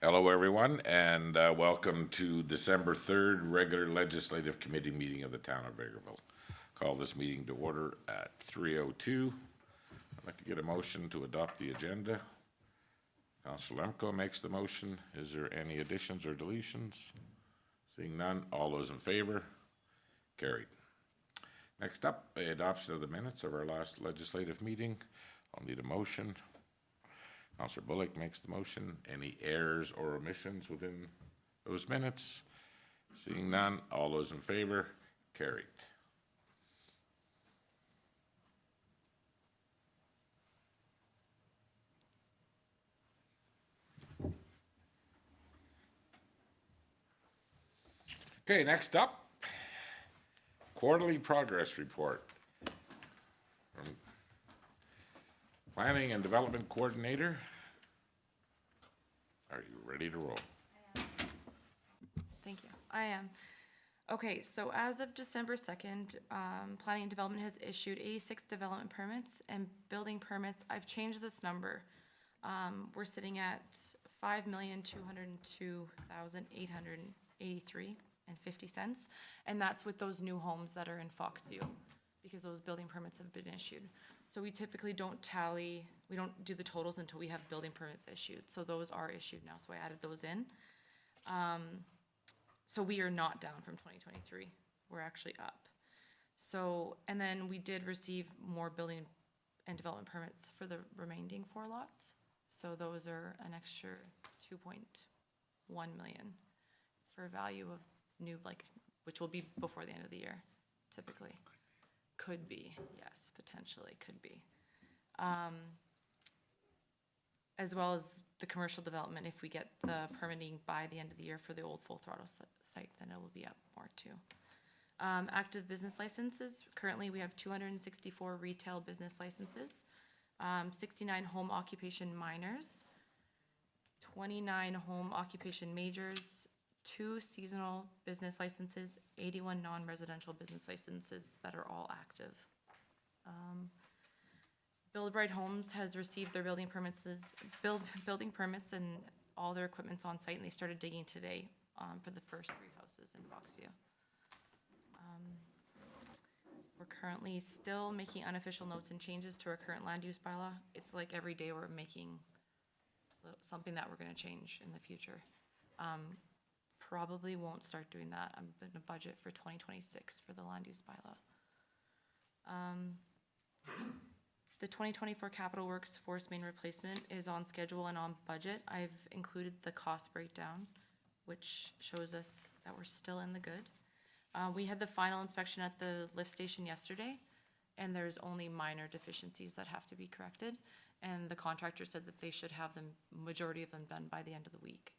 Hello, everyone, and welcome to December 3rd, regular Legislative Committee meeting of the Town of Vegreville. Call this meeting to order at 3:02. I'd like to get a motion to adopt the agenda. Councilor Lemko makes the motion. Is there any additions or deletions? Seeing none, all those in favor? Carried. Next up, the adoption of the minutes of our last legislative meeting. I'll need a motion. Councilor Bullock makes the motion. Any errors or omissions within those minutes? Seeing none, all those in favor? Carried. Okay, next up, quarterly progress report from Planning and Development Coordinator. Are you ready to roll? Thank you. I am. Okay, so as of December 2nd, Planning and Development has issued 86 development permits and building permits. I've changed this number. We're sitting at 5,202,883.50, and that's with those new homes that are in Foxview, because those building permits have been issued. So we typically don't tally, we don't do the totals until we have building permits issued. So those are issued now, so I added those in. So we are not down from 2023. We're actually up. So, and then we did receive more building and development permits for the remaining 4 lots. So those are an extra 2.1 million for value of new, which will be before the end of the year, typically. Could be, yes, potentially could be. As well as the commercial development, if we get the permitting by the end of the year for the old Full Throttle site, then it will be up more too. Active business licenses, currently we have 264 retail business licenses, 69 home occupation minors, 29 home occupation majors, 2 seasonal business licenses, 81 non-residential business licenses that are all active. Build Bright Homes has received their building permits and all their equipment's on site, and they started digging today for the first 3 houses in Foxview. We're currently still making unofficial notes and changes to our current land use bylaw. It's like every day we're making something that we're going to change in the future. Probably won't start doing that. I'm in a budget for 2026 for the land use bylaw. The 2024 Capital Works Force Main Replacement is on schedule and on budget. I've included the cost breakdown, which shows us that we're still in the good. We had the final inspection at the lift station yesterday, and there's only minor deficiencies that have to be corrected. And the contractor said that they should have the majority of them done by the end of the week.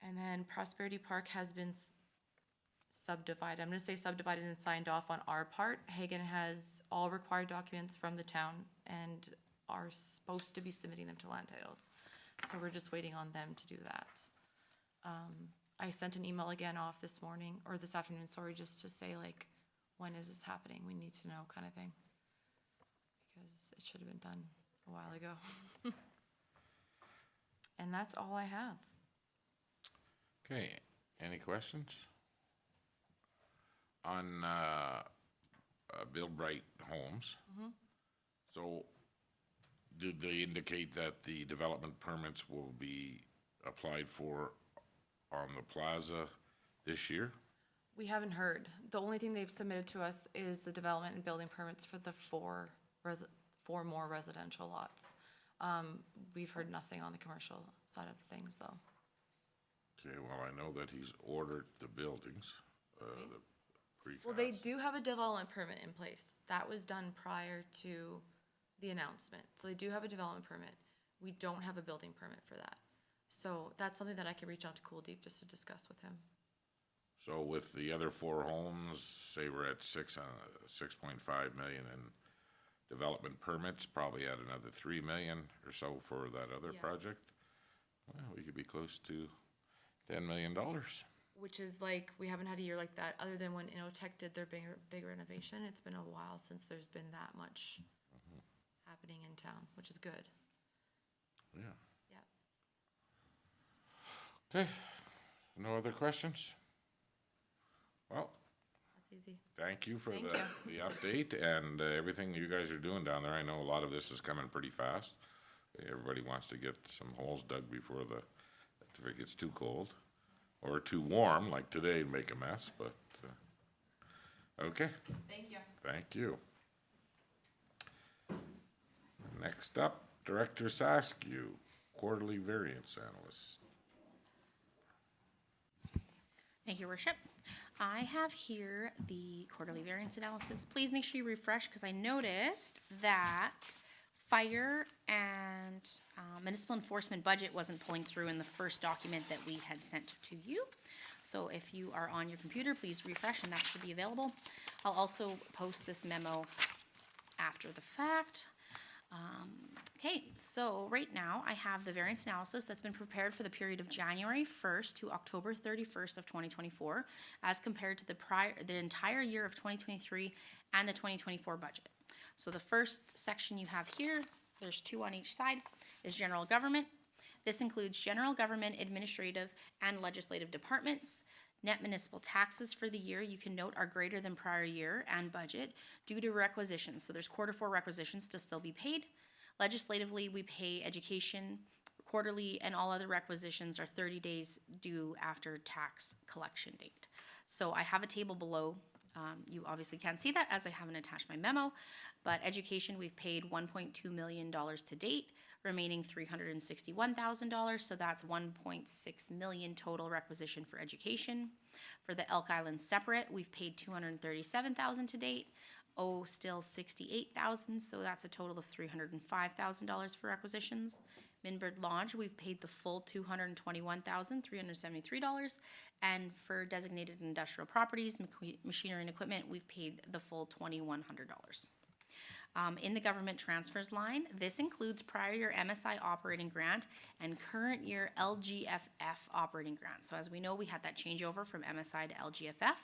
And then Prosperity Park has been subdivided. I'm going to say subdivided and signed off on our part. Hagen has all required documents from the town and are supposed to be submitting them to land titles. So we're just waiting on them to do that. I sent an email again off this morning, or this afternoon, sorry, just to say when is this happening? We need to know, kind of thing. Because it should have been done a while ago. And that's all I have. Okay, any questions? On Build Bright Homes. So did they indicate that the development permits will be applied for on the plaza this year? We haven't heard. The only thing they've submitted to us is the development and building permits for the 4 more residential lots. We've heard nothing on the commercial side of things, though. Okay, well, I know that he's ordered the buildings, the precast. Well, they do have a development permit in place. That was done prior to the announcement. So they do have a development permit. We don't have a building permit for that. So that's something that I can reach out to Cool Deep just to discuss with him. So with the other 4 homes, say we're at 6.5 million in development permits, probably add another 3 million or so for that other project. Well, we could be close to $10 million. Which is we haven't had a year like that, other than when Innotech did their big renovation. It's been a while since there's been that much happening in town, which is good. Yeah. Yeah. Okay, no other questions? Well, That's easy. thank you for Thank the update and everything you guys are doing down there. I know a lot of this is coming pretty fast. Everybody wants to get some holes dug before if it gets too cold or too warm, like today, and make a mess, but, okay, Thank you. thank you. Next up, Director Saskew, Quarterly Variance Analyst. Thank you, Worship. I have here the quarterly variance analysis. Please make sure you refresh because I noticed that fire and municipal enforcement budget wasn't pulling through in the first document that we had sent to you. So if you are on your computer, please refresh and that should be available. I'll also post this memo after the fact. Okay, so right now I have the variance analysis that's been prepared for the period of January 1st to October 31st of 2024 as compared to the entire year of 2023 and the 2024 budget. So the first section you have here, there's two on each side, is general government. This includes general government, administrative, and legislative departments. Net municipal taxes for the year, you can note, are greater than prior year and budget due to requisitions. So there's Q4 requisitions to still be paid. Legislatively, we pay education quarterly, and all other requisitions are 30 days due after tax collection date. So I have a table below. You obviously can't see that as I haven't attached my memo, but education, we've paid $1.2 million to date, remaining $361,000, so that's 1.6 million total requisition for education. For the Elk Island separate, we've paid $237,000 to date, still $68,000, so that's a total of $305,000 for requisitions. Minbird Lodge, we've paid the full $221,373, and for designated industrial properties, machinery and equipment, we've paid the full $2,100. In the government transfers line, this includes prior year MSI operating grant and current year LGFF operating grant. So as we know, we had that changeover from MSI to LGFF.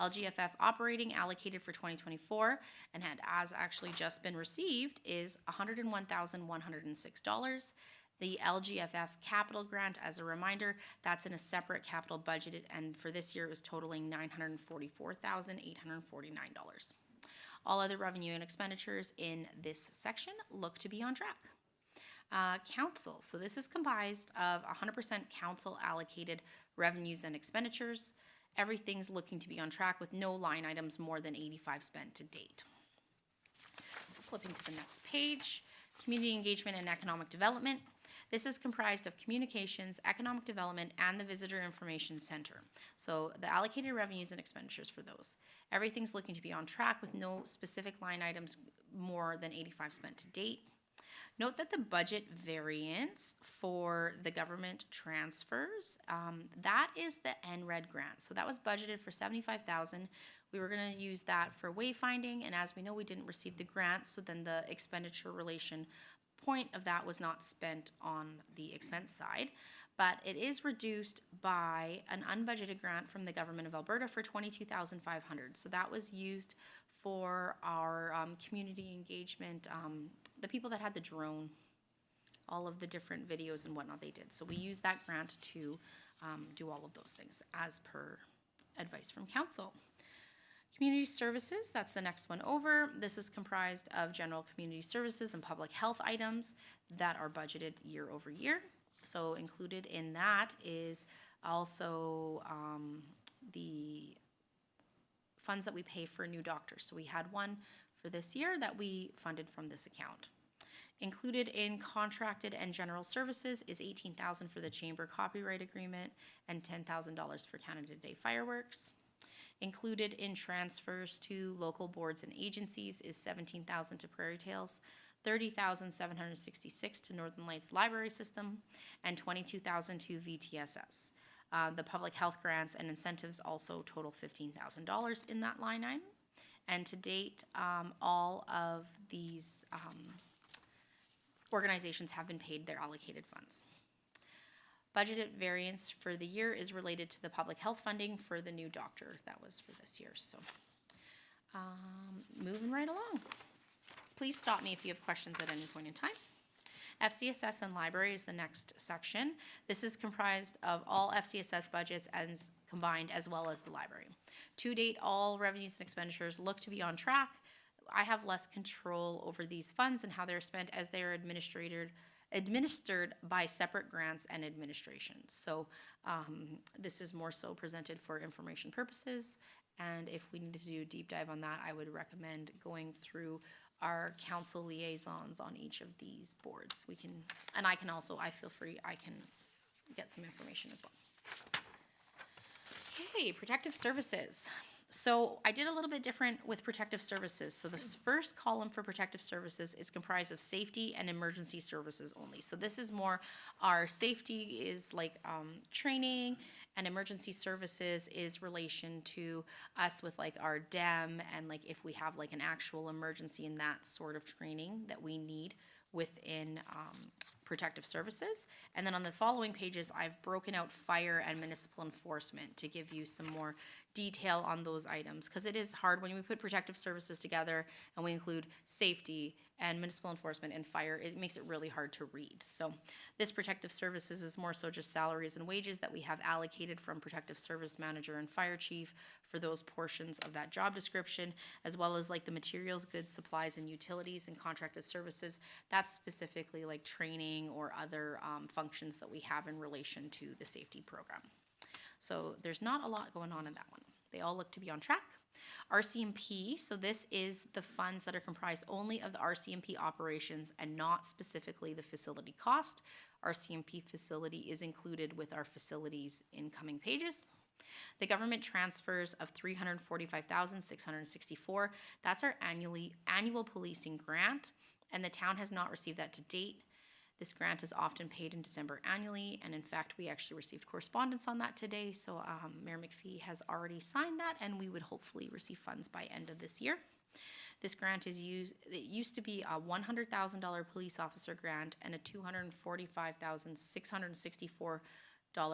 LGFF operating allocated for 2024 and has actually just been received is $101,106. The LGFF capital grant, as a reminder, that's in a separate capital budgeted, and for this year it was totaling $944,849. All other revenue and expenditures in this section look to be on track. Council, so this is comprised of 100% council allocated revenues and expenditures. Everything's looking to be on track with no line items more than 85 spent to date. So flipping to the next page, community engagement and economic development. This is comprised of communications, economic development, and the visitor information center. So the allocated revenues and expenditures for those. Everything's looking to be on track with no specific line items more than 85 spent to date. Note that the budget variance for the government transfers, that is the NRED grant. So that was budgeted for $75,000. We were going to use that for wayfinding, and as we know, we didn't receive the grant, so then the expenditure relation point of that was not spent on the expense side. But it is reduced by an unbudgeted grant from the government of Alberta for $22,500. So that was used for our community engagement, the people that had the drone, all of the different videos and whatnot they did. So we used that grant to do all of those things as per advice from council. Community services, that's the next one over. This is comprised of general community services and public health items that are budgeted year over year. So included in that is also the funds that we pay for new doctors. So we had one for this year that we funded from this account. Included in contracted and general services is $18,000 for the chamber copyright agreement and $10,000 for Canada Day fireworks. Included in transfers to local boards and agencies is $17,000 to Prairie Tales, $30,766 to Northern Lights Library System, and $22,000 to VTSS. The public health grants and incentives also total $15,000 in that line item. And to date, all of these organizations have been paid their allocated funds. Budgeted variance for the year is related to the public health funding for the new doctor that was for this year. So moving right along. Please stop me if you have questions at any point in time. FCSS and library is the next section. This is comprised of all FCSS budgets and combined as well as the library. To date, all revenues and expenditures look to be on track. I have less control over these funds and how they're spent as they are administered by separate grants and administrations. So this is more so presented for information purposes. And if we needed to do a deep dive on that, I would recommend going through our council liaisons on each of these boards. We can, and I can also, I feel free, I can get some information as well. Okay, protective services. So I did a little bit different with protective services. So the first column for protective services is comprised of safety and emergency services only. So this is more, our safety is like training, and emergency services is relation to us with like our DEM and like if we have like an actual emergency and that sort of training that we need within protective services. And then on the following pages, I've broken out fire and municipal enforcement to give you some more detail on those items, because it is hard when we put protective services together and we include safety and municipal enforcement and fire, it makes it really hard to read. So this protective services is more so just salaries and wages that we have allocated from protective service manager and fire chief for those portions of that job description, as well as like the materials, goods, supplies, and utilities and contracted services. That's specifically like training or other functions that we have in relation to the safety program. So there's not a lot going on in that one. They all look to be on track. RCMP, so this is the funds that are comprised only of the RCMP operations and not specifically the facility cost. RCMP facility is included with our facilities in coming pages. The government transfers of $345,664. That's our annual policing grant, and the town has not received that to date. This grant is often paid in December annually, and in fact, we actually received correspondence on that today, so Mayor McPhee has already signed that, and we would hopefully receive funds by end of this year. This grant is it used to be a $100,000 police officer grant and a $245,664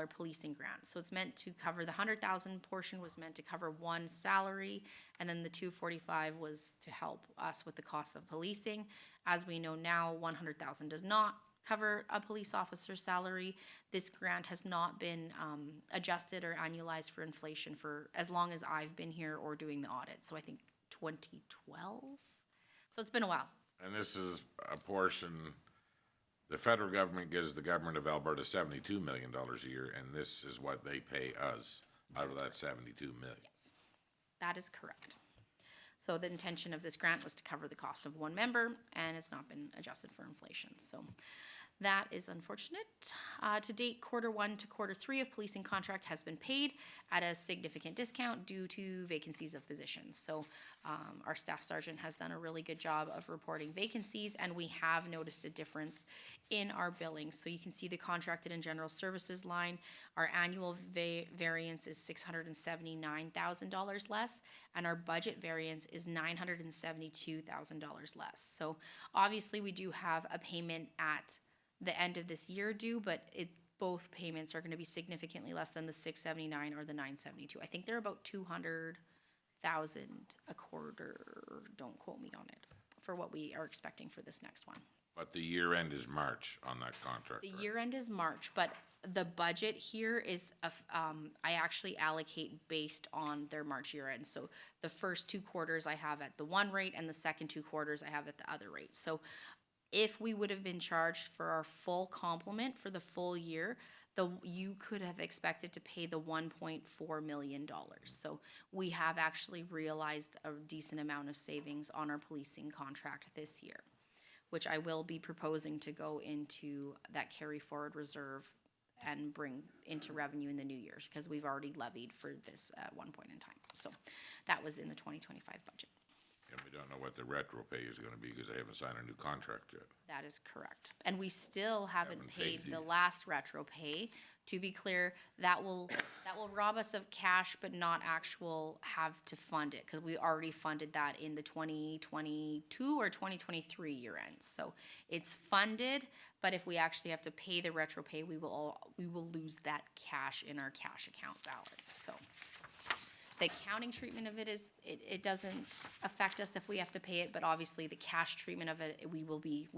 policing grant. So it's meant to cover, the $100,000 portion was meant to cover one salary, and then the $245,000 was to help us with the cost of policing. As we know now, $100,000 does not cover a police officer's salary. This grant has not been adjusted or annualized for inflation for as long as I've been here or doing the audit. So I think 2012. So it's been a while. And this is a portion, the federal government gives the government of Alberta $72 million a year, and this is what they pay us out of that $72 million. Yes, that is correct. So the intention of this grant was to cover the cost of one member, and it's not been adjusted for inflation. So that is unfortunate. To date, Q1 to Q3 of policing contract has been paid at a significant discount due to vacancies of positions. So our staff sergeant has done a really good job of reporting vacancies, and we have noticed a difference in our billing. So you can see the contracted and general services line. Our annual variance is $679,000 less, and our budget variance is $972,000 less. So obviously we do have a payment at the end of this year due, but both payments are going to be significantly less than the $679 or the $972. I think they're about $200,000 a quarter. Don't quote me on it for what we are expecting for this next one. But the year end is March on that contract. The right? year end is March, but the budget here is I actually allocate based on their March year end. So the first 2 quarters I have at the one rate, and the second 2 quarters I have at the other rate. So if we would have been charged for our full complement for the full year, you could have expected to pay the $1.4 million. So we have actually realized a decent amount of savings on our policing contract this year, which I will be proposing to go into that carry forward reserve and bring into revenue in the new year, because we've already levied for this at one point in time. So that was in the 2025 budget. And we don't know what the retro pay is gonna be, because they haven't signed a new contract yet. That is correct. And we still haven't paid paid the the- last retro pay. To be clear, that will rob us of cash, but not actual have to fund it, because we already funded that in the 2022 or 2023 year end. So it's funded, but if we actually have to pay the retro pay, we will lose that cash in our cash account balance. So The accounting treatment of it is, it doesn't affect us if we have to pay it, but obviously the cash treatment of it, we will be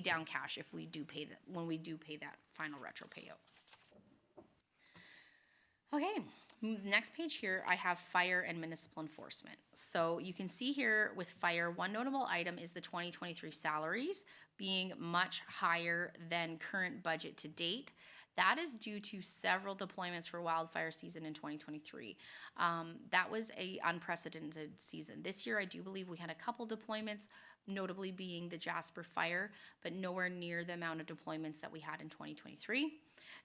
down cash if we do pay that, when we do pay that final retro payout. Okay, next page here, I have fire and municipal enforcement. So you can see here with fire, one notable item is the 2023 salaries being much higher than current budget to date. That is due to several deployments for wildfire season in 2023. That was a unprecedented season. This year, I do believe we had a couple deployments, notably being the Jasper Fire, but nowhere near the amount of deployments that we had in 2023.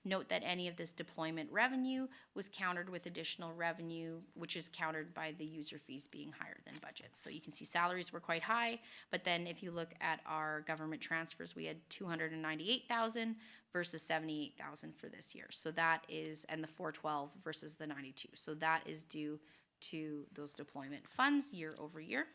Note that any of this deployment revenue was countered with additional revenue, which is countered by the user fees being higher than budget. So you can see salaries were quite high, but then if you look at our government transfers, we had 298,000 versus 78,000 for this year. So that is, and the 412 versus the 92. So that is due to those deployment funds year over year.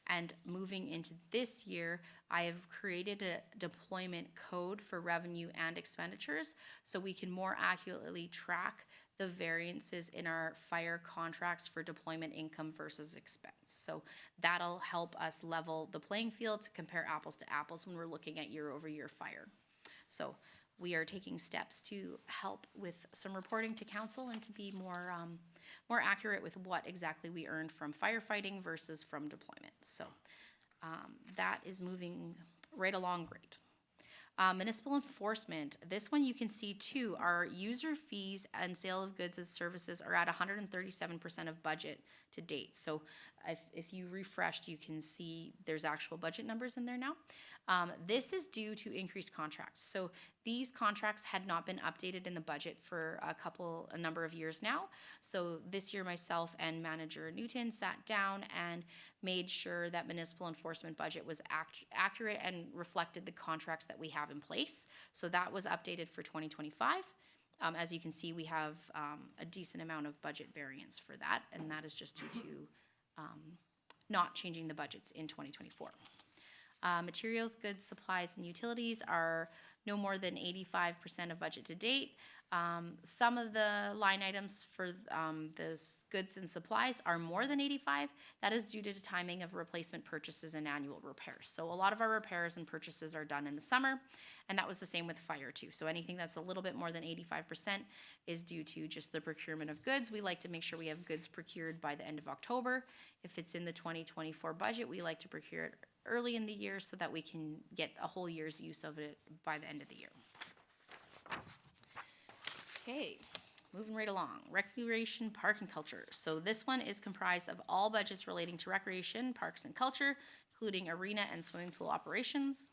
And moving into this year, I have created a deployment code for revenue and expenditures so we can more accurately track the variances in our fire contracts for deployment income versus expense. So that'll help us level the playing field to compare apples to apples when we're looking at year over year fire. So we are taking steps to help with some reporting to council and to be more accurate with what exactly we earned from firefighting versus from deployment. So that is moving right along great. Municipal enforcement, this one you can see too, our user fees and sale of goods and services are at 137% of budget to date. So if you refreshed, you can see there's actual budget numbers in there now. This is due to increased contracts. So these contracts had not been updated in the budget for a number of years now. So this year myself and Manager Newton sat down and made sure that municipal enforcement budget was accurate and reflected the contracts that we have in place. So that was updated for 2025. As you can see, we have a decent amount of budget variance for that, and that is just due to not changing the budgets in 2024. Materials, goods, supplies, and utilities are no more than 85% of budget to date. Some of the line items for the goods and supplies are more than 85. That is due to the timing of replacement purchases and annual repairs. So a lot of our repairs and purchases are done in the summer, and that was the same with fire too. So anything that's a little bit more than 85% is due to just the procurement of goods. We like to make sure we have goods procured by the end of October. If it's in the 2024 budget, we like to procure it early in the year so that we can get a whole year's use of it by the end of the year. Okay, moving right along. Recreation, park, and culture. So this one is comprised of all budgets relating to recreation, parks, and culture, including arena and swimming pool operations.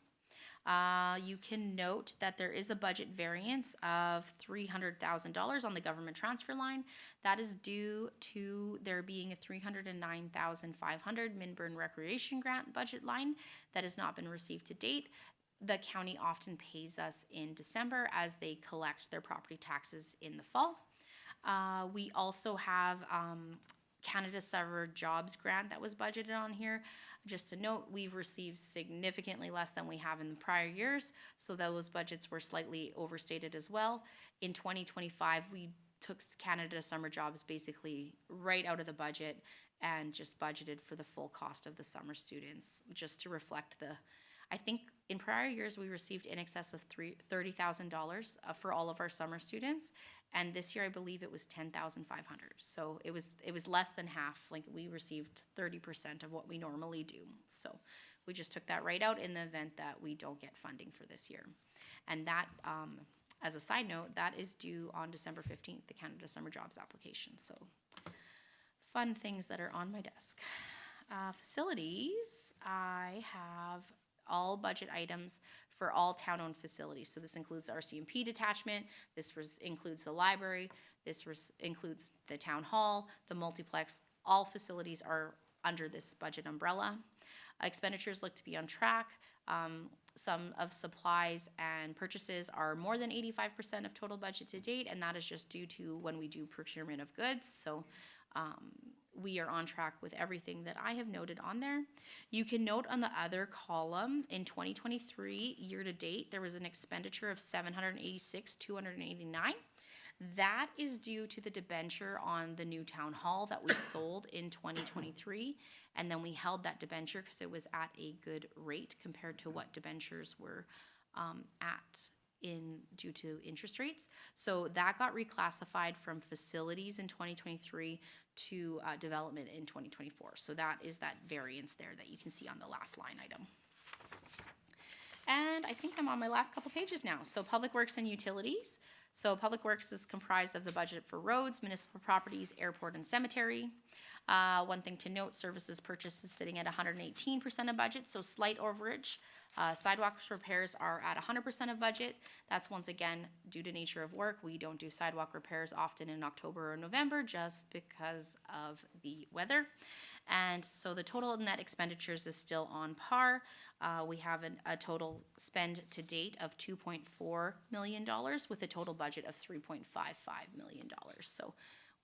You can note that there is a budget variance of $300,000 on the government transfer line. That is due to there being a $309,500 Minburn Recreation Grant budget line that has not been received to date. The county often pays us in December as they collect their property taxes in the fall. We also have Canada Summer Jobs Grant that was budgeted on here. Just to note, we've received significantly less than we have in the prior years, so those budgets were slightly overstated as well. In 2025, we took Canada Summer Jobs basically right out of the budget and just budgeted for the full cost of the summer students, just to reflect I think in prior years we received in excess of $30,000 for all of our summer students, and this year I believe it was $10,500. So it was less than half. Like we received 30% of what we normally do. So we just took that right out in the event that we don't get funding for this year. And that, as a side note, that is due on December 15th, the Canada Summer Jobs application. So fun things that are on my desk. Facilities, I have all budget items for all town-owned facilities. So this includes the RCMP detachment, includes the library, includes the town hall, the multiplex. All facilities are under this budget umbrella. Expenditures look to be on track. Some of supplies and purchases are more than 85% of total budget to date, and that is just due to when we do procurement of goods. So we are on track with everything that I have noted on there. You can note on the other column, in 2023, year to date, there was an expenditure of $786,289. That is due to the debenture on the new town hall that we sold in 2023. And then we held that debenture because it was at a good rate compared to what debentures were at due to interest rates. So that got reclassified from facilities in 2023 to development in 2024. So that is that variance there that you can see on the last line item. And I think I'm on my last couple pages now. So Public Works and Utilities. So Public Works is comprised of the budget for roads, municipal properties, airport, and cemetery. One thing to note, services purchase is sitting at 118% of budget, so slight overage. Sidewalks repairs are at 100% of budget. That's once again due to nature of work. We don't do sidewalk repairs often in October or November just because of the weather. And so the total net expenditures is still on par. We have a total spend to date of $2.4 million with a total budget of $3.55 million. So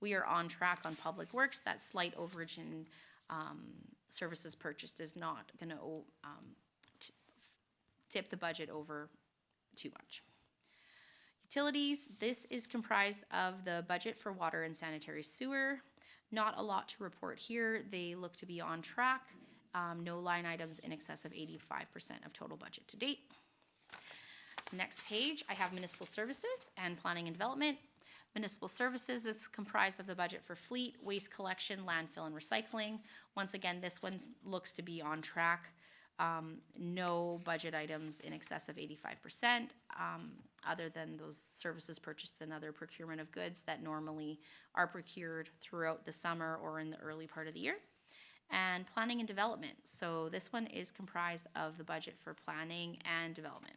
we are on track on Public Works. That slight overage in services purchased is not going to tip the budget over too much. Utilities, this is comprised of the budget for water and sanitary sewer. Not a lot to report here. They look to be on track. No line items in excess of 85% of total budget to date. Next page, I have municipal services and planning and development. Municipal services is comprised of the budget for fleet, waste collection, landfill, and recycling. Once again, this one looks to be on track. No budget items in excess of 85%, other than those services purchased and other procurement of goods that normally are procured throughout the summer or in the early part of the year. And planning and development. So this one is comprised of the budget for planning and development.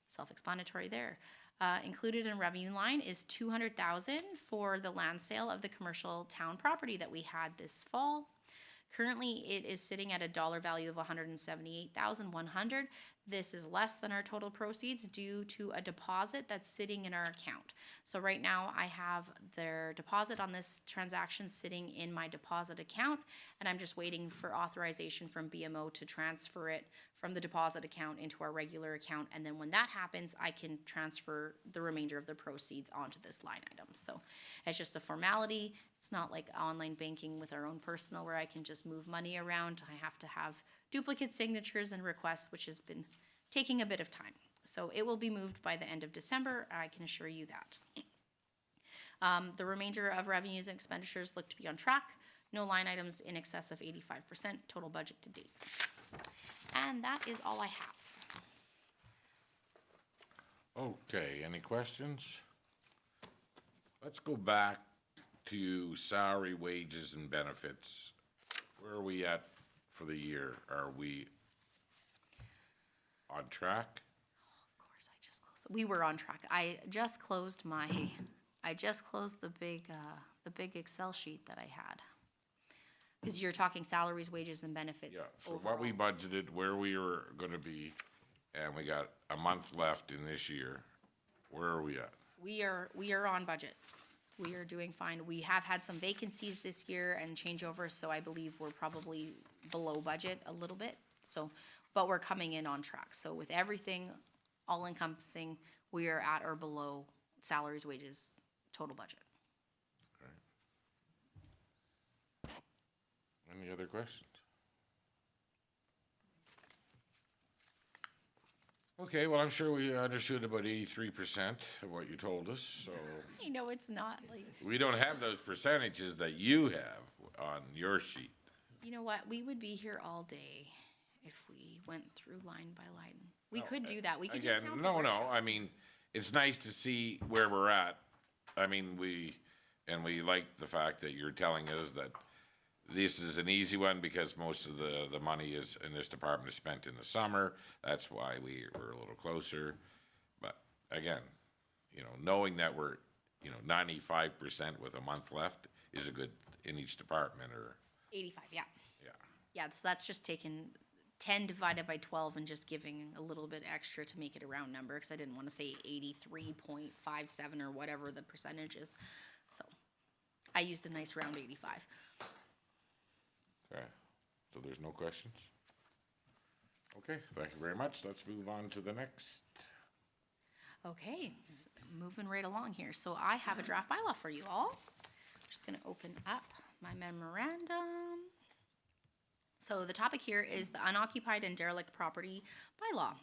Self-explanatory there. Included in revenue line is $200,000 for the land sale of the commercial town property that we had this fall. Currently, it is sitting at a dollar value of $178,100. This is less than our total proceeds due to a deposit that's sitting in our account. So right now, I have their deposit on this transaction sitting in my deposit account, and I'm just waiting for authorization from BMO to transfer it from the deposit account into our regular account. And then when that happens, I can transfer the remainder of the proceeds onto this line item. So it's just a formality. It's not like online banking with our own personal where I can just move money around. I have to have duplicate signatures and requests, which has been taking a bit of time. So it will be moved by the end of December. I can assure you that. The remainder of revenues and expenditures look to be on track. No line items in excess of 85% total budget to date. And that is all I have. Okay, any questions? Let's go back to salary, wages, and benefits. Where are we at for the year? Are we on track? Of course, I just closed. We were on track. I just closed the big Excel sheet that I had. Because you're talking salaries, wages, and benefits. Yeah, so overall. what we budgeted, where we were gonna be, and we got a month left in this year. Where are we at? We are on budget. We are doing fine. We have had some vacancies this year and changeovers, so I believe we're probably below budget a little bit. So, but we're coming in on track. So with everything all encompassing, we are at or below salaries, wages, total budget. Any other questions? Okay, well, I'm sure we understood about 83% of what you told us, so. I know it's not like, We don't have those percentages that you have on your sheet. you know what, we would be here all day if we went through line by line. We could do that. We could do a Again, council no, workshop. I mean, it's nice to see where we're at. I mean, we like the fact that you're telling us that this is an easy one because most of the money is in this department is spent in the summer. That's why we're a little closer. But again, knowing that we're, 95% with a month left is a good in each department or. 85, yeah. Yeah. Yeah, so that's just taking 10 divided by 12 and just giving a little bit extra to make it a round number because I didn't want to say 83.57 or whatever the percentage is. So I used a nice round 85. Okay, so there's no questions? Okay, thank you very much. Let's move on to the next. Okay, it's moving right along here. So I have a draft bylaw for you all. I'm just gonna open up my memorandum. So the topic here is the unoccupied and derelict property bylaw.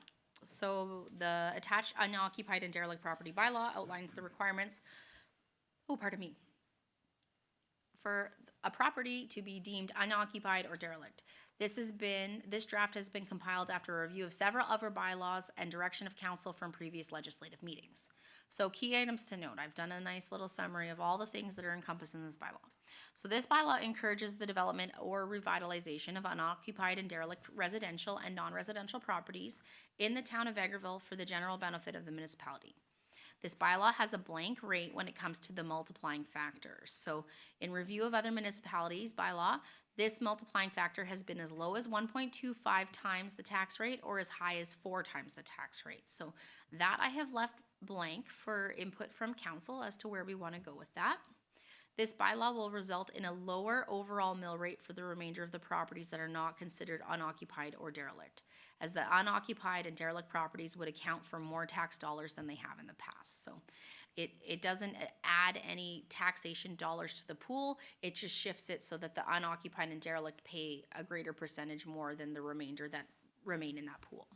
So the attached unoccupied and derelict property bylaw outlines the requirements, for a property to be deemed unoccupied or derelict. This draft has been compiled after a review of several other bylaws and direction of council from previous legislative meetings. So key items to note, I've done a nice little summary of all the things that are encompassed in this bylaw. So this bylaw encourages the development or revitalization of unoccupied and derelict residential and non-residential properties in the town of Vegreville for the general benefit of the municipality. This bylaw has a blank rate when it comes to the multiplying factors. So in review of other municipalities' bylaw, this multiplying factor has been as low as 1.25 times the tax rate or as high as 4 times the tax rate. So that I have left blank for input from council as to where we want to go with that. This bylaw will result in a lower overall mill rate for the remainder of the properties that are not considered unoccupied or derelict, as the unoccupied and derelict properties would account for more tax dollars than they have in the past. So it doesn't add any taxation dollars to the pool, it just shifts it so that the unoccupied and derelict pay a greater percentage more than the remainder that remain in that pool.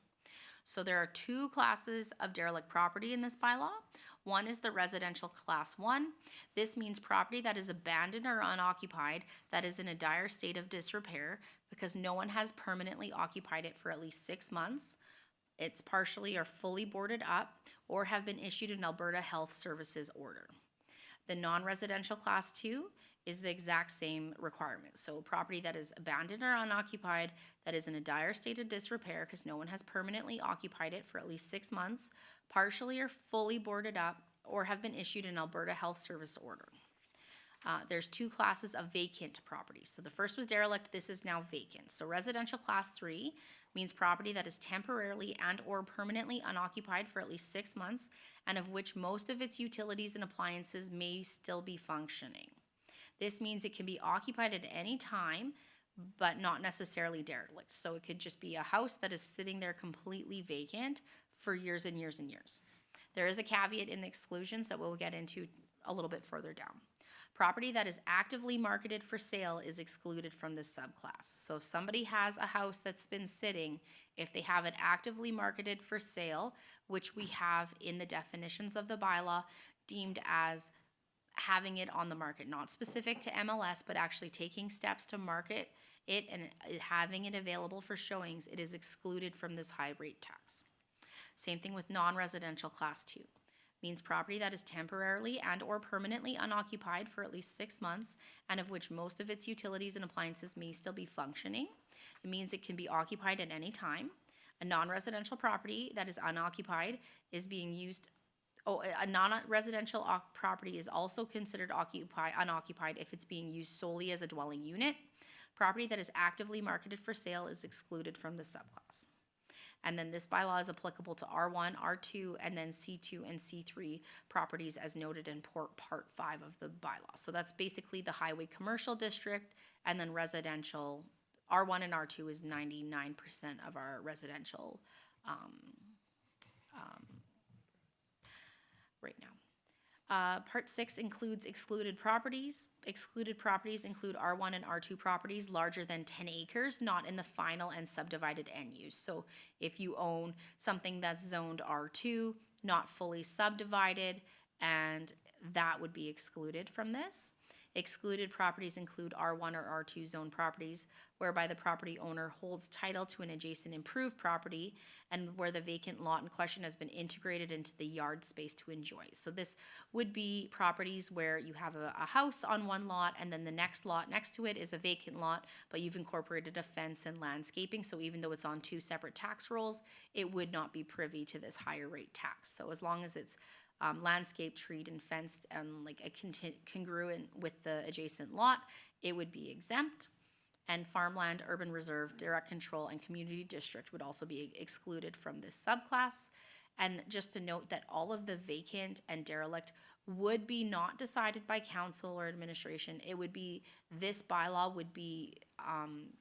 So there are 2 classes of derelict property in this bylaw. One is the residential class 1. This means property that is abandoned or unoccupied that is in a dire state of disrepair because no one has permanently occupied it for at least 6 months. It's partially or fully boarded up or have been issued an Alberta Health Services order. The non-residential class 2 is the exact same requirement. So property that is abandoned or unoccupied that is in a dire state of disrepair because no one has permanently occupied it for at least 6 months, partially or fully boarded up, or have been issued an Alberta Health Service order. There's 2 classes of vacant properties. So the first was derelict, this is now vacant. So residential class 3 means property that is temporarily and or permanently unoccupied for at least 6 months and of which most of its utilities and appliances may still be functioning. This means it can be occupied at any time, but not necessarily derelict. So it could just be a house that is sitting there completely vacant for years and years and years. There is a caveat in the exclusions that we'll get into a little bit further down. Property that is actively marketed for sale is excluded from this subclass. So if somebody has a house that's been sitting, if they have it actively marketed for sale, which we have in the definitions of the bylaw, deemed as having it on the market, not specific to MLS, but actually taking steps to market it and having it available for showings, it is excluded from this high rate tax. Same thing with non-residential class 2. Means property that is temporarily and or permanently unoccupied for at least 6 months and of which most of its utilities and appliances may still be functioning. It means it can be occupied at any time. A non-residential property that is unoccupied is being used. A non-residential property is also considered unoccupied if it's being used solely as a dwelling unit. Property that is actively marketed for sale is excluded from the subclass. And then this bylaw is applicable to R1, R2, and then C2 and C3 properties as noted in Part 5 of the bylaw. So that's basically the highway commercial district, and then residential. R1 and R2 is 99% of our residential right now. Part 6 includes excluded properties. Excluded properties include R1 and R2 properties larger than 10 acres, not in the final and subdivided end use. So if you own something that's zoned R2, not fully subdivided, and that would be excluded from this. Excluded properties include R1 or R2 zone properties whereby the property owner holds title to an adjacent improved property and where the vacant lot in question has been integrated into the yard space to enjoy. So this would be properties where you have a house on one lot and then the next lot next to it is a vacant lot, but you've incorporated a fence and landscaping. So even though it's on 2 separate tax rolls, it would not be privy to this higher rate tax. So as long as it's landscape, treed, and fenced, and like a congruent with the adjacent lot, it would be exempt. And farmland, urban reserve, direct control, and community district would also be excluded from this subclass. And just to note that all of the vacant and derelict would be not decided by council or administration. It would be, this bylaw would be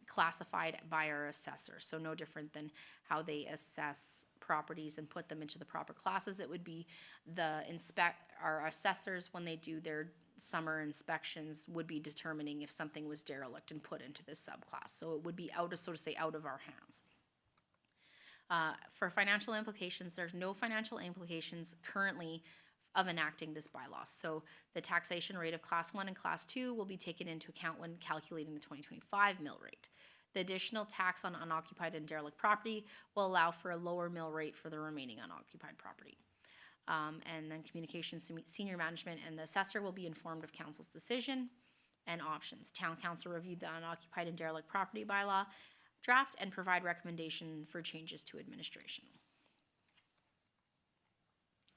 classified by our assessor. So no different than how they assess properties and put them into the proper classes. It would be our assessors, when they do their summer inspections, would be determining if something was derelict and put into this subclass. So it would be out of, so to say, out of our hands. For financial implications, there's no financial implications currently of enacting this bylaw. So the taxation rate of Class 1 and Class 2 will be taken into account when calculating the 2025 mill rate. The additional tax on unoccupied and derelict property will allow for a lower mill rate for the remaining unoccupied property. And then communications, senior management and the assessor will be informed of council's decision and options. Town council reviewed the unoccupied and derelict property bylaw draft and provide recommendation for changes to administration.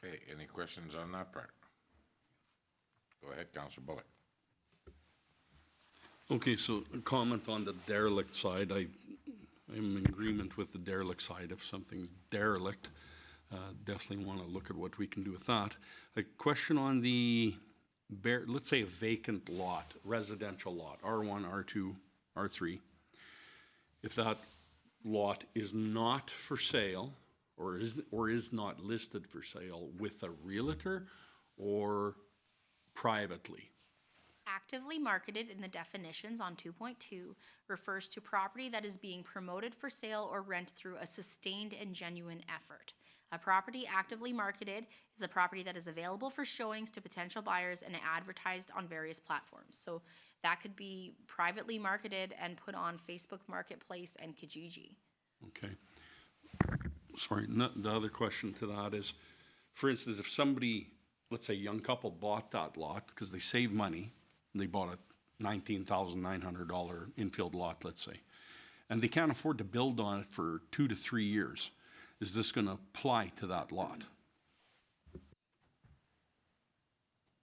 Okay, any questions on that part? Go ahead, Councillor Bullock. Okay, so a comment on the derelict side. I'm in agreement with the derelict side. If something's derelict, definitely want to look at what we can do with that. A question on the, let's say a vacant lot, residential lot, R1, R2, R3. If that lot is not for sale or is not listed for sale with a realtor or privately. Actively marketed in the definitions on 2.2 refers to property that is being promoted for sale or rent through a sustained and genuine effort. A property actively marketed is a property that is available for showings to potential buyers and advertised on various platforms. So that could be privately marketed and put on Facebook Marketplace and Kijiji. Okay. Sorry, the other question to that is, for instance, if somebody, let's say a young couple bought that lot because they saved money, and they bought a $19,900 infield lot, let's say, and they can't afford to build on it for 2 to 3 years, is this going to apply to that lot?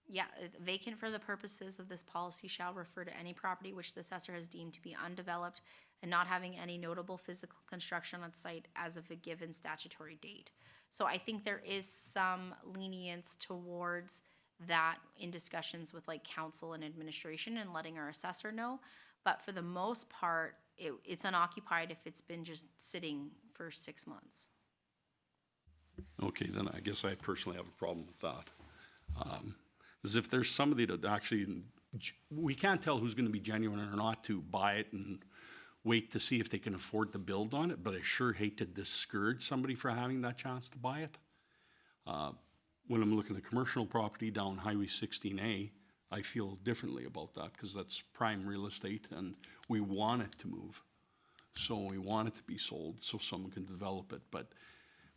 Yeah, vacant for the purposes of this policy shall refer to any property which the assessor has deemed to be undeveloped and not having any notable physical construction on site as of a given statutory date. So I think there is some lenience towards that in discussions with like council and administration and letting our assessor know. But for the most part, it's unoccupied if it's been just sitting for 6 months. Okay, then I guess I personally have a problem with that. Is if there's somebody that actually, we can't tell who's going to be genuine or not to buy it and wait to see if they can afford to build on it, but I sure hate to discourage somebody for having that chance to buy it. When I'm looking at commercial property down Highway 16A, I feel differently about that because that's prime real estate and we want it to move. So we want it to be sold so someone can develop it. But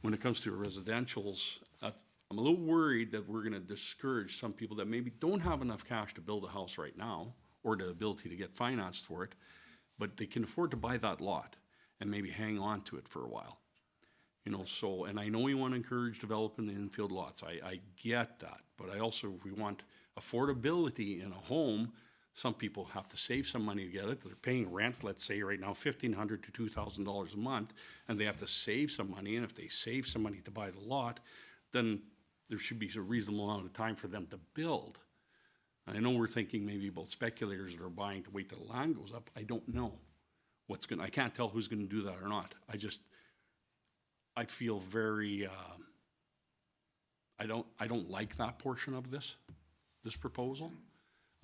when it comes to residentials, I'm a little worried that we're going to discourage some people that maybe don't have enough cash to build a house right now or the ability to get financed for it, but they can afford to buy that lot and maybe hang on to it for a while. You know, so, and I know we want to encourage developing the infield lots. I get that, but I also, if we want affordability in a home, some people have to save some money to get it. They're paying rent, let's say right now, $1,500 to $2,000 a month, and they have to save some money. And if they save some money to buy the lot, then there should be a reasonable amount of time for them to build. And I know we're thinking maybe about speculators that are buying to wait till the land goes up. I don't know what's going to, I can't tell who's going to do that or not. I feel very, I don't like that portion of this proposal.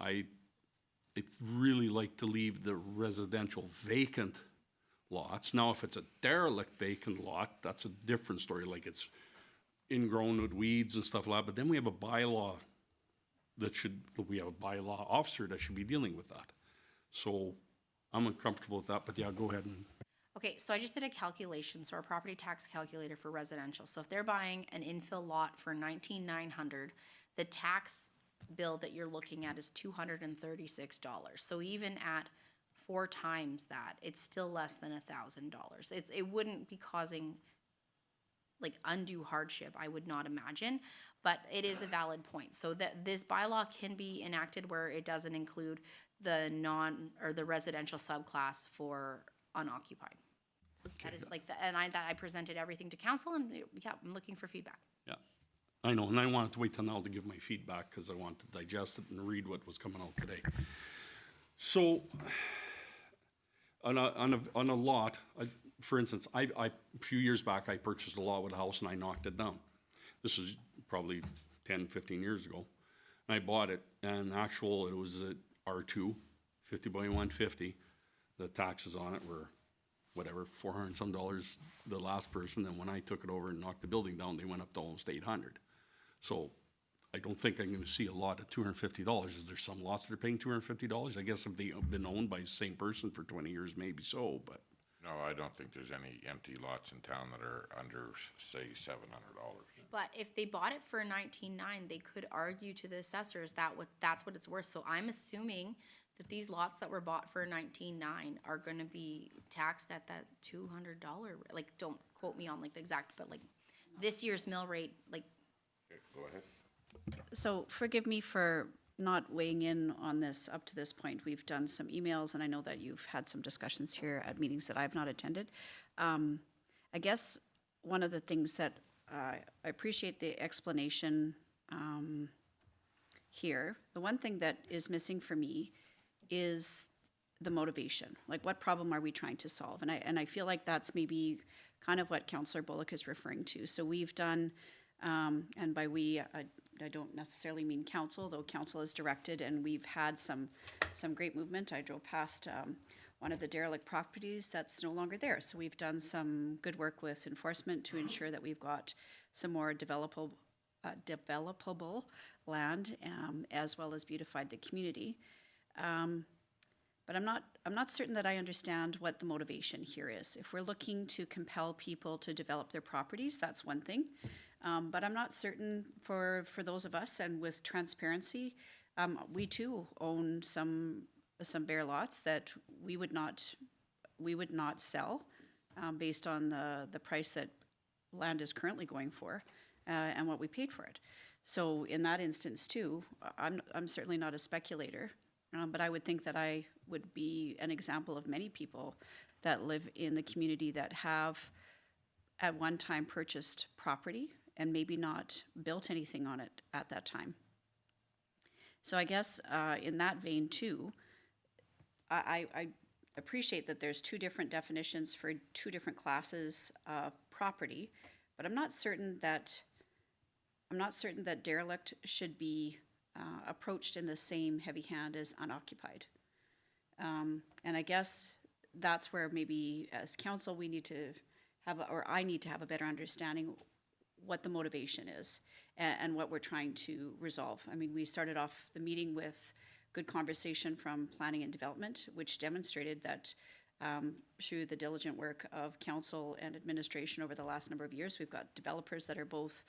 I'd really like to leave the residential vacant lots. Now, if it's a derelict vacant lot, that's a different story, like it's ingrown with weeds and stuff like that, but then we have a bylaw we have a bylaw officer that should be dealing with that. So I'm uncomfortable with that, but yeah, go ahead and. Okay, so I just did a calculation, so our property tax calculator for residential. So if they're buying an infill lot for $19,900, the tax bill that you're looking at is $236. So even at 4 times that, it's still less than $1,000. It wouldn't be causing like undue hardship, I would not imagine, but it is a valid point. So that this bylaw can be enacted where it doesn't include the the residential subclass for unoccupied. That is like that I presented everything to council, and yeah, I'm looking for feedback. Yeah, I know, and I wanted to wait till now to give my feedback because I wanted to digest it and read what was coming out today. So, on a lot, for instance, a few years back, I purchased a lot with a house and I knocked it down. This is probably 10, 15 years ago. And I bought it, and it was at R2, 50 by 150. The taxes on it were whatever, $400 and some the last person. Then when I took it over and knocked the building down, they went up to almost $800. So I don't think I'm gonna see a lot at $250. Is there some lots that are paying $250? I guess if they've been owned by the same person for 20 years, maybe so, but. No, I don't think there's any empty lots in town that are under, say, $700. But if they bought it for $19,900, they could argue to the assessors that's what it's worth. So I'm assuming that these lots that were bought for $19,900 are gonna be taxed at that $200, like, don't quote me on like the exact, but like this year's mill rate, like. Okay, go ahead. So forgive me for not weighing in on this up to this point. We've done some emails, and I know that you've had some discussions here at meetings that I've not attended. I guess one of the things that I appreciate the explanation here. The one thing that is missing for me is the motivation. Like, what problem are we trying to solve? And I feel like that's maybe kind of what Councillor Bullock is referring to. So we've done, and by we, I don't necessarily mean council, though council is directed, and we've had some great movement. I drove past one of the derelict properties that's no longer there. So we've done some good work with enforcement to ensure that we've got some more developable land, as well as beautified the community. But I'm not certain that I understand what the motivation here is. If we're looking to compel people to develop their properties, that's one thing. But I'm not certain for those of us, and with transparency, we too own some bare lots that we would not sell based on the price that land is currently going for and what we paid for it. So in that instance too, I'm certainly not a speculator, but I would think that I would be an example of many people that live in the community that have at one time purchased property and maybe not built anything on it at that time. So I guess in that vein too, I appreciate that there's two different definitions for two different classes of property, but I'm not certain that derelict should be approached in the same heavy hand as unoccupied. And I guess that's where maybe as council we need to have, or I need to have a better understanding what the motivation is and what we're trying to resolve. I mean, we started off the meeting with good conversation from planning and development, which demonstrated that through the diligent work of council and administration over the last number of years, we've got developers that are both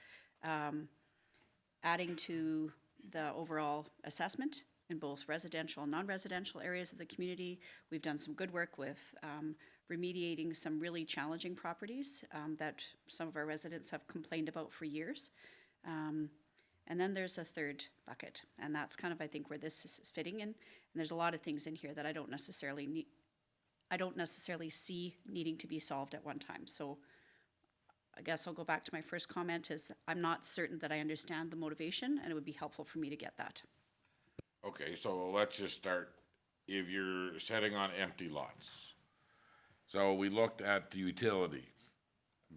adding to the overall assessment in both residential and non-residential areas of the community. We've done some good work with remediating some really challenging properties that some of our residents have complained about for years. And then there's a third bucket, and that's kind of, I think, where this is fitting in. And there's a lot of things in here that I don't necessarily see needing to be solved at one time. So I guess I'll go back to my first comment is I'm not certain that I understand the motivation, and it would be helpful for me to get that. Okay, so let's just start. If you're setting on empty lots. So we looked at the utility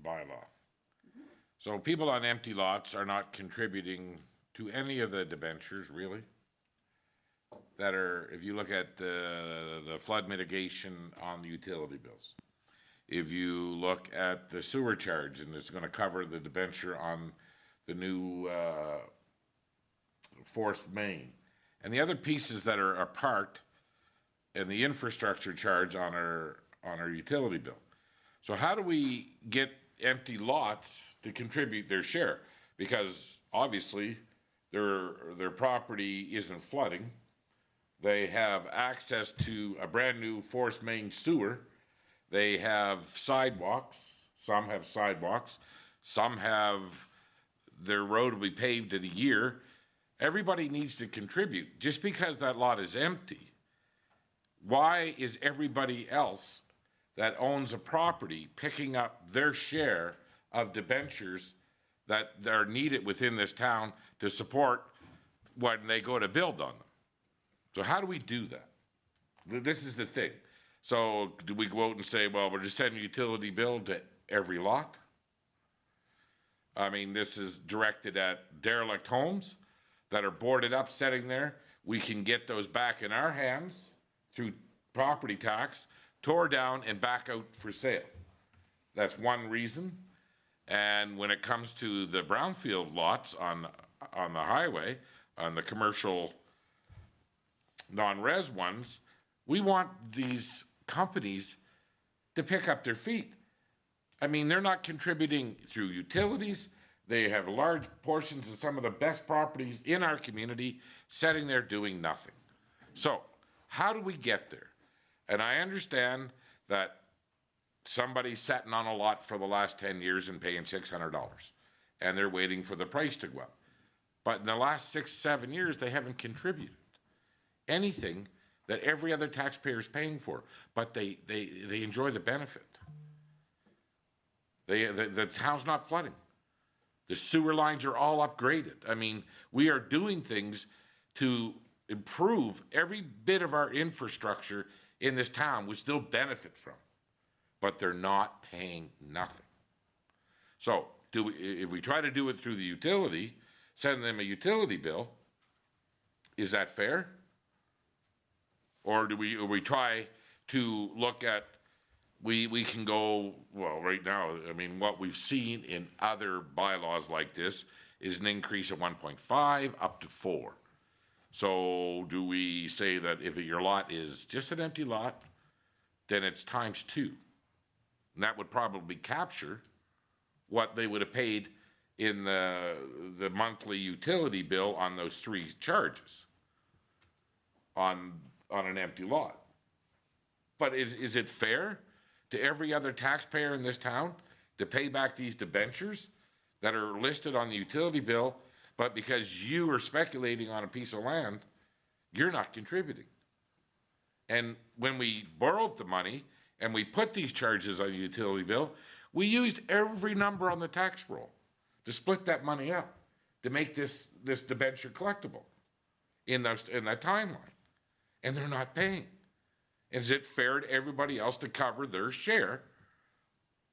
bylaw. So people on empty lots are not contributing to any of the debentures, really? That are, if you look at the flood mitigation on the utility bills. If you look at the sewer charge, and it's gonna cover the debenture on the new fourth main. And the other pieces that are apart, and the infrastructure charge on our utility bill. So how do we get empty lots to contribute their share? Because obviously their property isn't flooding. They have access to a brand new force main sewer. They have sidewalks. Some have sidewalks. Some have their road will be paved in a year. Everybody needs to contribute. Just because that lot is empty, why is everybody else that owns a property picking up their share of debentures that are needed within this town to support when they go to build on them. So how do we do that? This is the thing. So do we go out and say, well, we're just sending a utility bill to every lot? I mean, this is directed at derelict homes that are boarded up, sitting there. We can get those back in our hands through property tax, tore down and back out for sale. That's one reason. And when it comes to the brownfield lots on the highway, on the commercial non-res ones, we want these companies to pick up their feet. I mean, they're not contributing through utilities. They have large portions of some of the best properties in our community sitting there doing nothing. So how do we get there? And I understand that somebody's sitting on a lot for the last 10 years and paying $600, and they're waiting for the price to go up. But in the last 6, 7 years, they haven't contributed anything that every other taxpayer is paying for, but they enjoy the benefit. The town's not flooding. The sewer lines are all upgraded. I mean, we are doing things to improve every bit of our infrastructure in this town we still benefit from, but they're not paying nothing. So if we try to do it through the utility, send them a utility bill, is that fair? Or do we try to look at, we can go, well, right now, I mean, what we've seen in other bylaws like this is an increase of 1.5 up to 4. So do we say that if your lot is just an empty lot, then it's times 2? And that would probably capture what they would have paid in the monthly utility bill on those 3 charges on an empty lot. But is it fair to every other taxpayer in this town to pay back these debentures that are listed on the utility bill, but because you are speculating on a piece of land, you're not contributing? And when we borrowed the money and we put these charges on the utility bill, we used every number on the tax roll to split that money up to make this debenture collectible in that timeline. And they're not paying. Is it fair to everybody else to cover their share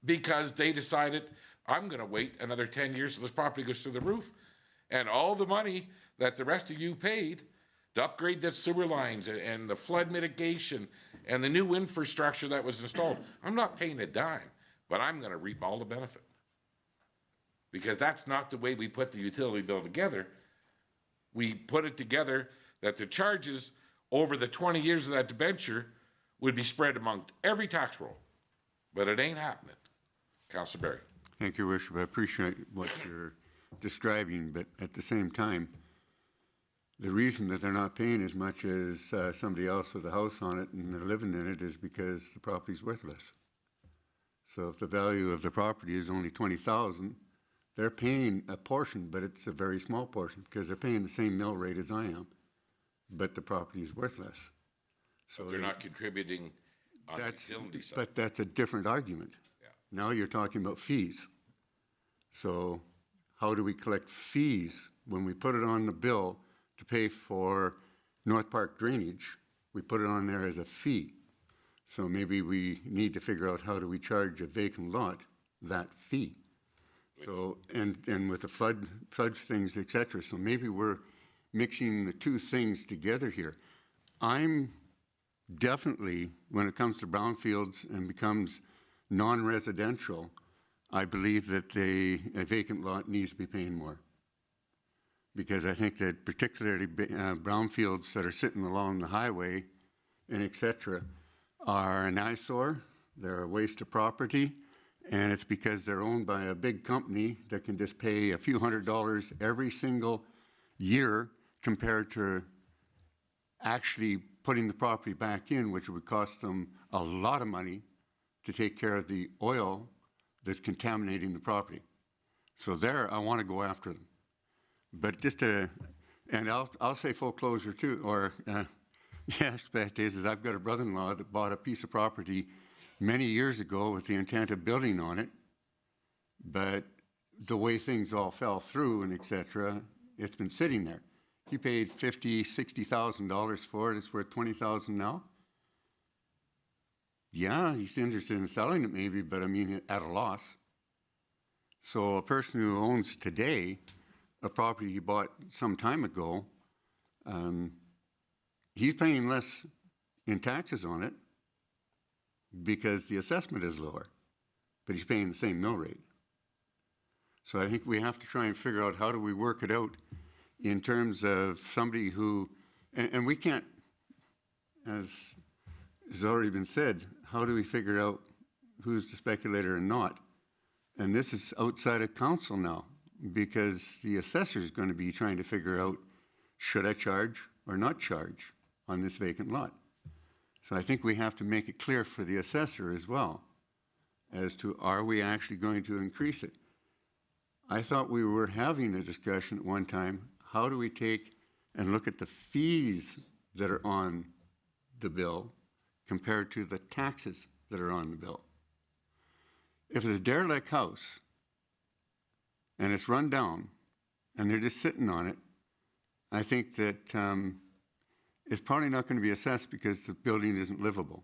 because they decided, I'm going to wait another 10 years so this property goes through the roof, and all the money that the rest of you paid to upgrade the sewer lines and the flood mitigation and the new infrastructure that was installed, I'm not paying a dime, but I'm going to reap all the benefit. Because that's not the way we put the utility bill together. We put it together that the charges over the 20 years of that debenture would be spread among every tax roll. But it ain't happening. Councillor Barry. Thank you, Your Worship. I appreciate what you're describing, but at the same time, the reason that they're not paying as much as somebody else with a house on it and they're living in it is because the property's worthless. So if the value of the property is only $20,000, they're paying a portion, but it's a very small portion because they're paying the same mill rate as I am, but the property is worthless. So They're not contributing on the utility side. But that's a different argument. Yeah. Now you're talking about fees. So how do we collect fees when we put it on the bill to pay for North Park drainage? We put it on there as a fee. So maybe we need to figure out how do we charge a vacant lot that fee. So, and with the flood things, et cetera. So maybe we're mixing the two things together here. I'm definitely, when it comes to brownfields and becomes non-residential, I believe that a vacant lot needs to be paying more. Because I think that particularly brownfields that are sitting along the highway and et cetera are an eyesore, they're a waste of property, and it's because they're owned by a big company that can just pay a few $100s every single year compared to actually putting the property back in, which would cost them a lot of money to take care of the oil that's contaminating the property. So there, I want to go after them. But just to, and I'll say foreclosure too, or yes, bad days is I've got a brother-in-law that bought a piece of property many years ago with the intent of building on it, but the way things all fell through and et cetera, it's been sitting there. He paid $50,000-$60,000 for it. It's worth $20,000 now. Yeah, he's interested in selling it maybe, but I mean, at a loss. So a person who owns today a property he bought some time ago, he's paying less in taxes on it because the assessment is lower, but he's paying the same mill rate. So I think we have to try and figure out how do we work it out in terms of somebody who, and we can't, as has already been said, how do we figure out who's the speculator and not? And this is outside of council now, because the assessor is going to be trying to figure out, should I charge or not charge on this vacant lot? So I think we have to make it clear for the assessor as well as to, are we actually going to increase it? I thought we were having a discussion at one time, how do we take and look at the fees that are on the bill compared to the taxes that are on the bill? If it's a derelict house and it's run down and they're just sitting on it, I think that it's probably not going to be assessed because the building isn't livable.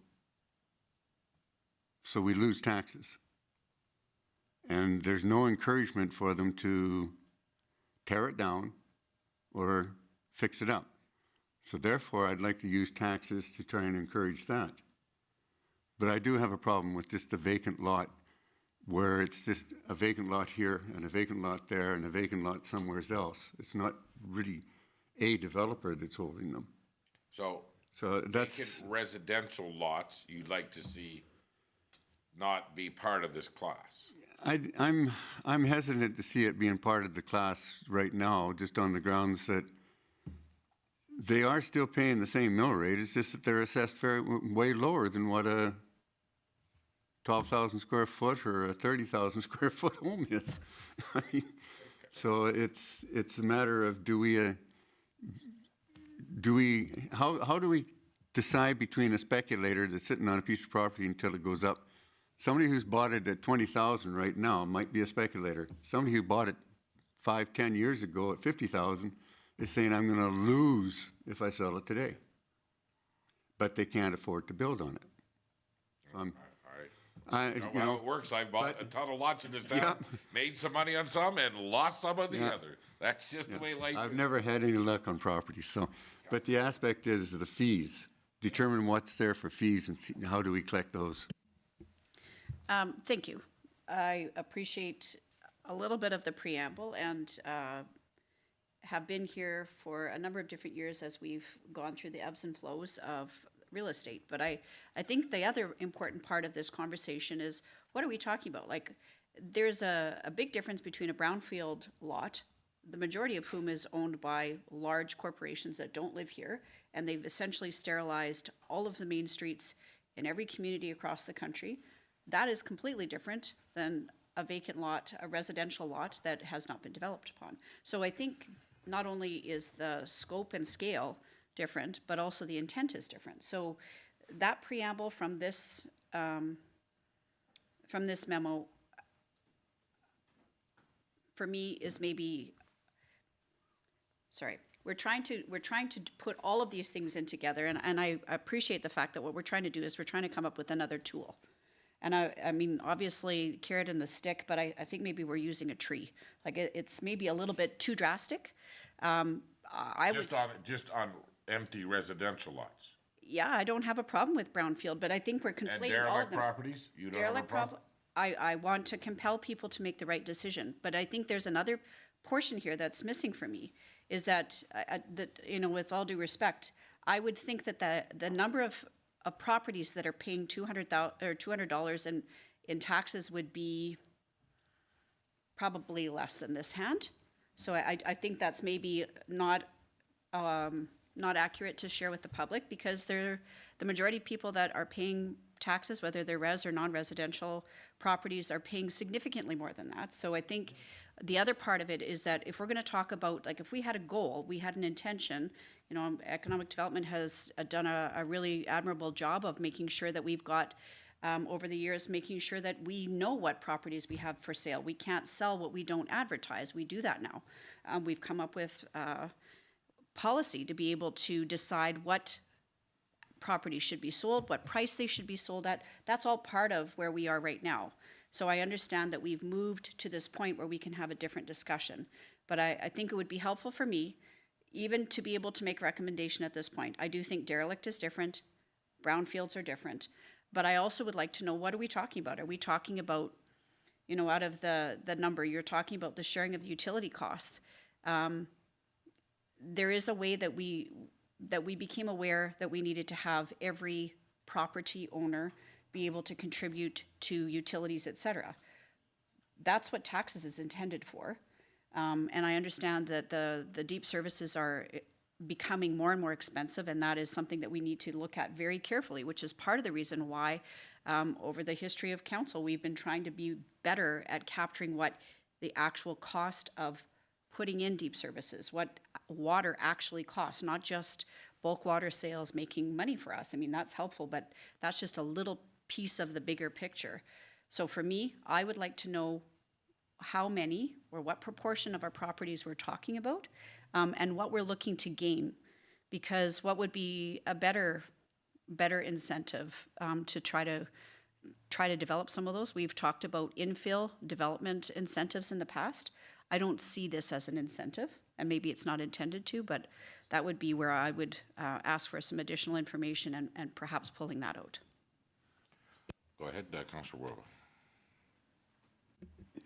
So we lose taxes. And there's no encouragement for them to tear it down or fix it up. So therefore, I'd like to use taxes to try and encourage that. But I do have a problem with just the vacant lot, where it's just a vacant lot here and a vacant lot there and a vacant lot somewhere else. It's not really a developer that's holding them. So that's, vacant residential lots, you'd like to see not be part of this class. I'm hesitant to see it being part of the class right now, just on the grounds that they are still paying the same mill rate. It's just that they're assessed way lower than what a 12,000 square foot or a 30,000 square foot home is. I mean, so it's a matter of how do we decide between a speculator that's sitting on a piece of property until it goes up? Somebody who's bought it at 20,000 right now might be a speculator. Somebody who bought it 5-10 years ago at 50,000 is saying, I'm going to lose if I sell it today. But they can't afford to build on it. All right. Well, it works. I've bought a ton of lots in this town, made some money on some, and lost some on the other. That's just the way life is. I've never had any luck on property. So, but the aspect is the fees. Determine what's there for fees and see how do we collect those. Thank you. I appreciate a little bit of the preamble and have been here for a number of different years as we've gone through the ebbs and flows of real estate. But I think the other important part of this conversation is, what are we talking about? Like, there's a big difference between a brownfield lot, the majority of whom is owned by large corporations that don't live here, and they've essentially sterilized all of the main streets in every community across the country. That is completely different than a vacant lot, a residential lot that has not been developed upon. So I think not only is the scope and scale different, but also the intent is different. So that preamble from this memo, for me, is maybe, sorry, we're trying to put all of these things in together, and I appreciate the fact that what we're trying to do is we're trying to come up with another tool. And I mean, obviously, carrot and the stick, but I think maybe we're using a tree. Like, it's maybe a little bit too drastic. Just on empty residential lots. Yeah, I don't have a problem with brownfield, but I think we're conflating And all of derelict them. properties, you don't have a problem? I want to compel people to make the right decision, but I think there's another portion here that's missing for me, is that, with all due respect, I would think that the number of properties that are paying $200 in taxes would be probably less than this hand. So I think that's maybe not accurate to share with the public, because the majority of people that are paying taxes, whether they're res or non-residential properties, are paying significantly more than that. So I think the other part of it is that if we're going to talk about, like, if we had a goal, we had an intention, economic development has done a really admirable job of making sure that we've got over the years, making sure that we know what properties we have for sale. We can't sell what we don't advertise. We do that now. We've come up with policy to be able to decide what properties should be sold, what price they should be sold at. That's all part of where we are right now. So I understand that we've moved to this point where we can have a different discussion. But I think it would be helpful for me even to be able to make a recommendation at this point. I do think derelict is different, brownfields are different, but I also would like to know, what are we talking about? Are we talking about, you know, out of the number, you're talking about the sharing of the utility costs. There is a way that we became aware that we needed to have every property owner be able to contribute to utilities, et cetera. That's what taxes is intended for. And I understand that the deep services are becoming more and more expensive, and that is something that we need to look at very carefully, which is part of the reason why over the history of council, we've been trying to be better at capturing what the actual cost of putting in deep services, what water actually costs, not just bulk water sales making money for us. I mean, that's helpful, but that's just a little piece of the bigger picture. So for me, I would like to know how many or what proportion of our properties we're talking about, and what we're looking to gain. Because what would be a better incentive to try to develop some of those? We've talked about infill development incentives in the past. I don't see this as an incentive, and maybe it's not intended to, but that would be where I would ask for some additional information and perhaps pulling that out. Go ahead, Councillor Rowe.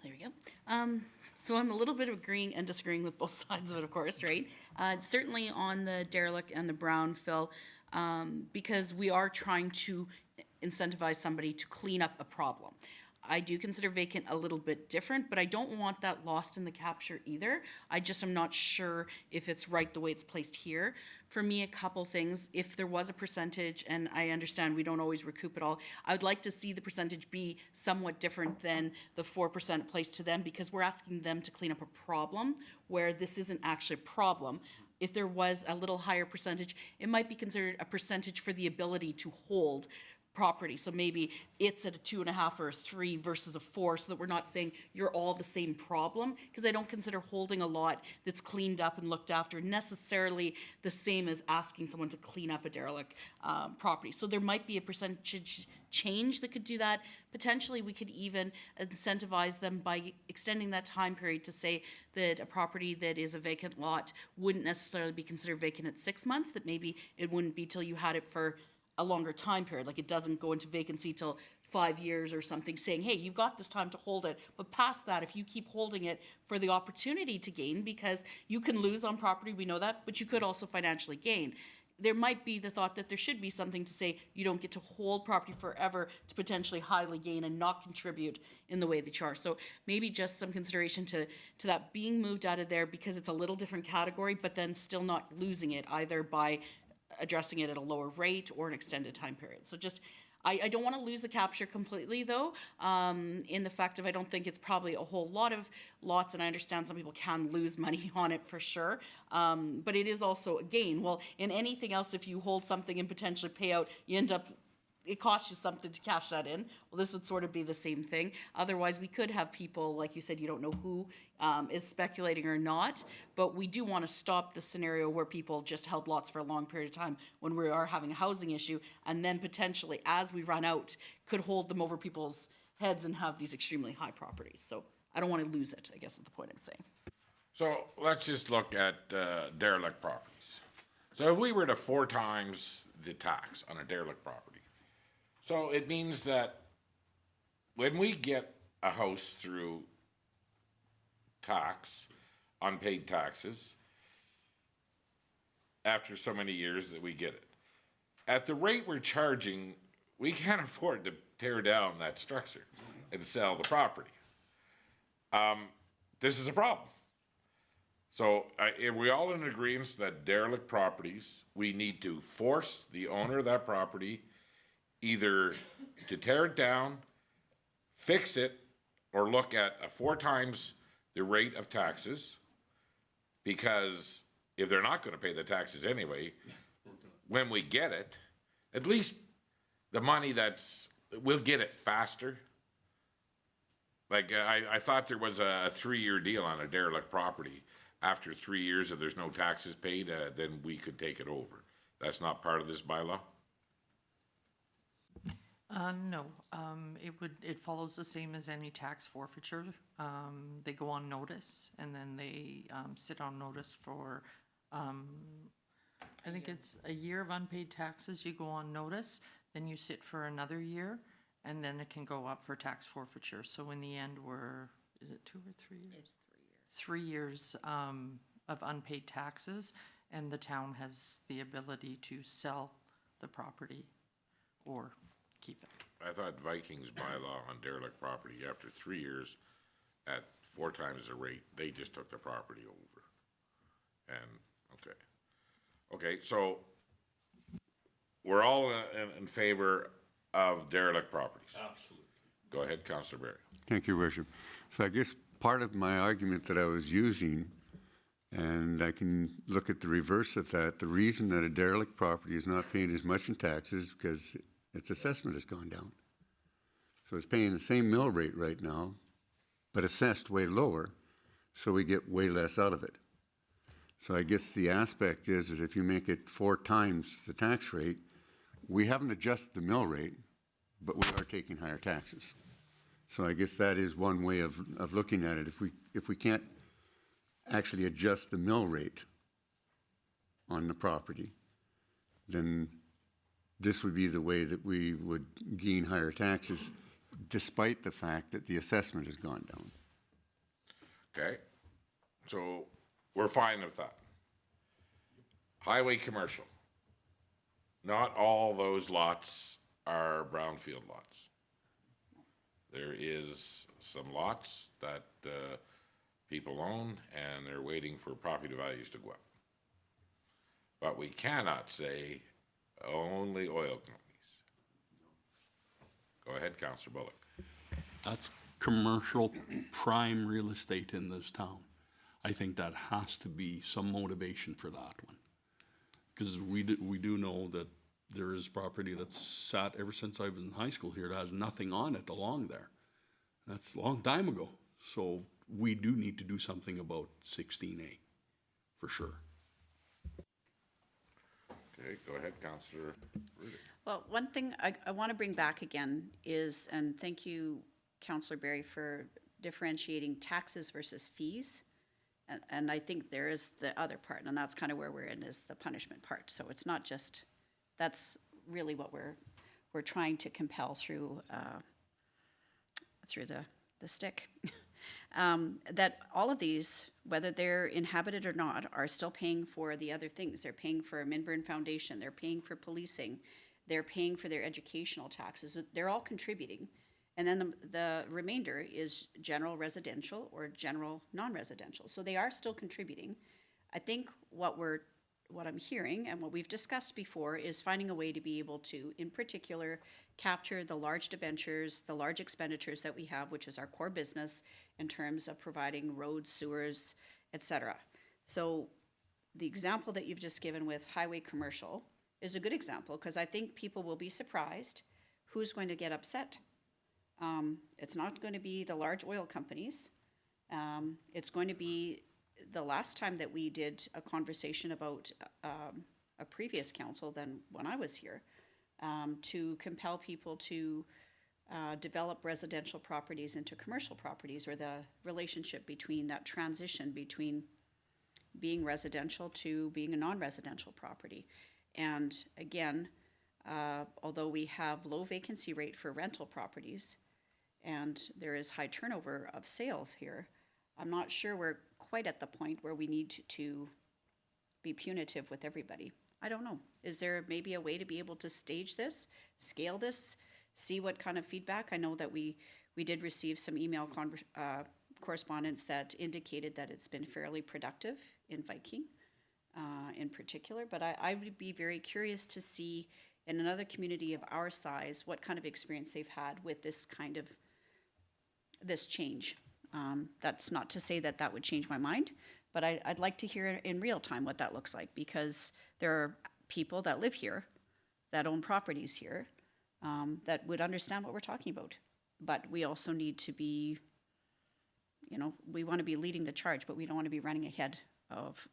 There we go. So I'm a little bit of agreeing and disagreeing with both sides of it, of course, right? Certainly on the derelict and the brownfill, because we are trying to incentivize somebody to clean up a problem. I do consider vacant a little bit different, but I don't want that lost in the capture either. I just am not sure if it's right the way it's placed here. For me, a couple things. If there was a percentage, and I understand we don't always recoup it all, I would like to see the percentage be somewhat different than the 4% placed to them, because we're asking them to clean up a problem where this isn't actually a problem. If there was a little higher percentage, it might be considered a percentage for the ability to hold property. So maybe it's at a 2.5 or a 3 versus a 4, so that we're not saying you're all the same problem, because I don't consider holding a lot that's cleaned up and looked after necessarily the same as asking someone to clean up a derelict property. So there might be a percentage change that could do that. Potentially we could even incentivize them by extending that time period to say that a property that is a vacant lot wouldn't necessarily be considered vacant at 6 months, that maybe it wouldn't be till you had it for a longer time period, like it doesn't go into vacancy till 5 years or something, saying, hey, you've got this time to hold it. But past that, if you keep holding it for the opportunity to gain, because you can lose on property, we know that, but you could also financially gain. There might be the thought that there should be something to say you don't get to hold property forever to potentially highly gain and not contribute in the way that you are. So maybe just some consideration to that being moved out of there, because it's a little different category, but then still not losing it either by addressing it at a lower rate or an extended time period. So just, I don't want to lose the capture completely though, in the fact of I don't think it's probably a whole lot of lots, and I understand some people can lose money on it for sure, but it is also a gain. Well, in anything else, if you hold something and potentially pay out, you end up, it costs you something to cash that in. Well, this would sort of be the same thing. Otherwise, we could have people, like you said, you don't know who is speculating or not, but we do want to stop the scenario where people just held lots for a long period of time when we are having a housing issue, and then potentially, as we run out, could hold them over people's heads and have these extremely high properties. So I don't want to lose it, I guess is the point I'm saying. So let's just look at derelict properties. So if we were to 4 times the tax on a derelict property, so it means that when we get a house through tax, unpaid taxes, after so many years that we get it, at the rate we're charging, we can't afford to tear down that structure and sell the property. This is a problem. So are we all in agreement that derelict properties, we need to force the owner of that property either to tear it down, fix it, or look at 4 times the rate of taxes, because if they're not going to pay the taxes anyway, when we get it, at least the money that's we'll get it faster. Like, I thought there was a 3-year deal on a derelict property. After 3 years, if there's no taxes paid, then we could take it over. That's not part of this bylaw? No, it follows the same as any tax forfeiture. They go on notice and then they, sit on notice for, I think it's a year of unpaid taxes, you go on notice, then you sit for another year, and then it can go up for tax forfeiture. So in the end, is it 2 or 3 years? It's 3 years. 3 years, of unpaid taxes, and the town has the ability to sell the property or keep it. I thought Vikings bylaw on derelict property, after 3 years, at 4 times the rate, they just took the property over. And, okay. Okay, so we're all in favor of derelict properties? Absolutely. Go ahead, Councillor Barry. Thank you, Your Worship. So I guess part of my argument that I was using, and I can look at the reverse of that, the reason that a derelict property is not paying as much in taxes because its assessment has gone down. So it's paying the same mill rate right now, but assessed way lower, so we get way less out of it. So I guess the aspect is if you make it 4 times the tax rate, we haven't adjusted the mill rate, but we are taking higher taxes. So I guess that is one way of looking at it. If we can't actually adjust the mill rate on the property, then this would be the way that we would gain higher taxes, despite the fact that the assessment has gone down. Okay, so we're fine with that. Highway commercial. Not all those lots are brownfield lots. There is some lots that people own and they're waiting for property values to go up. But we cannot say only oil companies. Go ahead, Councillor Bullock. That's commercial prime real estate in this town. I think that has to be some motivation for that one. Because we do know that there is property that's sat ever since I was in high school here that has nothing on it along there. That's a long time ago. So we do need to do something about 16A, for sure. Okay, go ahead, Councillor Rudick. Well, one thing I want to bring back again is, and thank you, Councillor Barry, for differentiating taxes versus fees. And I think there is the other part, and that's kind of where we're in, is the punishment part. So it's not just, that's really what we're trying to compel through the stick. That all of these, whether they're inhabited or not, are still paying for the other things. They're paying for a Minburn Foundation, they're paying for policing, they're paying for their educational taxes. They're all contributing. And then the remainder is general residential or general non-residential. So they are still contributing. I think what I'm hearing and what we've discussed before is finding a way to be able to, in particular, capture the large debentures, the large expenditures that we have, which is our core business in terms of providing roads, sewers, et cetera. So the example that you've just given with highway commercial is a good example, because I think people will be surprised who's going to get upset. It's not going to be the large oil companies. It's going to be the last time that we did a conversation about a previous council than when I was here, to compel people to develop residential properties into commercial properties, or the relationship between that transition between being residential to being a non-residential property. And again, although we have low vacancy rate for rental properties and there is high turnover of sales here, I'm not sure we're quite at the point where we need to be punitive with everybody. I don't know. Is there maybe a way to be able to stage this, scale this, see what kind of feedback? I know that we did receive some email correspondence that indicated that it's been fairly productive in Viking in particular, but I would be very curious to see in another community of our size what kind of experience they've had with this kind of, this change. That's not to say that that would change my mind, but I'd like to hear in real time what that looks like, because there are people that live here, that own properties here, that would understand what we're talking about. But we also need to be, you know, we want to be leading the charge, but we don't want to be running ahead of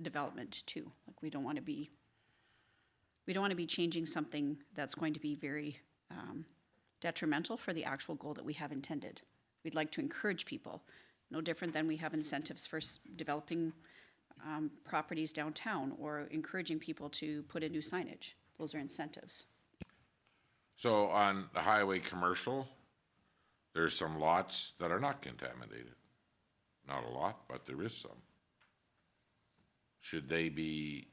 development too. Like we don't want to be changing something that's going to be very detrimental for the actual goal that we have intended. We'd like to encourage people, no different than we have incentives for developing properties downtown or encouraging people to put in new signage. Those are incentives. So on the highway commercial, there's some lots that are not contaminated. Not a lot, but there is some. Should they be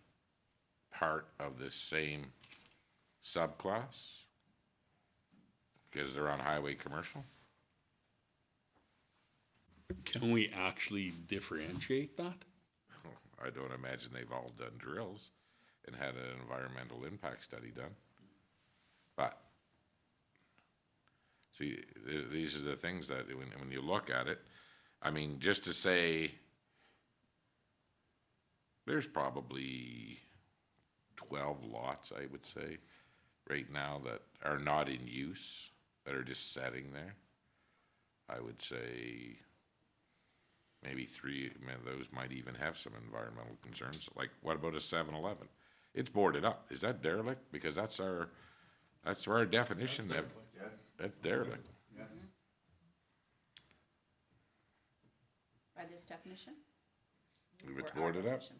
part of the same subclass? Because they're on highway commercial? Can we actually differentiate that? I don't imagine they've all done drills and had an environmental impact study done. But, see, these are the things that when you look at it, I mean, just to say, there's probably 12 lots, I would say, right now that are not in use, that are just sitting there. I would say maybe 3, I mean, those might even have some environmental concerns. Like, what about a 7-Eleven? It's boarded up. Is that derelict? Because that's our definition of, that's derelict. Yes. By this definition? If it's Or our boarded up. definition?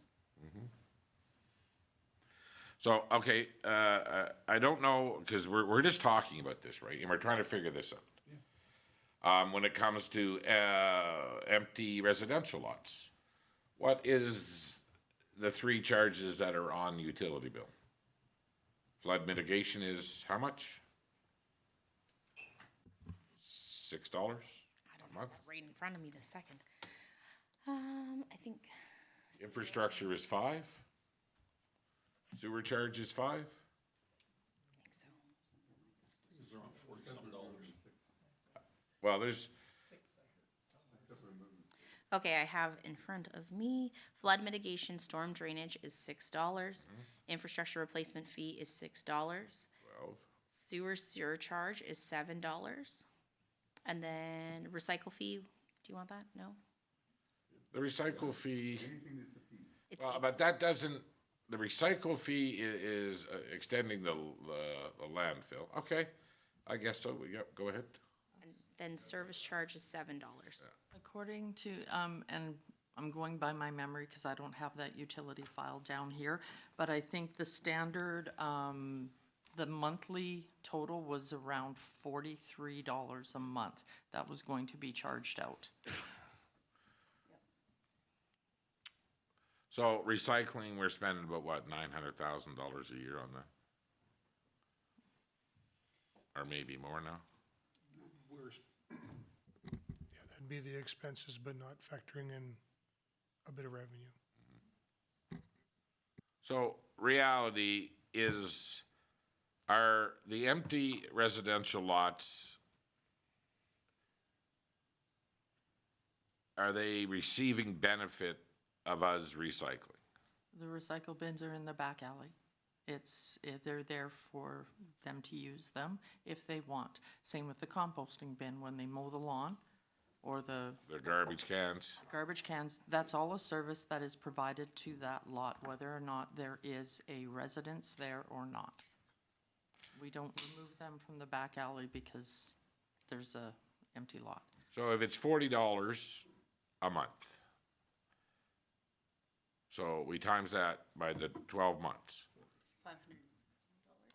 So, okay, I don't know, because we're just talking about this, right? And we're trying to figure this out. When it comes to empty residential lots, what is the 3 charges that are on utility bill? Flood mitigation is how much? $6 I don't a have month? that right in front of me this second. I think, Infrastructure is 5? Sewer charge is 5? I think so. Well, there's, Okay, I have in front of me, flood mitigation, storm drainage is $6. Infrastructure replacement fee is $6. 12. Sewer surcharge is $7. And then recycle fee, do you want that? No? The recycle fee, It's well, eight- but that doesn't, the recycle fee is extending the landfill. Okay, I guess so. Go ahead. and then service charge is $7. According to, and I'm going by my memory because I don't have that utility file down here, but I think the standard, the monthly total was around $43 a month that was going to be charged out. So recycling, we're spending about what, $900,000 a year on that? Or maybe more now? Yeah, that'd be the expenses, but not factoring in a bit of revenue. So reality is, are the empty residential lots, are they receiving benefit of us recycling? The recycle bins are in the back alley. They're there for them to use them if they want. Same with the composting bin when they mow the lawn or the Their garbage cans? garbage cans. That's all a service that is provided to that lot, whether or not there is a residence there or not. We don't remove them from the back alley because there's a empty lot. So if it's $40 a month, so we times that by the 12 months.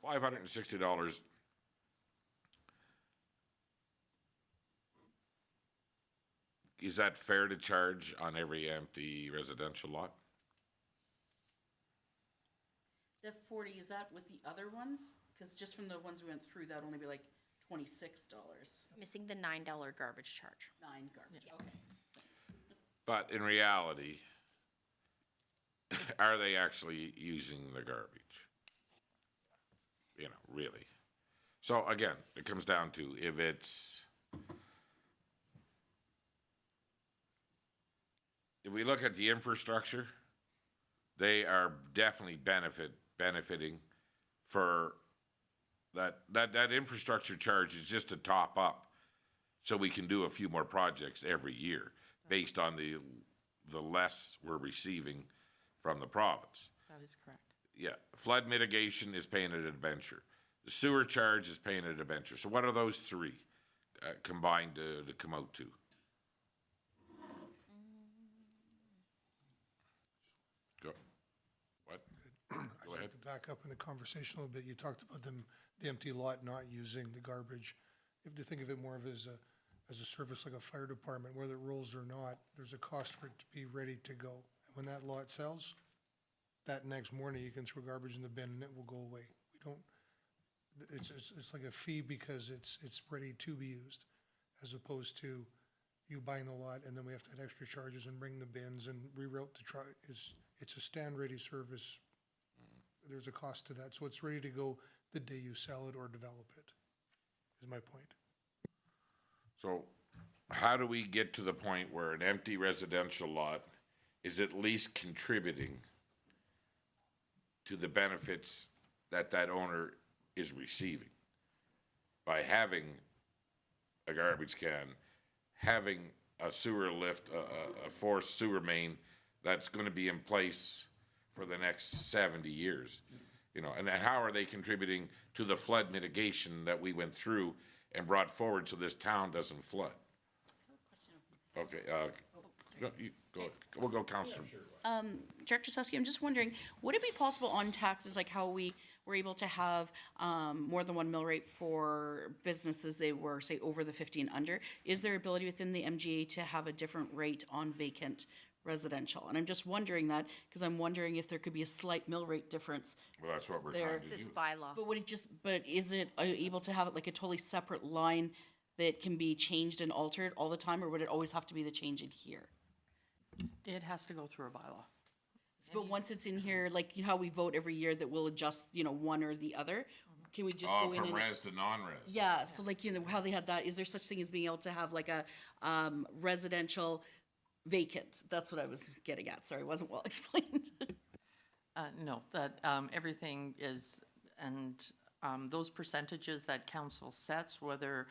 $560. Is that fair to charge on every empty residential lot? The 40, is that with the other ones? Because just from the ones we went through, that'd only be like $26. Missing the $9 garbage charge. 9 garbage, okay. But in reality, are they actually using the garbage? You know, really. So again, it comes down to if we look at the infrastructure, they are definitely benefiting for that infrastructure charge is just a top up, so we can do a few more projects every year, based on the less we're receiving from the province. That is correct. Yeah, flood mitigation is paying a debenture. The sewer charge is paying a debenture. So what are those three combined to come out to? Go. What? I'd Go like ahead. to back up in the conversation a little bit. You talked about the empty lot not using the garbage. You have to think of it more of as a service like a fire department, whether it rolls or not, there's a cost for it to be ready to go. And when that lot sells, that next morning you can throw garbage in the bin and it will go away. We don't, it's like a fee because it's ready to be used, as opposed to you buying the lot and then we have to add extra charges and bring the bins and reroute the truck. It's a stand-ready service. There's a cost to that, so it's ready to go the day you sell it or develop it, is my point. So how do we get to the point where an empty residential lot is at least contributing to the benefits that that owner is receiving? By having a garbage can, having a sewer lift, a forced sewer main that's gonna be in place for the next 70 years. You know, and how are they contributing to the flood mitigation that we went through and brought forward so this town doesn't flood? Okay, we'll go Councilor. Director Susky, I'm just wondering, would it be possible on taxes, like how we were able to have more than one mill rate for businesses they were, say, over the 50 and under? Is there ability within the MGA to have a different rate on vacant residential? And I'm just wondering that, because I'm wondering if there could be a slight mill rate difference. Well, that's what we're There. trying to do. This bylaw. But would it just, but is it able to have it like a totally separate line that can be changed and altered all the time, or would it always have to be the change in here? It has to go through a bylaw. But once it's in here, like you know how we vote every year that we'll adjust, you know, one or the other, can we just Oh, go in from and? res to non-res. Yeah, so like, you know, how they had that, is there such thing as being able to have like a residential vacant? That's what I was getting at, sorry, it wasn't well explained. No, that, everything is, and, those percentages that council sets, whether,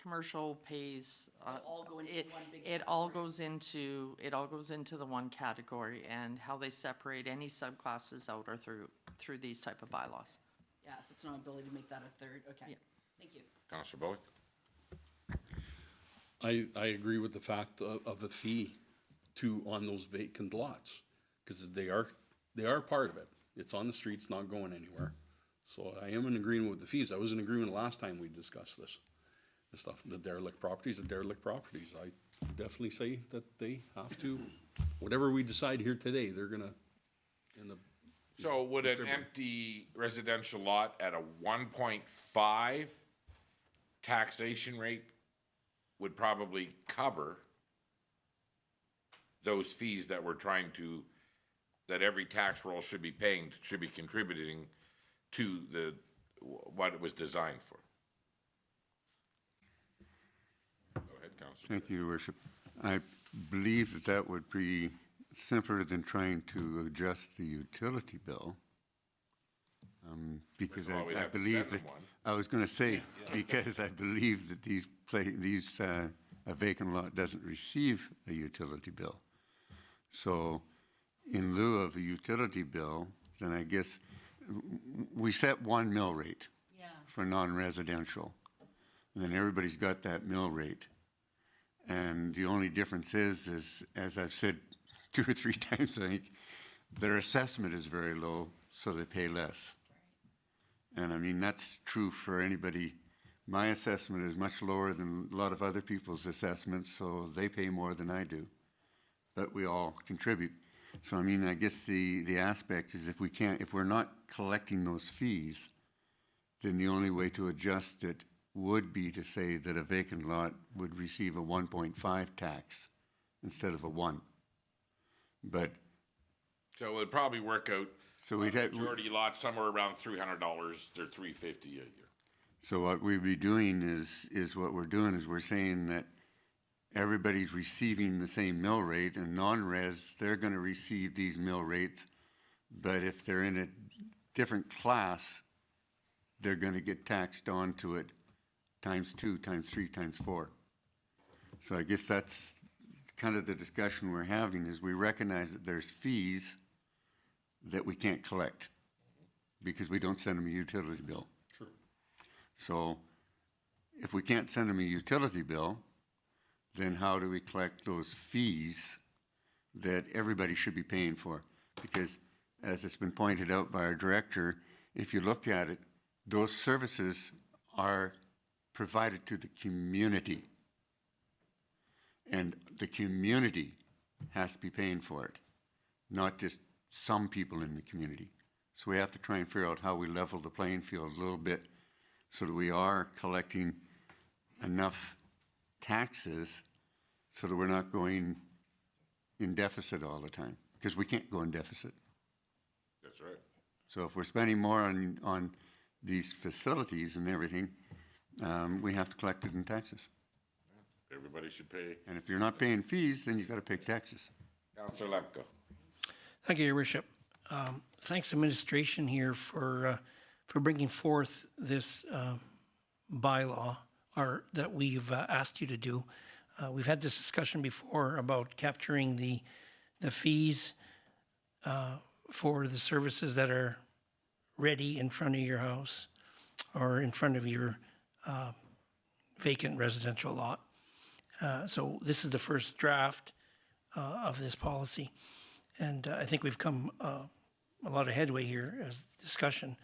commercial pays. all go into it- one big It all goes into the one category, and how they separate any subclasses out are through these type of bylaws. Yeah, so it's not ability to make that a third, okay, Yeah. thank you. Councilor Bullock? I agree with the fact of a fee on those vacant lots, because they are part of it. It's on the streets, not going anywhere. So I am in agreement with the fees. I was in agreement last time we discussed this. The stuff, the derelict properties. I definitely say that they have to, whatever we decide here today, they're gonna, So would an empty residential lot at a 1.5 taxation rate would probably cover those fees that we're trying to, that every tax roll should be paying, should be contributing to what it was designed for? Go ahead, Councilor. Thank you, Your Worship. I believe that that would be simpler than trying to adjust the utility bill. Because First of all, we'd I have to believe send that, them one. I was gonna say, because I believe that a vacant lot doesn't receive a utility bill. So in lieu of a utility bill, then I guess we set one mill rate for non-residential. And then everybody's got that mill rate. And the only difference is, as I've said 2 or 3 times, I think, their assessment is very low, so they pay less. And I mean, that's true for anybody. My assessment is much lower than a lot of other people's assessments, so they pay more than I do. But we all contribute. So I mean, I guess the aspect is if we're not collecting those fees, then the only way to adjust it would be to say that a vacant lot would receive a 1.5 tax instead of a 1. But, So it would probably work out, so we'd have, majority lots somewhere around $300 to $350 a year. so what we'd be doing is what we're doing is we're saying that everybody's receiving the same mill rate, and non-res, they're gonna receive these mill rates, but if they're in a different class, they're gonna get taxed onto it times 2, times 3, times 4. So I guess that's kind of the discussion we're having, is we recognize that there's fees that we can't collect because we don't send them a utility bill. True. So if we can't send them a utility bill, then how do we collect those fees that everybody should be paying for? Because as it's been pointed out by our director, if you look at it, those services are provided to the community. And the community has to be paying for it, not just some people in the community. So we have to try and figure out how we level the playing field a little bit so that we are collecting enough taxes so that we're not going in deficit all the time, because we can't go in deficit. That's right. So if we're spending more on these facilities and everything, we have to collect it in taxes. Everybody should pay. And if you're not paying fees, then you've got to pay taxes. Councillor Lemko. Thank you, Your Worship. Thanks administration here for bringing forth this bylaw that we've asked you to do. We've had this discussion before about capturing the fees for the services that are ready in front of your house or in front of your vacant residential lot. So this is the first draft of this policy. And I think we've come a lot of headway here as discussion,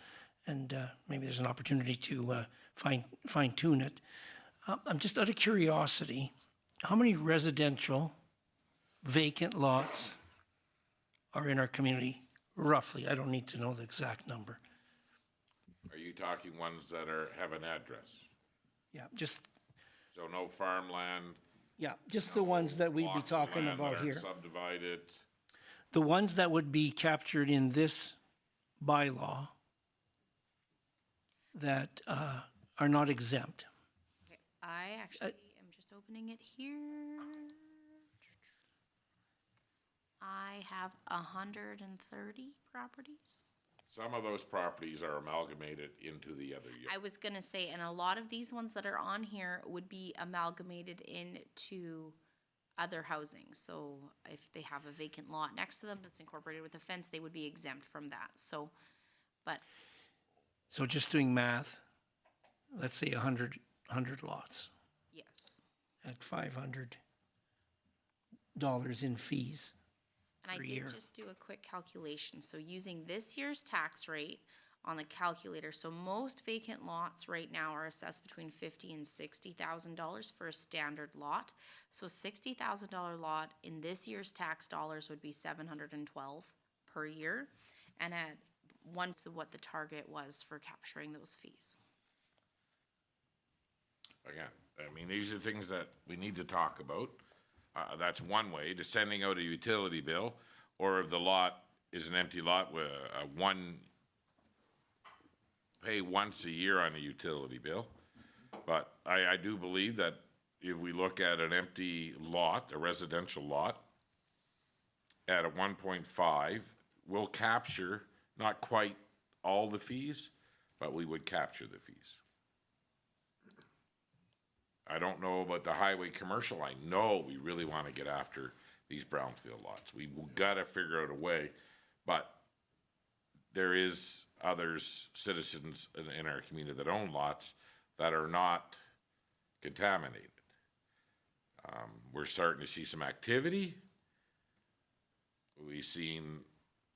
and maybe there's an opportunity to fine tune it. I'm just out of curiosity, how many residential vacant lots are in our community, roughly? I don't need to know the exact number. Are you talking ones that have an address? Yeah, just So no farmland? just the ones that we'd be blocks of talking land that about aren't here. Subdivided? The ones that would be captured in this bylaw that are not exempt. Okay, I actually am just opening it here. I have 130 properties. Some of those properties are amalgamated into the other I was gonna say, and a lot of these ones that are on here would be amalgamated into other housing. So if they have a vacant lot next to them that's incorporated with a fence, they would be exempt from that. So, but So just doing math, let's say 100 lots yes. at $500 in fees. And I per did year. just do a quick calculation. So using this year's tax rate on the calculator, so most vacant lots right now are assessed between $50,000 and $60,000 for a standard lot. So $60,000 lot in this year's tax dollars would be $712 per year, and at one to what the target was for capturing those fees. Again, I mean, these are things that we need to talk about. That's one way to sending out a utility bill, or if the lot is an empty lot with pay once a year on a utility bill. But I do believe that if we look at an empty lot, a residential lot, at a 1.5, we'll capture not quite all the fees, but we would capture the fees. I don't know about the highway commercial. I know we really want to get after these brownfield lots. We gotta figure out a way, but there is others, citizens in our community that own lots that are not contaminated. We're starting to see some activity. We've seen,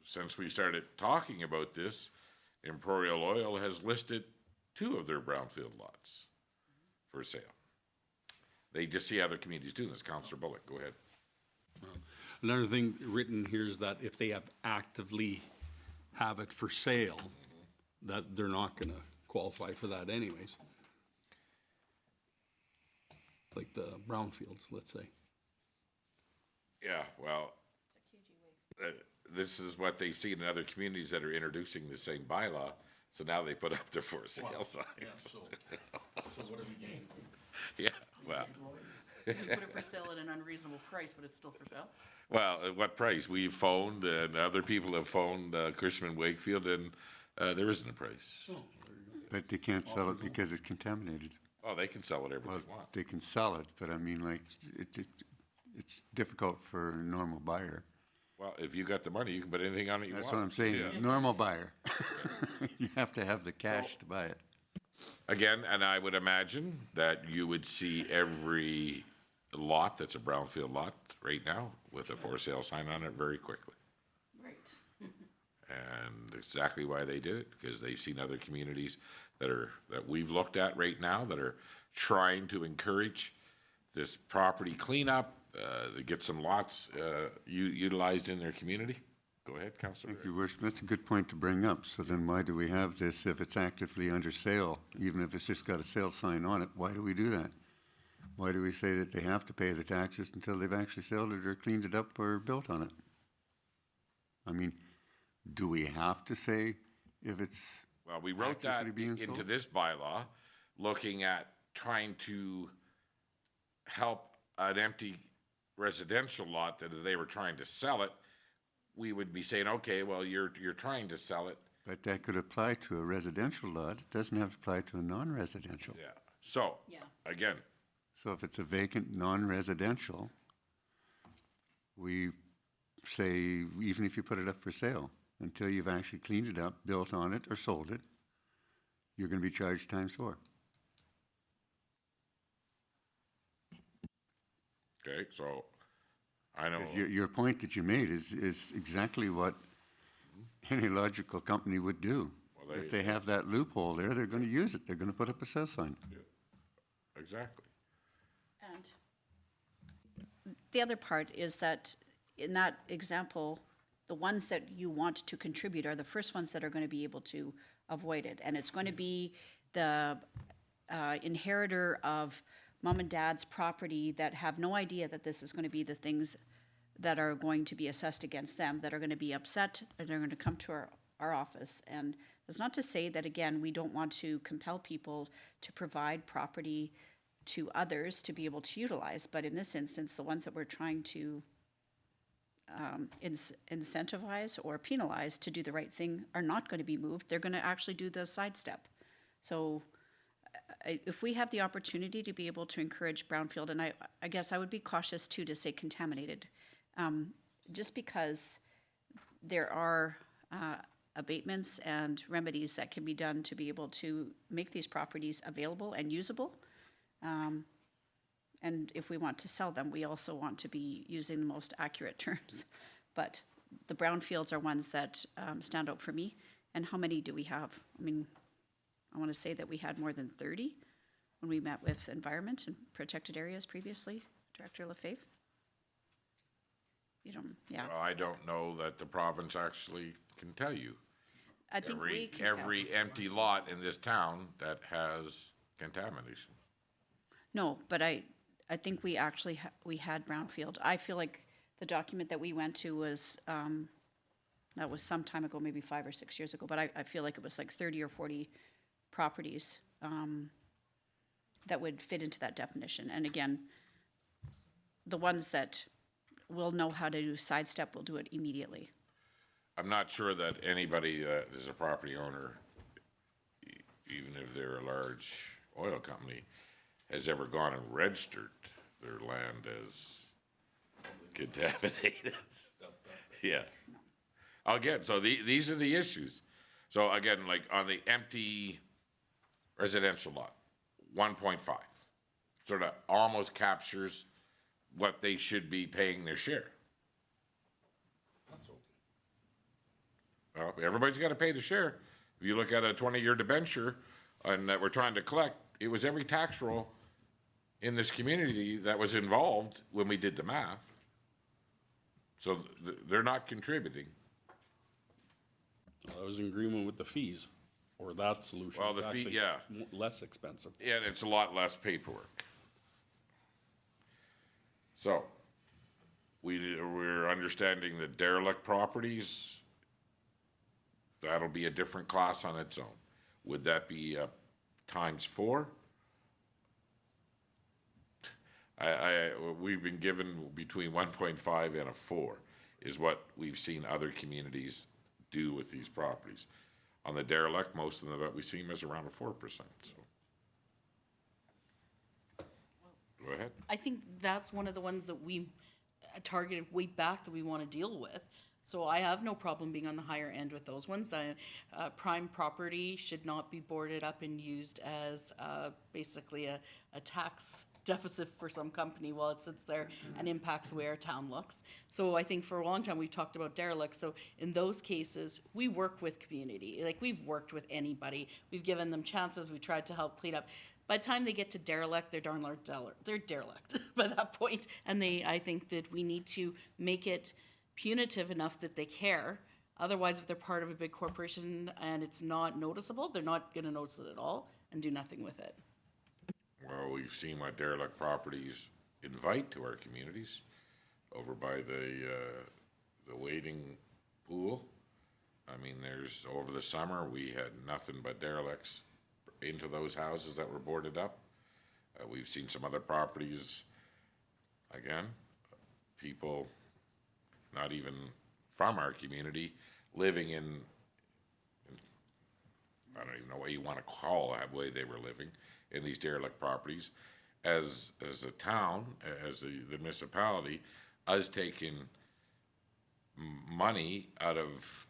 since we started talking about this, Imperial Oil has listed 2 of their brownfield lots for sale. They just see other communities do this. Councillor Bullock, go ahead. Another thing written here is that if they actively have it for sale, that they're not gonna qualify for that anyways. Like the brownfields, let's say. Yeah, well, this is what they've seen in other communities that are introducing the same bylaw, so now they put up their for sale signs. So what do we gain? Yeah, well, You put it for sale at an unreasonable price, but it's still for sale? well, at what price? We've phoned, and other people have phoned Cushman Wakefield, and there isn't a price. But they can't sell it because it's contaminated. Oh, they can sell whatever Well, they want. they can sell it, but I mean, like, it's difficult for a normal buyer. Well, if you got the money, you can put anything on it you want. That's what I'm saying, Yeah. normal buyer. You have to have the cash to buy it. Again, and I would imagine that you would see every lot that's a brownfield lot right now with a for sale sign on it very quickly. Right. And exactly why they did it, because they've seen other communities that we've looked at right now that are trying to encourage this property cleanup, to get some lots, utilized in their community. Go ahead, Councillor. Thank you, Worship. That's a good point to bring up. So then why do we have this if it's actively under sale, even if it's just got a sale sign on it? Why do we do that? Why do we say that they have to pay the taxes until they've actually sold it or cleaned it up or built on it? I mean, do we have to say if it's Well, we wrote that actively being into sold? this bylaw, looking at trying to help an empty residential lot that if they were trying to sell it, we would be saying, okay, well, you're trying to sell it. But that could apply to a residential lot. It doesn't have to apply to a non-residential. Yeah. So, Yeah. again, So if it's a vacant non-residential, we say, even if you put it up for sale, until you've actually cleaned it up, built on it, or sold it, you're gonna be charged ×4. okay, so I know, 'Cause your point that you made is exactly what any logical company would do. Well, there If you they have that loophole there, they're gonna use it. They're gonna put up a sale sign. exactly. And the other part is that in that example, the ones that you want to contribute are the first ones that are going to be able to avoid it. And it's going to be the inheritor of mom and dad's property that have no idea that this is going to be the things that are going to be assessed against them, that are going to be upset, and they're going to come to our office. And that's not to say that, again, we don't want to compel people to provide property to others to be able to utilize. But in this instance, the ones that we're trying to incentivize or penalize to do the right thing are not going to be moved. They're going to actually do the sidestep. So if we have the opportunity to be able to encourage brownfield, and I guess I would be cautious too to say contaminated, just because there are abatements and remedies that can be done to be able to make these properties available and usable. And if we want to sell them, we also want to be using the most accurate terms. But the brownfields are ones that stand out for me. And how many do we have? I mean, I want to say that we had more than 30 when we met with environment and protected areas previously, Director Lefebvre. You don't, yeah. Well, I don't know that the province actually can tell you. I think we Every, can. every empty lot in this town that has contamination. No, but I think we actually, we had brownfield. I feel like the document that we went to was, that was some time ago, maybe 5 or 6 years ago, but I feel like it was like 30 or 40 properties that would fit into that definition. And again, the ones that will know how to do sidestep will do it immediately. I'm not sure that anybody that is a property owner, even if they're a large oil company, has ever gone and registered their land as contaminated. Yeah. Again, so these are the issues. So again, like on the empty residential lot, 1.5, sort of almost captures what they should be paying their share. Well, everybody's got to pay the share. If you look at a 20-year debenture and that we're trying to collect, it was every tax roll in this community that was involved when we did the math. So they're not contributing. I was in agreement with the fees, or that solution. Well, is the fee- actually yeah. Less expensive. And it's a lot less paperwork. So, we're understanding that derelict properties, that'll be a different class on its own. Would that be ×4? We've been given between 1.5 and a 4 is what we've seen other communities do with these properties. On the derelict, most of them that we see is around a 4%, so. Go ahead. I think that's one of the ones that we targeted way back that we want to deal with. So I have no problem being on the higher end with those ones. Prime property should not be boarded up and used as basically a tax deficit for some company while it sits there and impacts the way our town looks. So I think for a long time we've talked about derelicts. So in those cases, we work with community. Like we've worked with anybody. We've given them chances. We tried to help clean up. By the time they get to derelict, they're they're derelict by that point. And I think that we need to make it punitive enough that they care. Otherwise, if they're part of a big corporation and it's not noticeable, they're not going to notice it at all and do nothing with it. Well, we've seen what derelict properties invite to our communities over by the wading pool. I mean, over the summer, we had nothing but derelicts into those houses that were boarded up. We've seen some other properties, again, people not even from our community living in I don't even know what you want to call that way they were living in these derelict properties. As a town, as the municipality, us taking money out of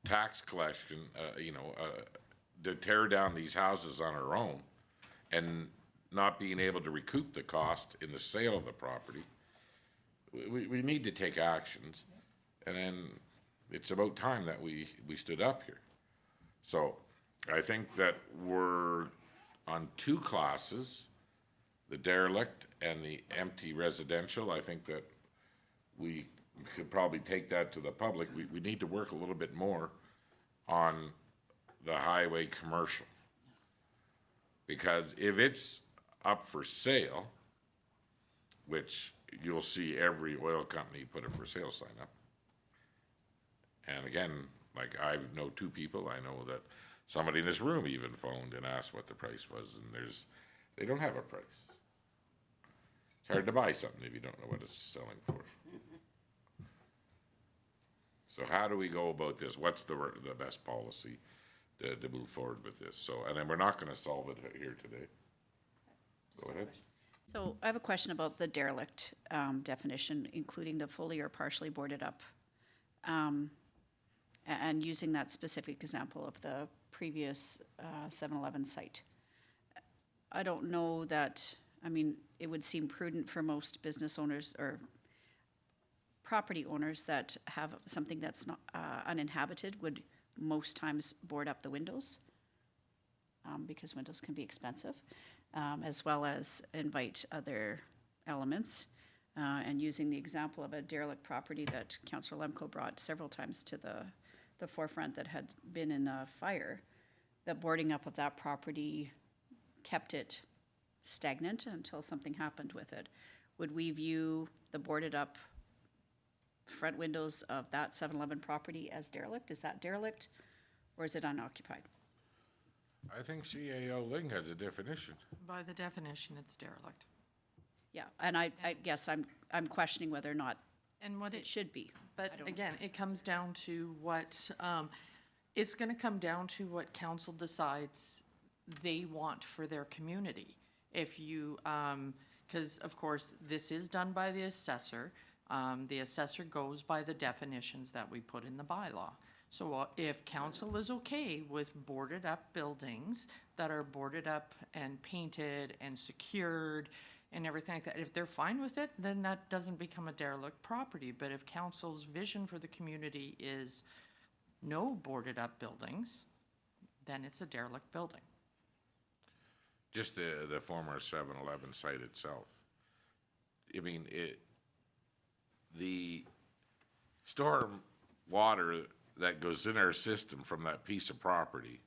tax collection, to tear down these houses on our own and not being able to recoup the cost in the sale of the property. We need to take actions, and then it's about time that we stood up here. So I think that we're on two classes, the derelict and the empty residential. I think that we could probably take that to the public. We need to work a little bit more on the highway commercial. Because if it's up for sale, which you'll see every oil company put a for sale sign up. And again, like I know two people, I know that somebody in this room even phoned and asked what the price was, and they don't have a price. It's hard to buy something if you don't know what it's selling for. So how do we go about this? What's the best policy to move forward with this? So, and then we're not gonna solve it here today. Go ahead. So I have a question about the derelict definition, including the fully or partially boarded up, and using that specific example of the previous 7-Eleven site. I don't know that, I mean, it would seem prudent for most business owners or property owners that have something that's not uninhabited would most times board up the windows, because windows can be expensive. As well as invite other elements. And using the example of a derelict property that Councillor Lemko brought several times to the forefront that had been in a fire, the boarding up of that property kept it stagnant until something happened with it. Would we view the boarded up front windows of that 7-Eleven property as derelict? Is that derelict or is it unoccupied? I think CAO Ling has a definition. By the definition, it's derelict. Yeah, and I guess I'm questioning whether or not And what it should be. But I don't- again, it comes down to what, it's gonna come down to what council decides they want for their community. If you, cause of course, this is done by the assessor. The assessor goes by the definitions that we put in the bylaw. So if council is okay with boarded up buildings that are boarded up and painted and secured and everything like that, if they're fine with it, then that doesn't become a derelict property. But if council's vision for the community is no boarded up buildings, then it's a derelict building. Just the former 7-Eleven site itself. I mean, the storm water that goes in our system from that piece of property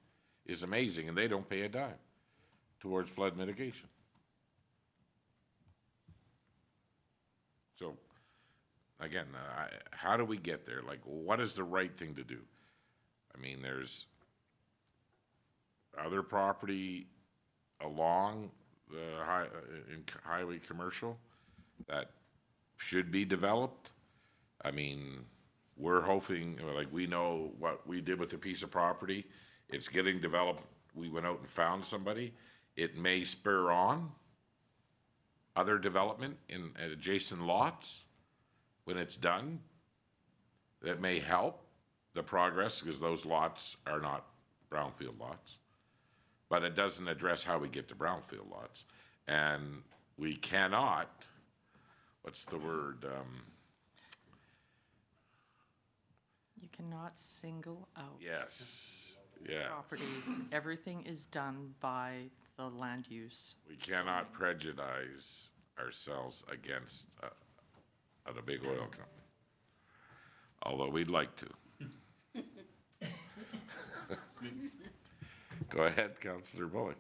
is amazing, and they don't pay a dime towards flood mitigation. So, again, how do we get there? Like, what is the right thing to do? I mean, there's other property along the highway commercial that should be developed. I mean, we're hoping, like, we know what we did with a piece of property. It's getting developed. We went out and found somebody. It may spur on other development in adjacent lots when it's done. That may help the progress, because those lots are not brownfield lots. But it doesn't address how we get to brownfield lots. And we cannot, what's the word? You cannot single out Yes, yeah. properties. Everything is done by the land use. We cannot prejudice ourselves against a big oil company, although we'd like to. Go ahead, Councillor Bullock.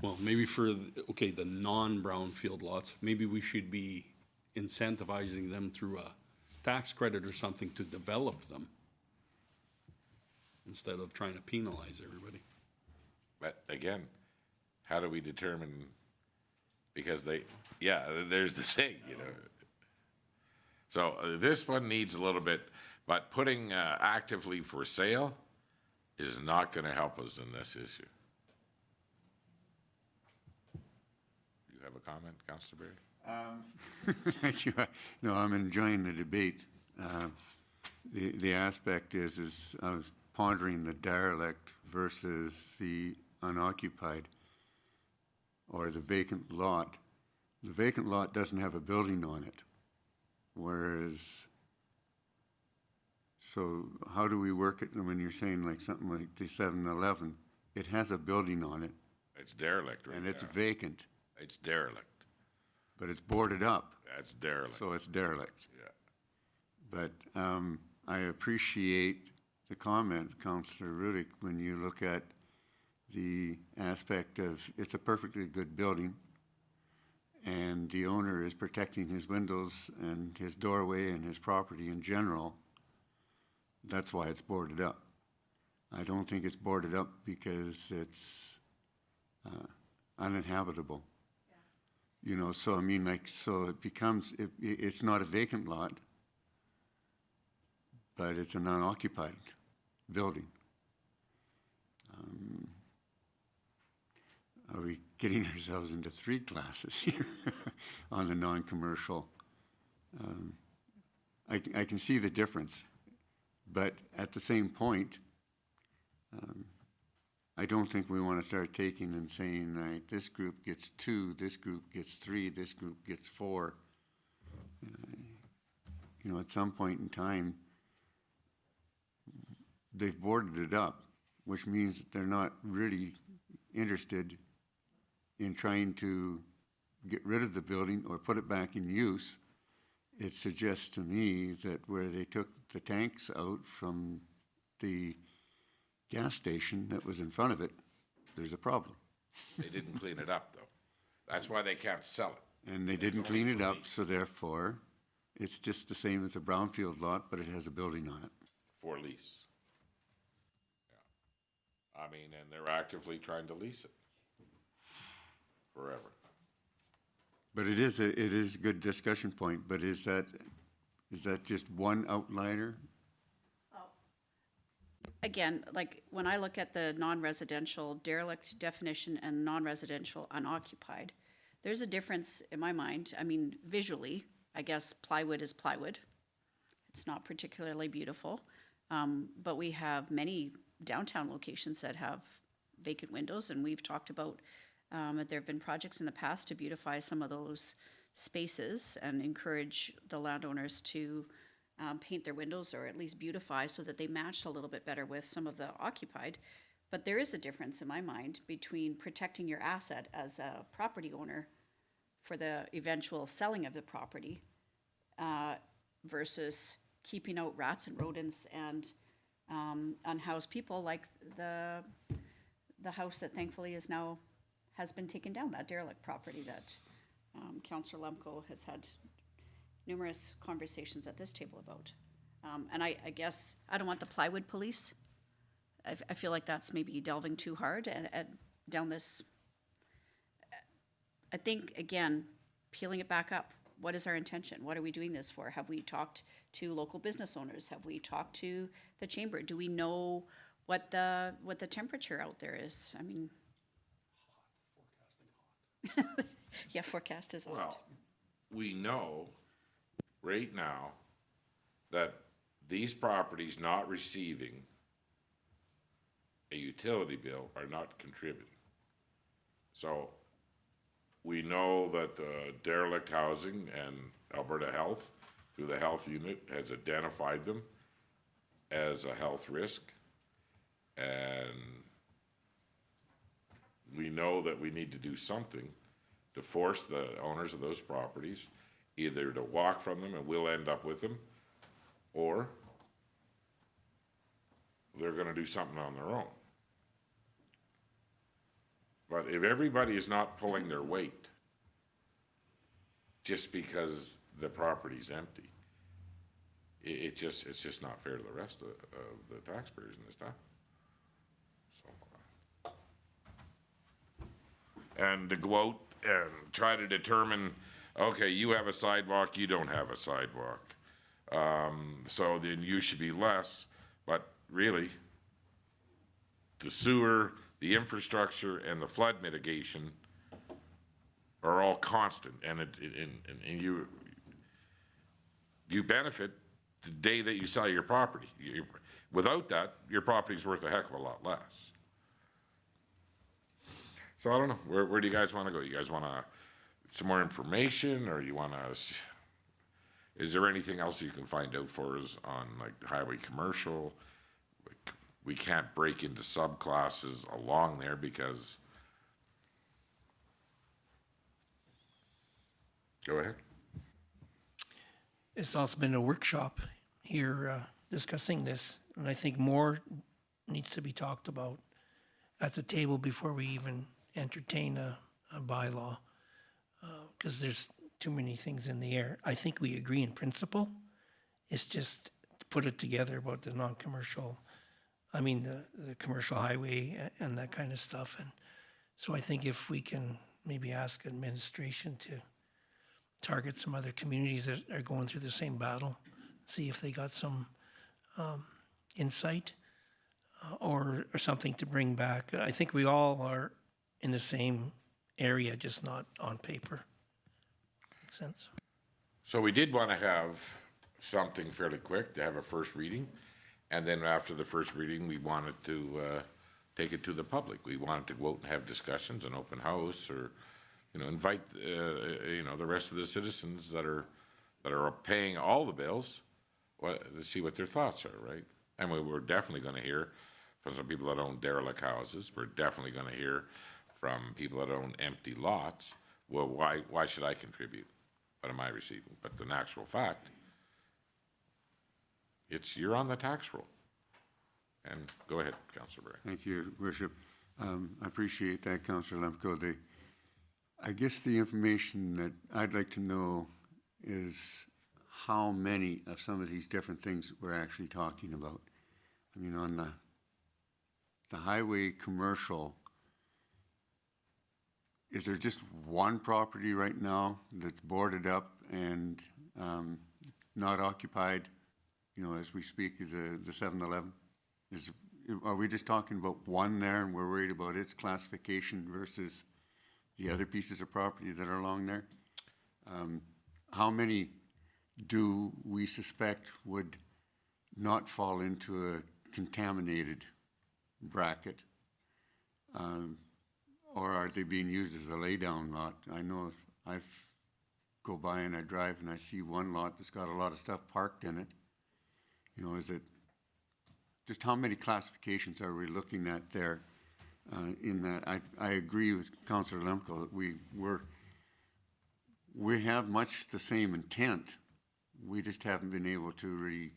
Well, maybe for, okay, the non-brownfield lots, maybe we should be incentivizing them through a tax credit or something to develop them instead of trying to penalize everybody. But again, how do we determine, because there's the thing, So this one needs a little bit, but putting actively for sale is not going to help us in this issue. You have a comment, Councillor Berry? Thank you. No, I'm enjoying the debate. The aspect is I was pondering the derelict versus the unoccupied or the vacant lot. The vacant lot doesn't have a building on it, whereas, so how do we work it when you're saying like something like the 7-Eleven? It has a building on it It's derelict right and it's there. vacant, It's derelict. but it's boarded up, That's derelict. so it's derelict. Yeah. But I appreciate the comment, Councillor Rudick, when you look at the aspect of it's a perfectly good building and the owner is protecting his windows and his doorway and his property in general. That's why it's boarded up. I don't think it's boarded up because it's uninhabitable. So I mean, like, so it becomes, it's not a vacant lot, but it's an unoccupied building. Are we getting ourselves into three classes here on the non-commercial? I can see the difference, but at the same point, I don't think we want to start taking and saying, like, this group gets 2, this group gets 3, this group gets 4. At some point in time, they've boarded it up, which means that they're not really interested in trying to get rid of the building or put it back in use. It suggests to me that where they took the tanks out from the gas station that was in front of it, there's a problem. They didn't clean it up, though. That's why they can't sell it. And they didn't clean it up, so therefore, it's just the same as a brownfield lot, but it has a building on it. For lease. Yeah. I mean, and they're actively trying to lease it forever. But it is a good discussion point, but is that just one outlier? Again, like, when I look at the non-residential derelict definition and non-residential unoccupied, there's a difference in my mind. I mean, visually, I guess plywood is plywood. It's not particularly beautiful, but we have many downtown locations that have vacant windows, and we've talked about that there have been projects in the past to beautify some of those spaces and encourage the landowners to paint their windows or at least beautify so that they match a little bit better with some of the occupied. But there is a difference in my mind between protecting your asset as a property owner for the eventual selling of the property versus keeping out rats and rodents and unhoused people, like the house that thankfully has been taken down, that derelict property that Councillor Lemko has had numerous conversations at this table about. And I guess I don't want the plywood police. I feel like that's maybe delving too hard and down this. I think, again, peeling it back up, what is our intention? What are we doing this for? Have we talked to local business owners? Have we talked to the chamber? Do we know what the temperature out there is? I mean, yeah, forecast is hot. Well, we know right now that these properties not receiving a utility bill are not contributing. So we know that the derelict housing and Alberta Health, through the health unit, has identified them as a health risk. And we know that we need to do something to force the owners of those properties either to walk from them and we'll end up with them, or they're gonna do something on their own. But if everybody is not pulling their weight just because the property's empty, it's just not fair to the rest of the taxpayers in this town. So, and to go out and try to determine, okay, you have a sidewalk, you don't have a sidewalk. So then you should be less, but really, the sewer, the infrastructure, and the flood mitigation are all constant, and you benefit the day that you sell your property. Without that, your property's worth a heck of a lot less. So I don't know, where do you guys wanna go? You guys wanna some more information, or you wanna, is there anything else you can find out for us on like highway commercial? Like, we can't break into subclasses along there because, go ahead. It's also been a workshop here discussing this, and I think more needs to be talked about at the table before we even entertain a bylaw, because there's too many things in the air. I think we agree in principle. It's just to put it together about the non-commercial, I mean, the commercial highway and that kind of stuff. And so I think if we can maybe ask administration to target some other communities that are going through the same battle, see if they got some insight or something to bring back. I think we all are in the same area, just not on paper. Makes sense? So we did wanna have something fairly quick to have a first reading. And then after the first reading, we wanted to take it to the public. We wanted to go out and have discussions, an open house, or, you know, invite, you know, the rest of the citizens that are paying all the bills, to see what their thoughts are, right? And we're definitely gonna hear from some people that own derelict houses. We're definitely gonna hear from people that own empty lots. Well, why should I contribute? What am I receiving? But the actual fact, you're on the tax roll. And go ahead, Councillor Bray. Thank you, Worship. I appreciate that, Councillor Lemko. I guess the information that I'd like to know is how many of some of these different things we're actually talking about. I mean, on the highway commercial, is there just one property right now that's boarded up and not occupied, you know, as we speak, is the 7-Eleven? Are we just talking about one there and we're worried about its classification versus the other pieces of property that are along there? How many do we suspect would not fall into a contaminated bracket? Or are they being used as a laydown lot? I know I go by and I drive and I see one lot that's got a lot of stuff parked in it. You know, is it, just how many classifications are we looking at there in that? I agree with Councillor Lemko that we have much the same intent. We just haven't been able to really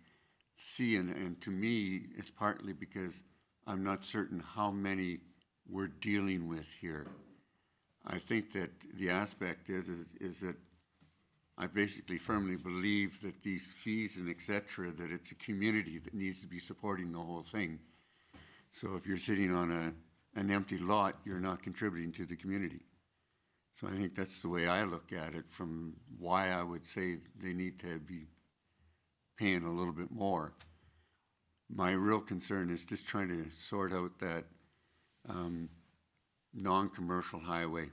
see, and to me, it's partly because I'm not certain how many we're dealing with here. I think that the aspect is that I basically firmly believe that these fees and et cetera, that it's a community that needs to be supporting the whole thing. So if you're sitting on an empty lot, you're not contributing to the community. So I think that's the way I look at it, from why I would say they need to be paying a little bit more. My real concern is just trying to sort out that non-commercial highway.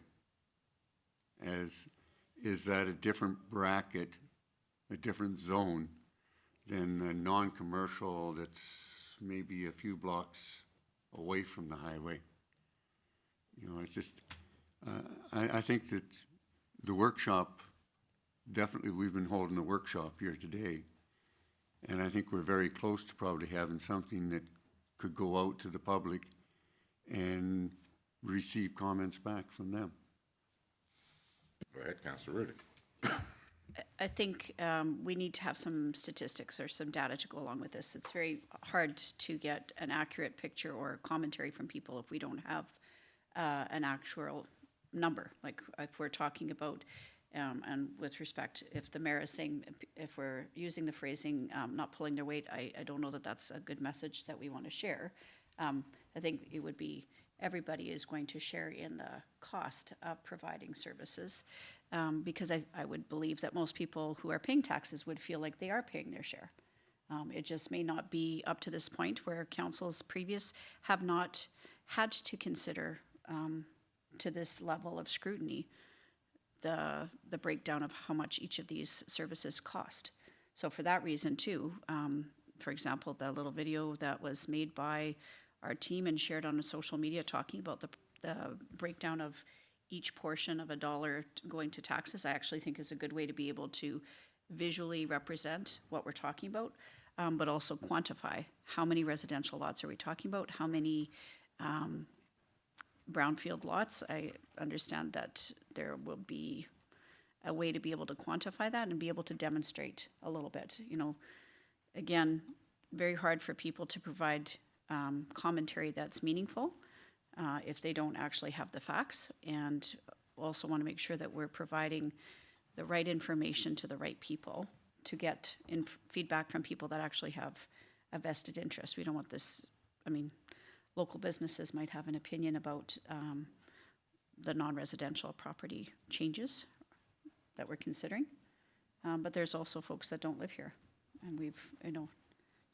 Is that a different bracket, a different zone than the non-commercial that's maybe a few blocks away from the highway? You know, it's just, I think that the workshop, definitely we've been holding a workshop here today, and I think we're very close to probably having something that could go out to the public and receive comments back from them. Go ahead, Councillor Riddick. I think we need to have some statistics or some data to go along with this. It's very hard to get an accurate picture or commentary from people if we don't have an actual number. Like if we're talking about, and with respect, if the mayor is saying, if we're using the phrasing, not pulling their weight, I don't know that that's a good message that we want to share. I think it would be, everybody is going to share in the cost of providing services, because I would believe that most people who are paying taxes would feel like they are paying their share. It just may not be up to this point where councils previous have not had to consider to this level of scrutiny the breakdown of how much each of these services cost. So for that reason too, for example, the little video that was made by our team and shared on social media talking about the breakdown of each portion of $1 going to taxes, I actually think is a good way to be able to visually represent what we're talking about, but also quantify how many residential lots are we talking about, how many brownfield lots. I understand that there will be a way to be able to quantify that and be able to demonstrate a little bit. You know, again, very hard for people to provide commentary that's meaningful if they don't actually have the facts, and also want to make sure that we're providing the right information to the right people to get feedback from people that actually have a vested interest. We don't want this, I mean, local businesses might have an opinion about the non-residential property changes that we're considering, but there's also folks that don't live here, and we've, you know,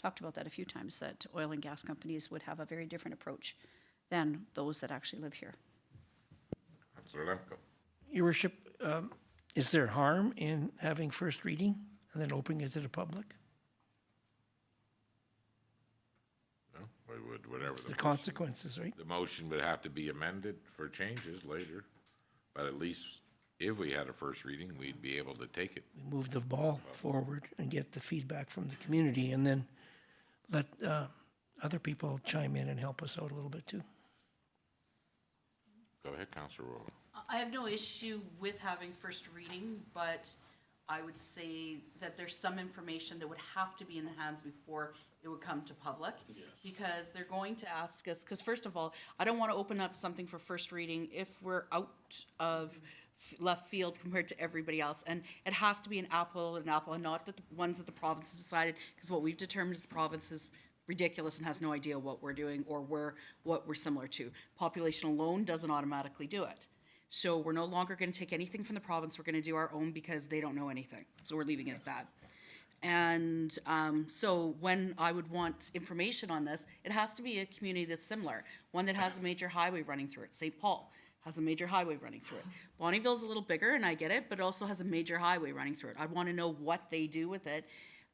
talked about that a few times, that oil and gas companies would have a very different approach than those that actually live here. Councillor Lemko. Your worship, is there harm in having first reading and then opening it to the public? No, we would, whatever. The consequences, right? The motion would have to be amended for changes later, but at least if we had a first reading, we'd be able to take it. We move the ball forward and get the feedback from the community, and then let other people chime in and help us out a little bit too. Go ahead, Councillor Rowland. I have no issue with having first reading, but I would say that there's some information that would have to be in the hands before it would come to public. Yes. Because they're going to ask us, because first of all, I don't want to open up something for first reading if we're out of left field compared to everybody else. And it has to be an apple and not the ones that the province has decided, because what we've determined is the province is ridiculous and has no idea what we're doing or what we're similar to. Population alone doesn't automatically do it. So we're no longer going to take anything from the province. We're going to do our own because they don't know anything. So we're leaving it at that. And so when I would want information on this, it has to be a community that's similar. One that has a major highway running through it. St. Paul has a major highway running through it. Bonnyville's a little bigger, and I get it, but it also has a major highway running through it. I want to know what they do with it.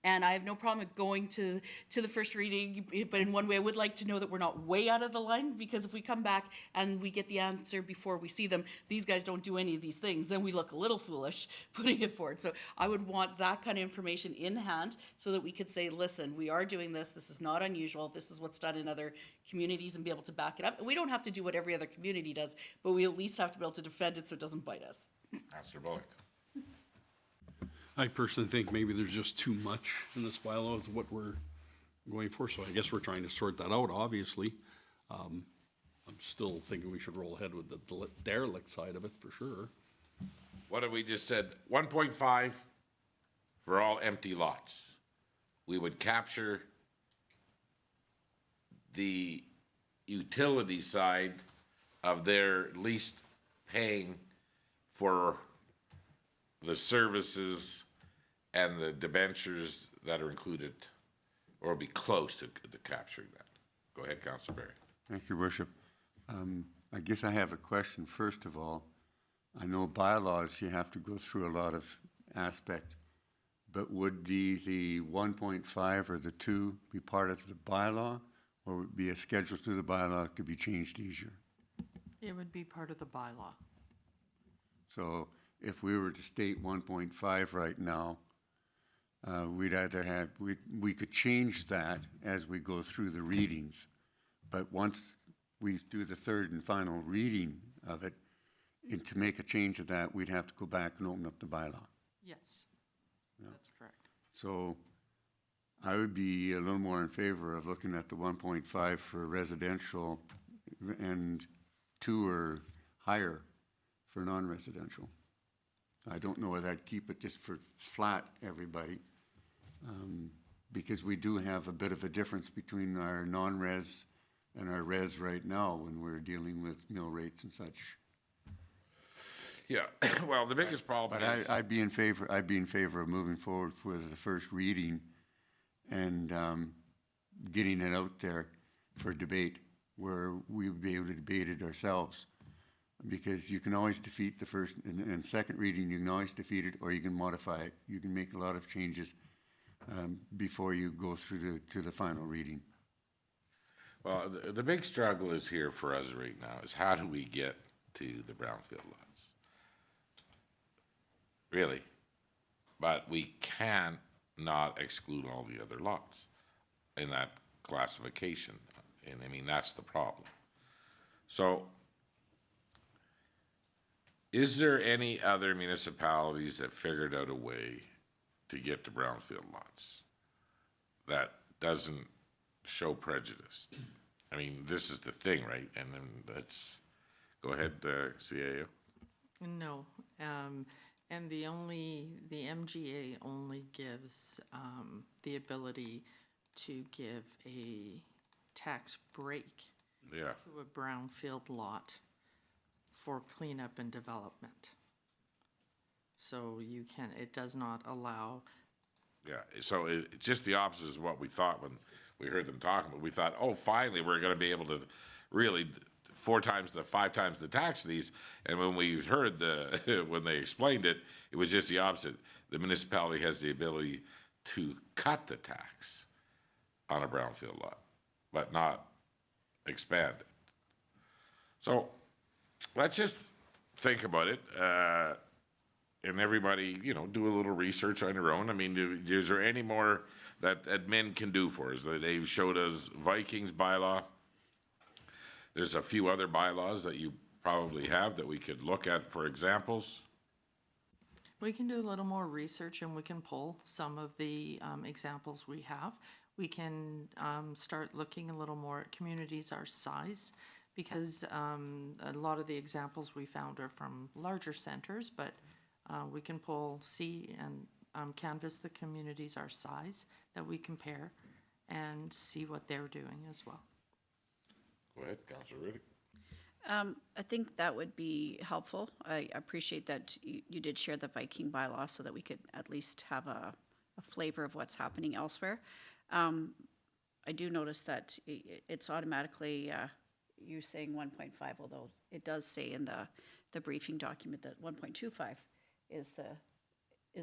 And I have no problem with going to the first reading, but in one way I would like to know that we're not way out of the line, because if we come back and we get the answer before we see them, these guys don't do any of these things, then we look a little foolish putting it forward. So I would want that kind of information in hand so that we could say, listen, we are doing this, this is not unusual, this is what's done in other communities, and be able to back it up. And we don't have to do what every other community does, but we at least have to be able to defend it so it doesn't bite us. Councillor Bullock. I personally think maybe there's just too much in this bylaw of what we're going for, so I guess we're trying to sort that out, obviously. I'm still thinking we should roll ahead with the derelict side of it, for sure. What have we just said? 1.5 for all empty lots. We would capture the utility side of their least paying for the services and the debentures that are included, or be close to capturing that. Go ahead, Councilor Barry. Thank you, Worship. I guess I have a question. First of all, I know bylaws, you have to go through a lot of aspect, but would the 1.5 or the 2 be part of the bylaw, or would it be a schedule through the bylaw that could be changed easier? It would be part of the bylaw. So if we were to state 1.5 right now, we'd either have, we could change that as we go through the readings, but once we do the third and final reading of it, and to make a change of that, we'd have to go back and open up the bylaw. Yes, that's correct. So I would be a little more in favor of looking at the 1.5 for residential and 2 or higher for non-residential. I don't know whether I'd keep it just for flat, everybody, because we do have a bit of a difference between our non-res and our res right now when we're dealing with mill rates and such. Yeah, well, the biggest problem But is, I'd be in favor of moving forward for the first reading and getting it out there for debate, where we would be able to debate it ourselves. Because you can always defeat the first and second reading, you can always defeat it, or you can modify it. You can make a lot of changes before you go through to the final reading. well, the big struggle is here for us right now is how do we get to the brownfield lots? Really, but we can't not exclude all the other lots in that classification, and I mean, that's the problem. So, is there any other municipalities that figured out a way to get to brownfield lots that doesn't show prejudice? I mean, this is the thing, right? And then let's, go ahead, CAO. No, and the MGA only gives the ability to give a tax break Yeah, to a brownfield lot for cleanup and development. So you can, it does not allow, yeah, so it's just the opposite of what we thought when we heard them talking, but we thought, oh, finally, we're gonna be able to really 5 times the tax these, and when we heard when they explained it, it was just the opposite. The municipality has the ability to cut the tax on a brownfield lot, but not expand it. So, let's just think about it, and everybody, do a little research on your own. I mean, is there any more that admin can do for us? They've showed us Vikings bylaw. There's a few other bylaws that you probably have that we could look at for examples. we can do a little more research and we can pull some of the examples we have. We can start looking a little more at communities our size, because a lot of the examples we found are from larger centers, but we can see and canvass the communities our size that we compare and see what they're doing as well. Go ahead, Councilor Riddick. I think that would be helpful. I appreciate that you did share the Viking bylaw so that we could at least have a flavor of what's happening elsewhere. I do notice that it's automatically, you saying 1.5, although it does say in the briefing document that 1.25 is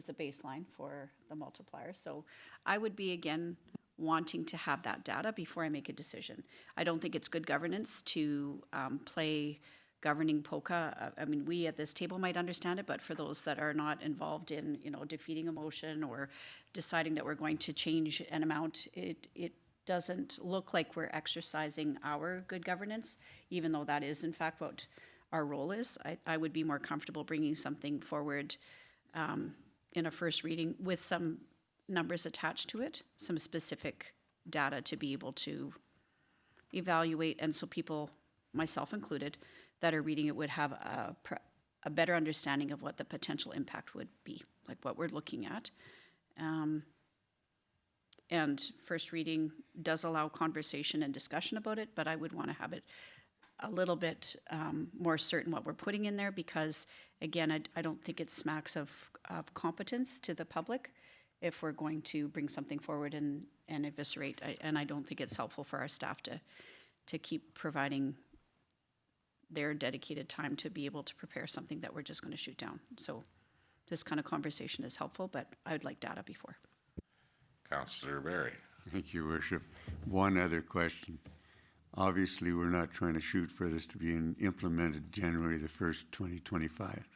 the baseline for the multiplier. So I would be, again, wanting to have that data before I make a decision. I don't think it's good governance to play governing polka. I mean, we at this table might understand it, but for those that are not involved in, defeating a motion or deciding that we're going to change an amount, it doesn't look like we're exercising our good governance, even though that is in fact what our role is. I would be more comfortable bringing something forward in a first reading with some numbers attached to it, some specific data to be able to evaluate, and so people, myself included, that are reading it would have a better understanding of what the potential impact would be, like what we're looking at. And first reading does allow conversation and discussion about it, but I would want to have it a little bit more certain what we're putting in there, because again, I don't think it smacks of competence to the public if we're going to bring something forward and eviscerate. And I don't think it's helpful for our staff to keep providing their dedicated time to be able to prepare something that we're just going to shoot down. So this kind of conversation is helpful, but I would like data before. Councillor Barry. Thank you, Worship. One other question. Obviously, we're not trying to shoot for this to be implemented January the 1st, 2025.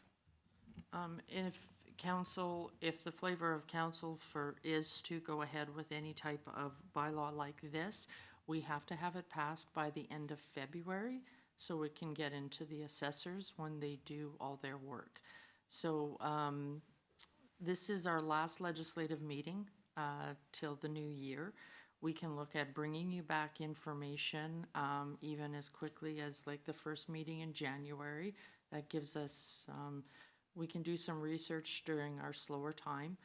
If the flavor of council is to go ahead with any type of bylaw like this, we have to have it passed by the end of February so it can get into the assessors when they do all their work. So this is our last legislative meeting till the new year. We can look at bringing you back information even as quickly as like the first meeting in January. That gives us, we can do some research during our slower time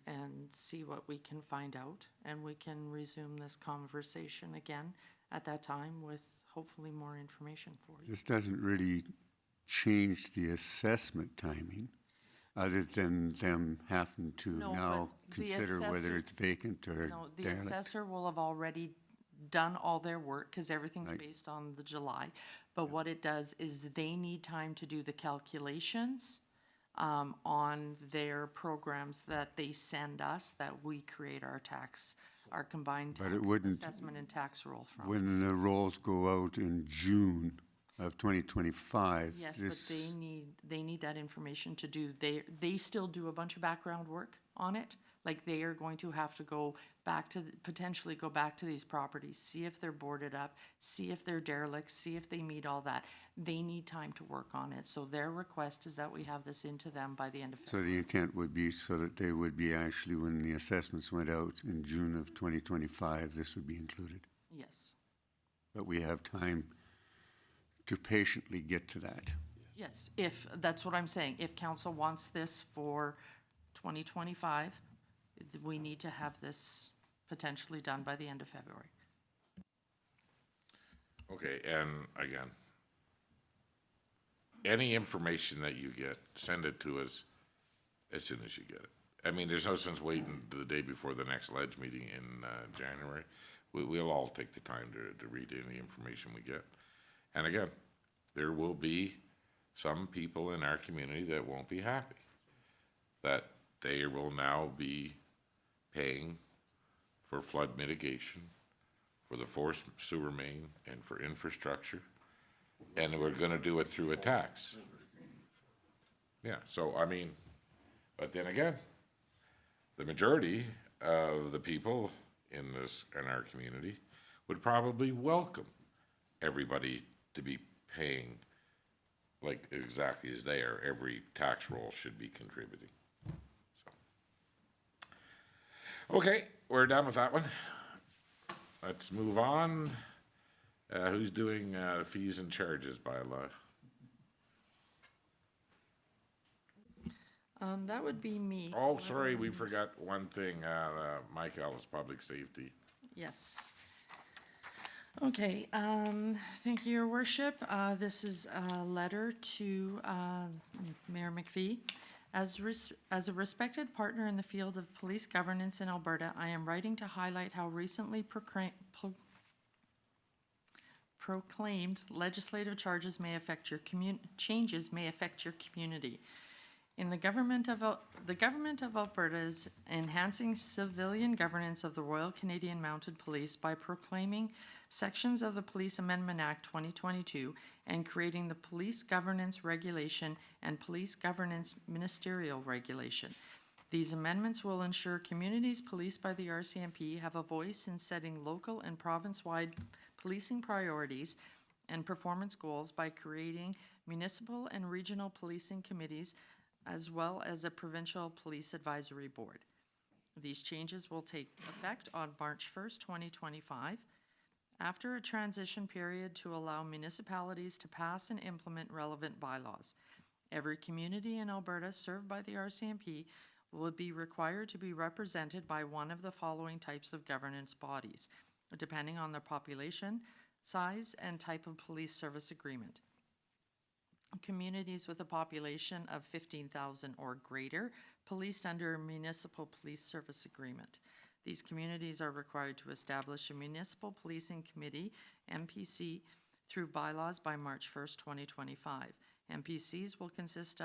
and see what we can find out. And we can resume this conversation again at that time with hopefully more information for you. This doesn't really change the assessment timing, other than them having to No, now but the consider whether assessor- it's vacant or No, the derelict. assessor will have already done all their work because everything's based on the July. But what it does is they need time to do the calculations on their programs that they send us, that we create our combined But tax it wouldn't- assessment and tax roll from. When the rolls go out in June of 2025, Yes, but they need that information to do, they still do a bunch of background work on it. Like they are going to have to go back to, potentially go back to these properties, see if they're boarded up, see if they're derelict, see if they meet all that. They need time to work on it. So their request is that we have this into them by the end of February. So the intent would be so that they would be actually, when the assessments went out in June of 2025, this would be included. Yes, But we have time to patiently get to that. yes, if, that's what I'm saying. If council wants this for 2025, we need to have this potentially done by the end of February. Okay, and again, any information that you get, send it to us as soon as you get it. I mean, there's no sense waiting to the day before the next ledge meeting in January. We'll all take the time to read any information we get. And again, there will be some people in our community that won't be happy that they will now be paying for flood mitigation, for the forced sewer main, and for infrastructure, and we're gonna do it through a tax. Yeah, so I mean, but then again, the majority of the people in our community would probably welcome everybody to be paying like exactly as they are. Every tax roll should be contributing. So. Okay, we're done with that one. Let's move on. Who's doing fees and charges bylaw? That would be me. Oh, sorry, we forgot one thing. Mike Ellis, Public Safety. Yes. Okay, thank you, Your Worship. This is a letter to Mayor McPhee. As a respected partner in the field of police governance in Alberta, I am writing to highlight how recently proclaimed legislative changes may affect your community. In the government of Alberta is enhancing civilian governance of the Royal Canadian Mounted Police by proclaiming sections of the Police Amendment Act 2022 and creating the Police Governance Regulation and Police Governance Ministerial Regulation. These amendments will ensure communities policed by the RCMP have a voice in setting local and province-wide policing priorities and performance goals by creating municipal and regional policing committees as well as a provincial police advisory board. These changes will take effect on March 1st, 2025. After a transition period to allow municipalities to pass and implement relevant bylaws. Every community in Alberta served by the RCMP will be required to be represented by one of the following types of governance bodies. Depending on their population, Size and type of police service agreement. Communities with a population of 15,000 or greater, policed under a municipal police service agreement. These communities are required to establish a municipal policing committee, MPC, through bylaws by March 1st, 2025. MPCs will consist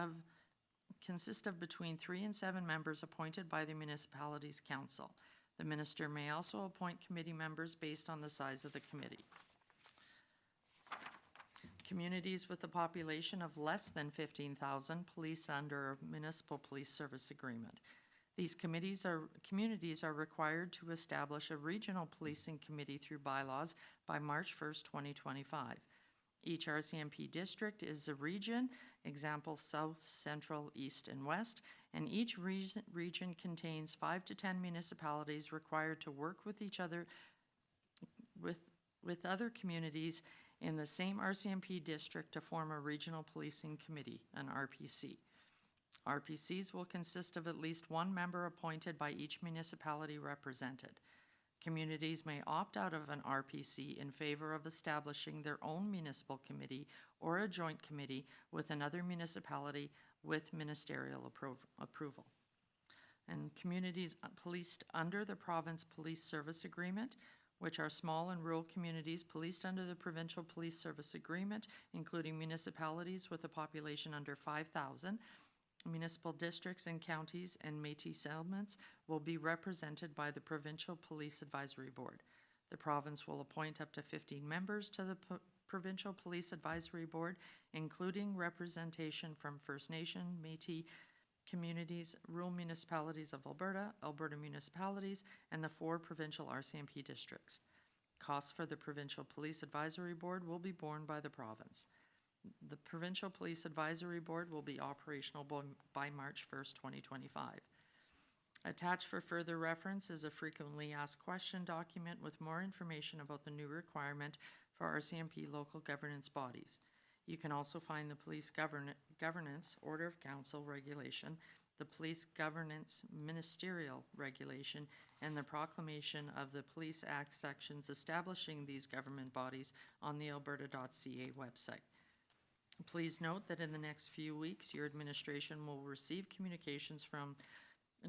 of between 3 and 7 members appointed by the municipality's council. The minister may also appoint committee members based on the size of the committee. Communities with a population of less than 15,000 police under a municipal police service agreement. These communities are required to establish a regional policing committee through bylaws by March 1st, 2025. Each RCMP district is a region, example South, Central, East, and West, and each region contains 5 to 10 municipalities required to work with each other, with other communities in the same RCMP district to form a regional policing committee, an RPC. RPCs will consist of at least one member appointed by each municipality represented. Communities may opt out of an RPC in favor of establishing their own municipal committee or a joint committee with another municipality with ministerial approval. And communities policed under the province police service agreement, which are small and rural communities policed under the provincial police service agreement, including municipalities with a population under 5,000, municipal districts and counties and Métis settlements will be represented by the Provincial Police Advisory Board. The province will appoint up to 15 members to the Provincial Police Advisory Board, including representation from First Nation, Métis communities, rural municipalities of Alberta, Alberta municipalities, and the 4 provincial RCMP districts. Costs for the Provincial Police Advisory Board will be borne by the province. The Provincial Police Advisory Board will be operational by March 1st, 2025. Attached for further reference is a frequently asked question document with more information about the new requirement for RCMP local governance bodies. You can also find the Police Governance Order of Council Regulation, the Police Governance Ministerial Regulation, and the proclamation of the Police Act sections establishing these government bodies on the alberta.ca website. Please note that in the next few weeks, your administration will receive communications from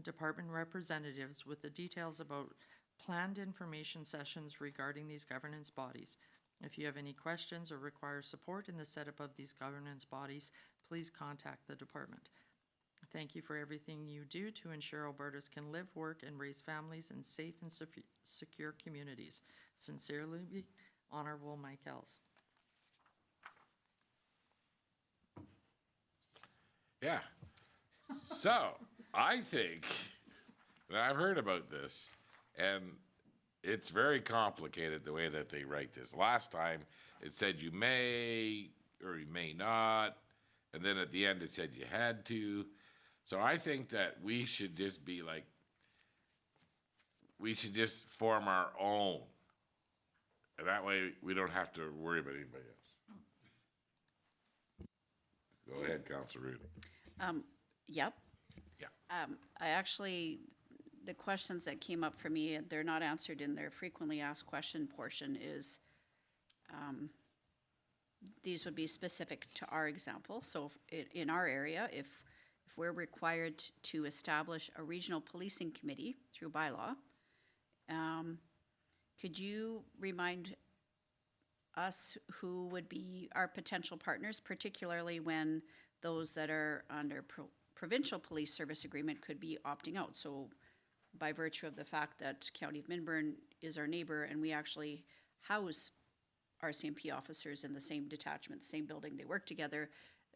department representatives with the details about planned information sessions regarding these governance bodies. If you have any questions or require support in the setup of these governance bodies, please contact the department. Thank you for everything you do to ensure Albertans can live, work, and raise families in safe and secure communities. Sincerely, Honorable Mike Ells. Yeah. So, I think, and I've heard about this, and it's very complicated the way that they write this. Last time, it said you may or you may not, and then at the end it said you had to. So I think that we should just be like, we should just form our own. And that way we don't have to worry about anybody else. Go ahead, Councilor Rudy. Yep. Yeah. I actually, the questions that came up for me, they're not answered in their frequently asked question portion is, these would be specific to our example. So in our area, if we're required to establish a regional policing committee through bylaw, could you remind us who would be our potential partners, particularly when those that are under provincial police service agreement could be opting out? So by virtue of the fact that County of Minburn is our neighbor and we actually house RCMP officers in the same detachment, same building, they work together,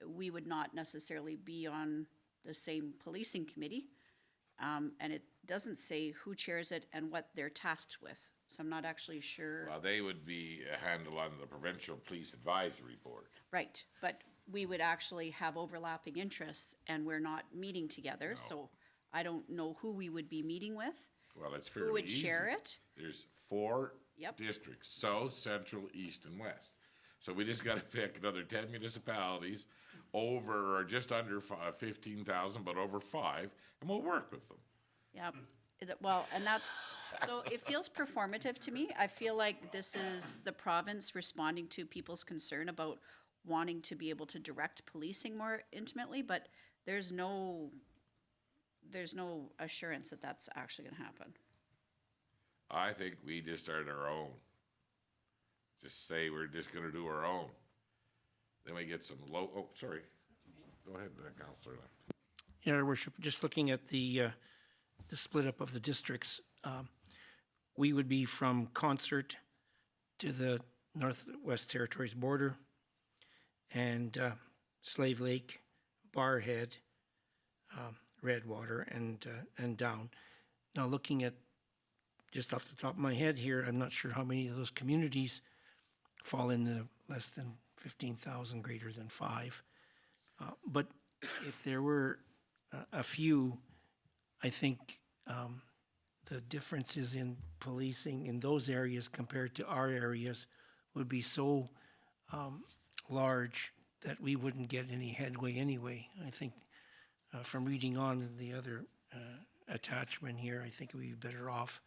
we would not necessarily be on the same policing committee. And it doesn't say who chairs it and what they're tasked with. So I'm not actually sure. Well, they would be handled on the Provincial Police Advisory Board. Right, but we would actually have overlapping interests and we're not meeting together. So I don't know who we would be meeting with. Well, it's fairly easy. Who would share it? There's 4 Yep. districts, South, Central, East, and West. So we just gotta pick another 10 municipalities over, or just under 15,000, but over 5, and we'll work with them. Yep. Well, and that's, so it feels performative to me. I feel like this is the province responding to people's concern about wanting to be able to direct policing more intimately, but there's no assurance that that's actually gonna happen. I think we just start our own. Just say we're just gonna do our own. Then we get some sorry. Go ahead, Councillor. Yeah, Your Worship, just looking at the split up of the districts, we would be from Concert to the Northwest Territories border, and Slave Lake, Barhead, Redwater, and down. Now, looking at, just off the top of my head here, I'm not sure how many of those communities fall in the less than 15,000, greater than 5. But if there were a few, I think the differences in policing in those areas compared to our areas would be so large that we wouldn't get any headway anyway. I think from reading on in the other attachment here, I think we'd be better off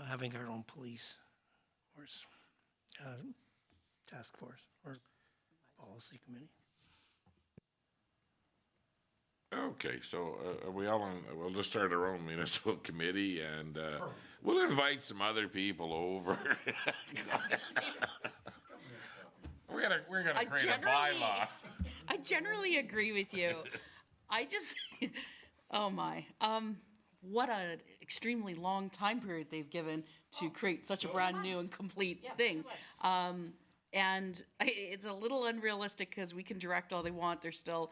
having our own police force, task force, or policy committee. Okay, so are we all on, we'll just start our own municipal committee, and we'll invite some other people over. We're gonna create a bylaw. I generally agree with you. I just, oh my, what a extremely long time period they've given to create such a brand new and complete thing. And it's a little unrealistic because we can direct all they want. There's still,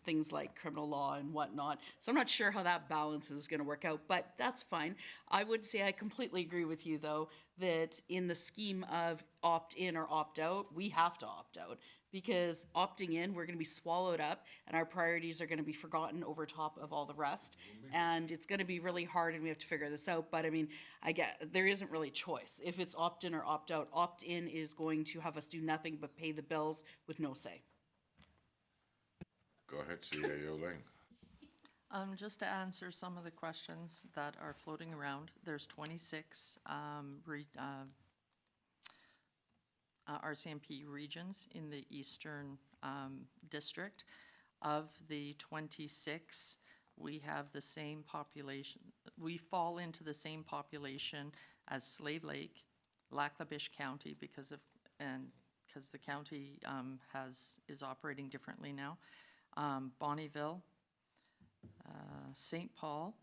things like criminal law and whatnot. So I'm not sure how that balance is going to work out, but that's fine. I would say I completely agree with you, though, that in the scheme of opt in or opt out, we have to opt out, because opting in, we're going to be swallowed up and our priorities are going to be forgotten over top of all the rest. And it's going to be really hard and we have to figure this out. But I mean, I get, there isn't really choice. If it's opt in or opt out, opt in is going to have us do nothing but pay the bills with no say. Go ahead, CAO Lang. Just to answer some of the questions that are floating around, there's 26 RCMP regions in the Eastern District. Of the 26, we have the same population. We fall into the same population as Slave Lake, Lac La Biche County, because the county is operating differently now. Bonnyville, St. Paul,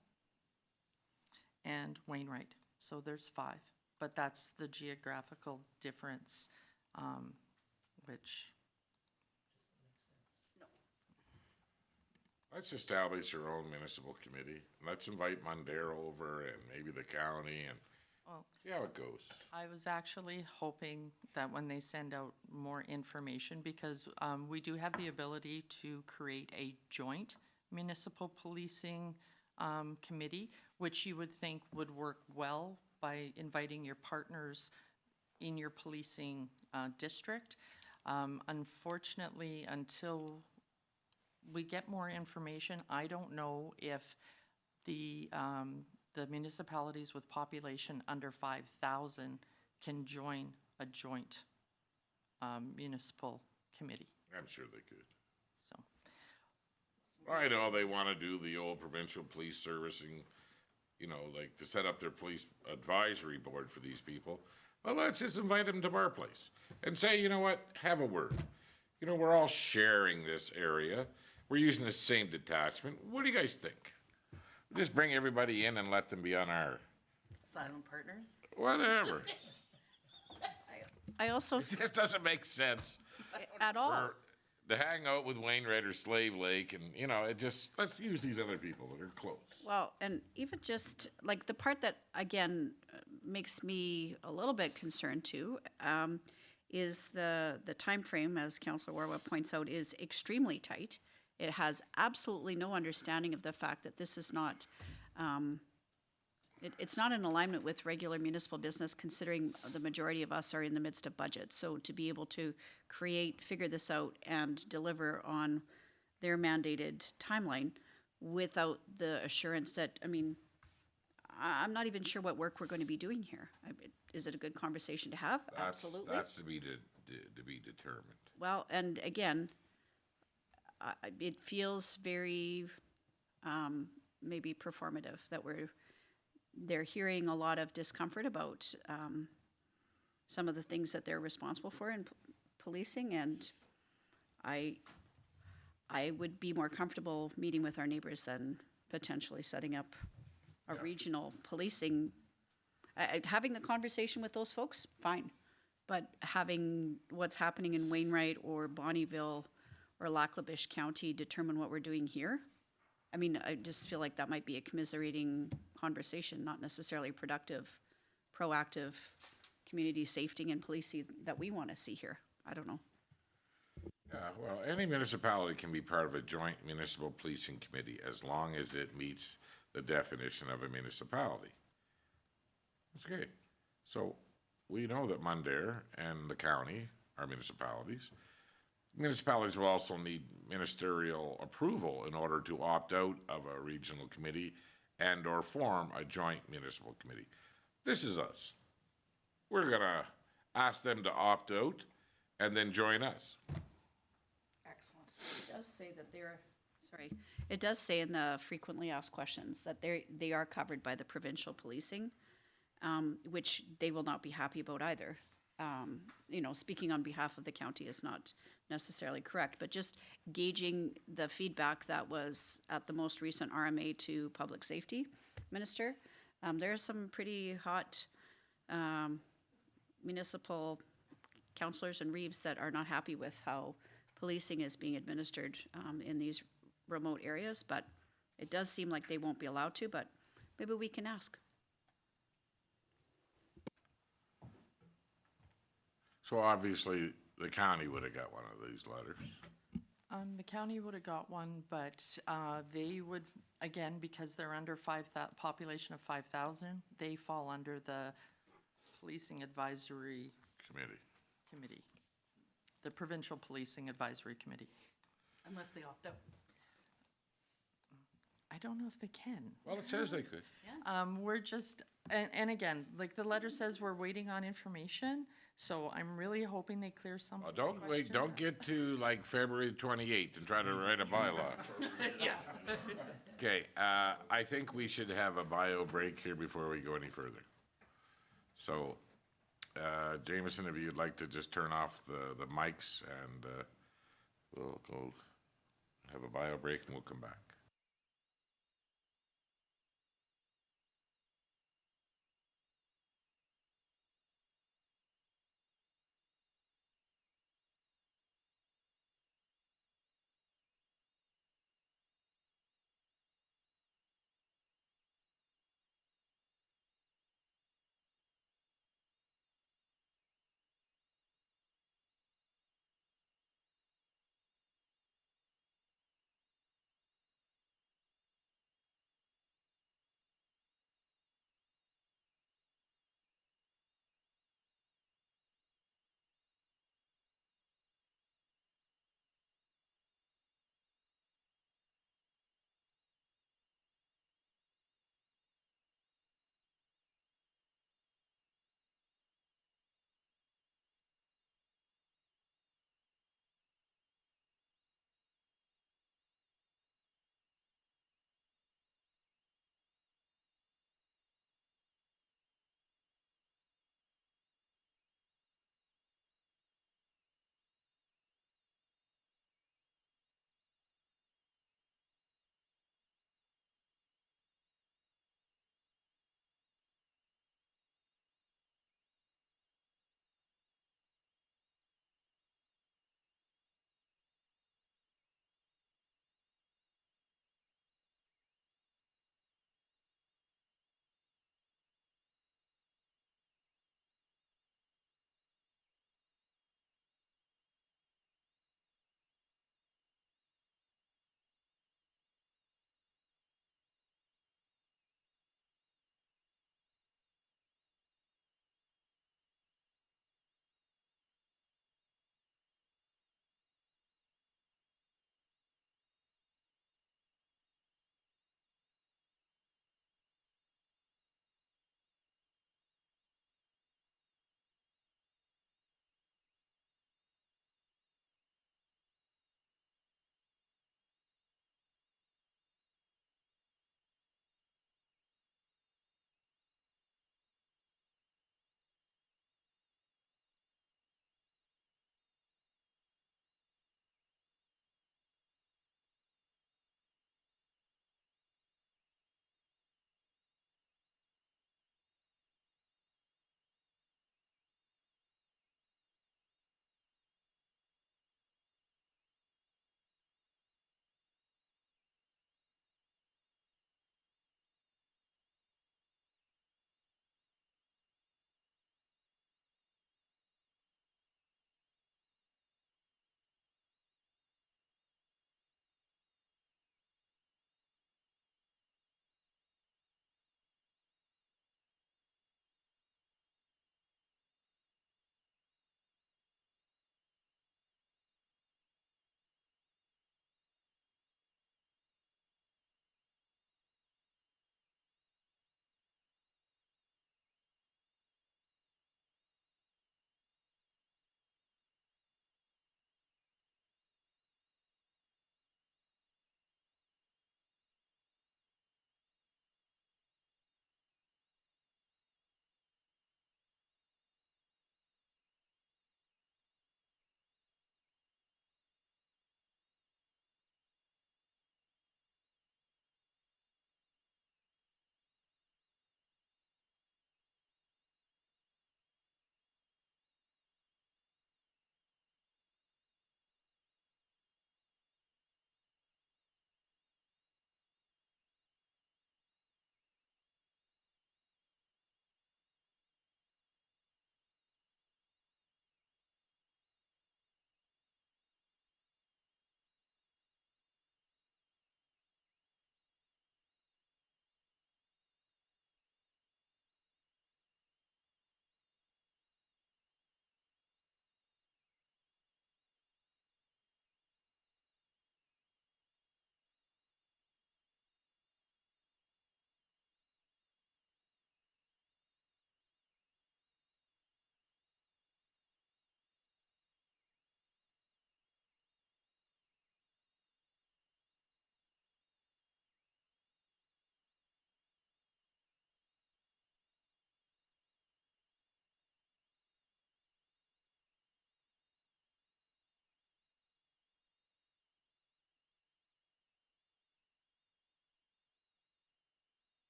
and Wainwright. So there's 5, but that's the geographical difference, which. Let's establish our own municipal committee. Let's invite Mondaro over and maybe the county and see how it goes. I was actually hoping that when they send out more information, because we do have the ability to create a joint municipal policing committee, which you would think would work well by inviting your partners in your policing district. Unfortunately, until we get more information, I don't know if the municipalities with population under 5,000 can join a joint municipal committee. I'm sure they could. So, I know they want to do the old provincial police servicing, like to set up their police advisory board for these people. Well, let's just invite them to our place and say, you know what, have a word. We're all sharing this area. We're using the same detachment. What do you guys think? Just bring everybody in and let them be on our, Silent partners? whatever. I also, This doesn't make sense. at all. Or to hang out with Wainwright or Slave Lake and, let's use these other people that are close. Well, and even just like the part that again makes me a little bit concerned too is the time frame, as Councillor Warwa points out, is extremely tight. It has absolutely no understanding of the fact that this is not. It's not in alignment with regular municipal business, considering the majority of us are in the midst of budget. So to be able to figure this out and deliver on their mandated timeline without the assurance that, I'm not even sure what work we're going to be doing here. Is it a good conversation to have? Absolutely. That's to be determined. Well, and again, it feels very maybe performative that they're hearing a lot of discomfort about some of the things that they're responsible for in policing, and I would be more comfortable meeting with our neighbors than potentially setting up a regional policing. Having the conversation with those folks, fine. But having what's happening in Wainwright or Bonnyville or Lackabish County determine what we're doing here, I mean, I just feel like that might be a commiserating conversation, not necessarily productive, proactive community safety and policing that we want to see here. I don't know. Yeah, well, any municipality can be part of a joint municipal policing committee as long as it meets the definition of a municipality. Okay, so we know that Mundare and the county are municipalities. Municipalities will also need ministerial approval in order to opt out of a regional committee and or form a joint municipal committee. This is us. We're gonna ask them to opt out and then join us. Excellent. It does say that it does say in the frequently asked questions that they are covered by the provincial policing, which they will not be happy about either. Speaking on behalf of the county is not necessarily correct, but just gauging the feedback that was at the most recent RMA to Public Safety Minister, there are some pretty hot municipal councillors and reeves that are not happy with how policing is being administered in these remote areas, but it does seem like they won't be allowed to, but maybe we can ask. So obviously, the county would have got one of these letters. The county would have got one, but they would, again, because they're under population of 5,000, they fall under the Policing Advisory Committee, the Provincial Policing Advisory Committee. Unless they opt out. I don't know if they can. Well, it says they could. We're just, and again, like the letter says, we're waiting on information, so I'm really hoping they clear some Oh, of these don't wait, questions don't up. get to like February 28th and try to write a bylaw. Yeah. Okay, I think we should have a bio break here before we go any further. So, Jameson, if you'd like to just turn off the mics and we'll go have a bio break and we'll come back.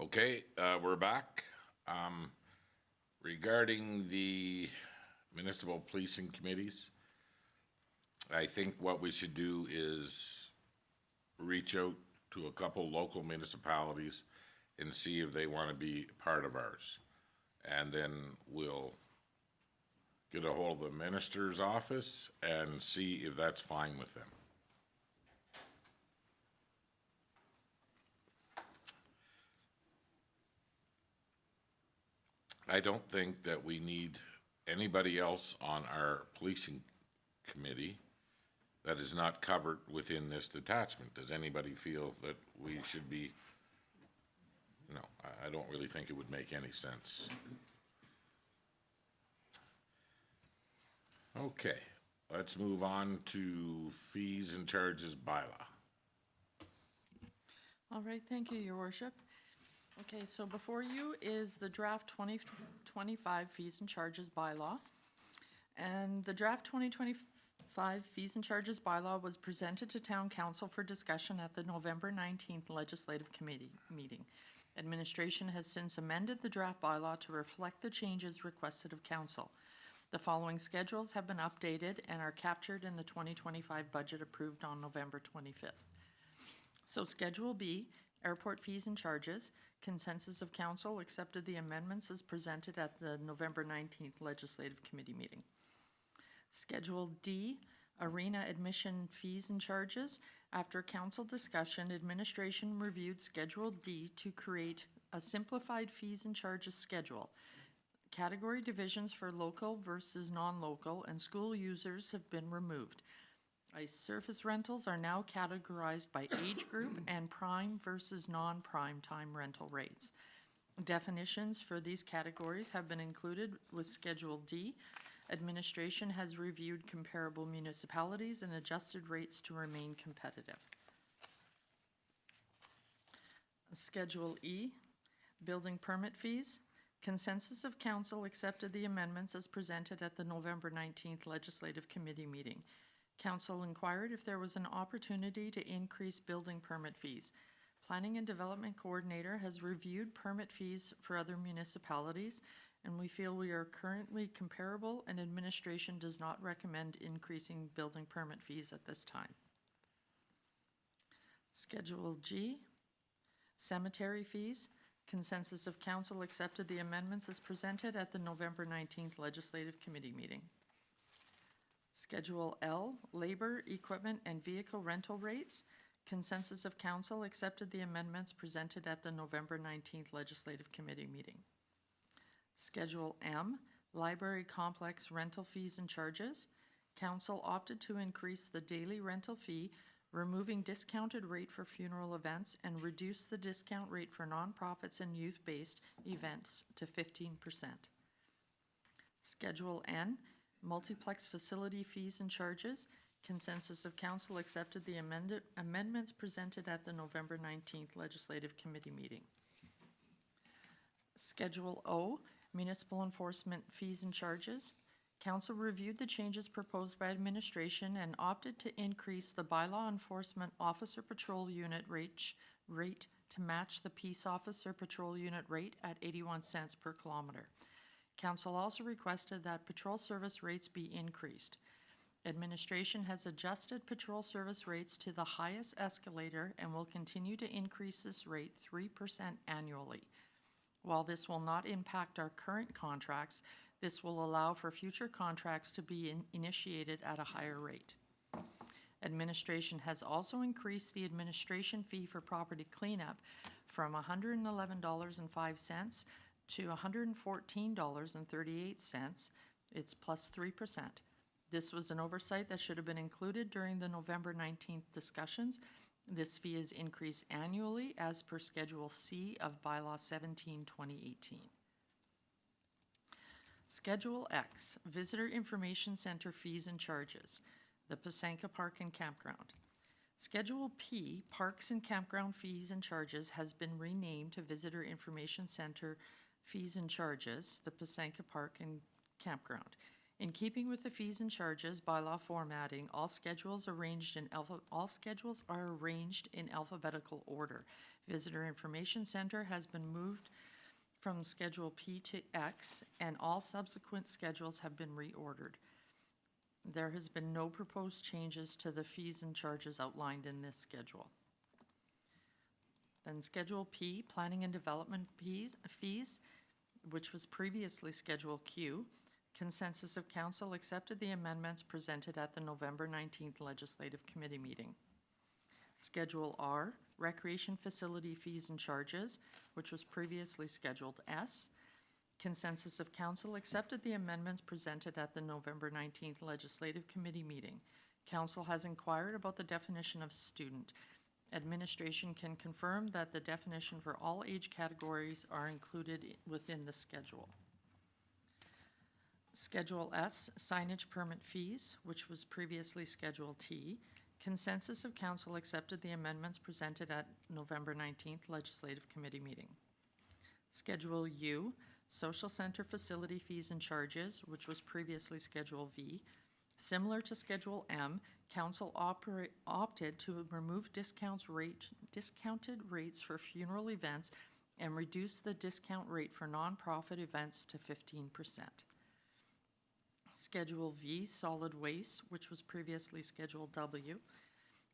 Okay, we're back. Regarding the municipal policing committees, I think what we should do is reach out to a couple local municipalities and see if they want to be part of ours. And then we'll get a hold of the minister's office and see if that's fine with them. I don't think that we need anybody else on our policing committee that is not covered within this detachment. Does anybody feel that we should be? No, I don't really think it would make any sense. Okay, let's move on to fees and charges bylaw. All right, thank you, Your Worship. Okay, so before you is the draft 2025 fees and charges bylaw. And the draft 2025 fees and charges bylaw was presented to Town Council for discussion at the November 19th Legislative Committee meeting. Administration has since amended the draft bylaw to reflect the changes requested of Council. The following schedules have been updated and are captured in the 2025 budget approved on November 25th. So Schedule B, airport fees and charges. Consensus of Council accepted the amendments as presented at the November 19th Legislative Committee meeting. Schedule D, arena admission fees and charges. After Council discussion, administration reviewed Schedule D to create a simplified fees and charges schedule. Category divisions for local versus non-local and school users have been removed. Ice surface rentals are now categorized by age group and prime versus non-prime time rental rates. Definitions for these categories have been included with Schedule D. Administration has reviewed comparable municipalities and adjusted rates to remain competitive. Schedule E, building permit fees. Consensus of Council accepted the amendments as presented at the November 19th Legislative Committee meeting. Council inquired if there was an opportunity to increase building permit fees. Planning and Development Coordinator has reviewed permit fees for other municipalities, and we feel we are currently comparable, and administration does not recommend increasing building permit fees at this time. Schedule G, cemetery fees. Consensus of Council accepted the amendments as presented at the November 19th Legislative Committee meeting. Schedule L, labor, equipment, and vehicle rental rates. Consensus of Council accepted the amendments presented at the November 19th Legislative Committee meeting. Schedule M, library complex rental fees and charges. Council opted to increase the daily rental fee, removing discounted rate for funeral events, and reduce the discount rate for nonprofits and youth-based events to 15%. Schedule N, multiplex facility fees and charges. Consensus of Council accepted the amendments presented at the November 19th Legislative Committee meeting. Schedule O, municipal enforcement fees and charges. Council reviewed the changes proposed by administration and opted to increase the bylaw enforcement officer patrol unit rate to match the peace officer patrol unit rate at 81 cents per kilometer. Council also requested that patrol service rates be increased. Administration has adjusted patrol service rates to the highest escalator and will continue to increase this rate 3% annually. While this will not impact our current contracts, this will allow for future contracts to be initiated at a higher rate. Administration has also increased the administration fee for property cleanup from $111.05 to $114.38. It's plus 3%. This was an oversight that should have been included during the November 19th discussions. This fee is increased annually as per Schedule C of Bylaw 17/2018. Schedule X, Visitor Information Center fees and charges, the Pasanka Park and Campground. Schedule P, Parks and Campground fees and charges, has been renamed to Visitor Information Center fees and charges, the Pasanka Park and Campground. In keeping with the fees and charges bylaw formatting, all schedules are arranged in alphabetical order. Visitor Information Center has been moved from Schedule P to X, and all subsequent schedules have been reordered. There has been no proposed changes to the fees and charges outlined in this schedule. Then Schedule P, Planning and Development fees, which was previously Schedule Q. Consensus of Council accepted the amendments presented at the November 19th Legislative Committee meeting. Schedule R, Recreation Facility Fees and Charges, which was previously Scheduled S. Consensus of Council accepted the amendments presented at the November 19th Legislative Committee meeting. Council has inquired about the definition of student. Administration can confirm that the definition for all age categories are included within the schedule. Schedule S, Signage Permit Fees, which was previously Schedule T. Consensus of Council accepted the amendments presented at November 19th Legislative Committee meeting. Schedule U, Social Center Facility Fees and Charges, which was previously Schedule V. Similar to Schedule M, Council opted to remove discounted rates for funeral events and reduce the discount rate for nonprofit events to 15%. Schedule V, Solid Waste, which was previously Schedule W.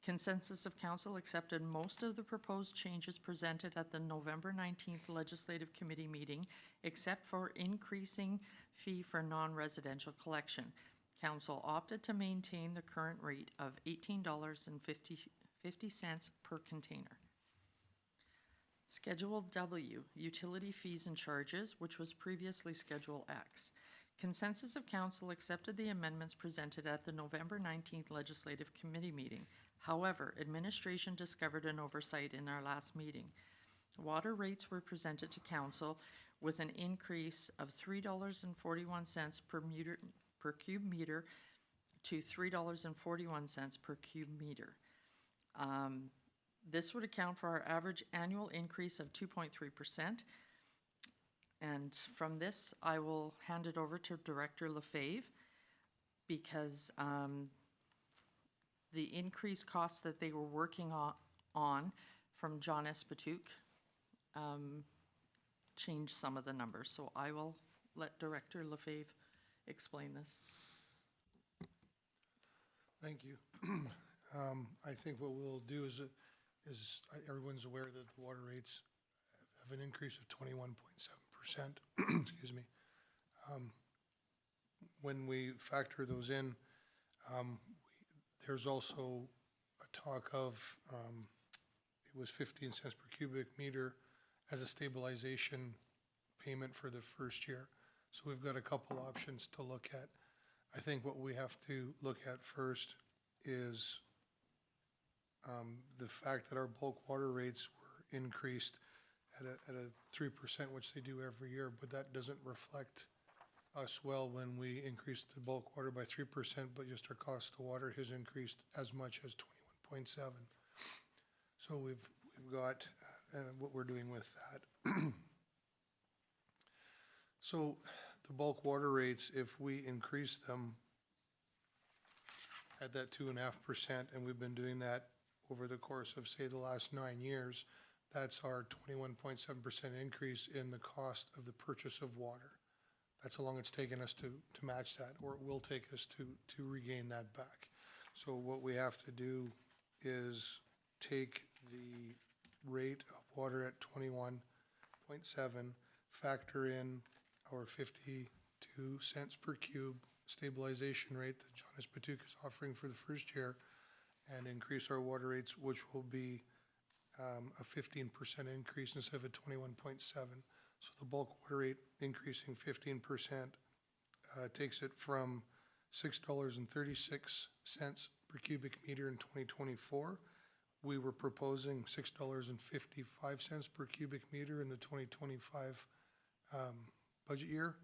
Consensus of Council accepted most of the proposed changes presented at the November 19th Legislative Committee meeting, except for increasing fee for non-residential collection. Council opted to maintain the current rate of $18.50 per container. Schedule W, Utility Fees and Charges, which was previously Schedule X. Consensus of Council accepted the amendments presented at the November 19th Legislative Committee meeting. However, administration discovered an oversight in our last meeting. Water rates were presented to Council with an increase of $3.41 per cube meter to $3.41 per cube meter. This would account for our average annual increase of 2.3%. And from this, I will hand it over to Director Lefebvre, because the increased costs that they were working on from John Espatouk changed some of the numbers. So I will let Director Lefebvre explain this. Thank you. I think what we'll do is everyone's aware that the water rates have an increase of 21.7%. Excuse me. When we factor those in, there's also a talk of it was 15 cents per cubic meter as a stabilization payment for the first year. So we've got a couple options to look at. I think what we have to look at first is the fact that our bulk water rates were increased at a 3%, which they do every year, but that doesn't reflect us well when we increase the bulk water by 3%, but just our cost of water has increased as much as 21.7. So we've got what we're doing with that. So the bulk water rates, if we increase them at that 2.5%, and we've been doing that over the course of, say, the last 9 years, that's our 21.7% increase in the cost of the purchase of water. That's how long it's taken us to match that, or it will take us to regain that back. So what we have to do is take the rate of water at 21.7, factor in our 52 cents per cube stabilization rate that John Espatouk is offering for the first year, and increase our water rates, which will be a 15% increase instead of a 21.7. So the bulk water rate increasing 15% takes it from $6.36 per cubic meter in 2024. We were proposing $6.55 per cubic meter in the 2025 budget year,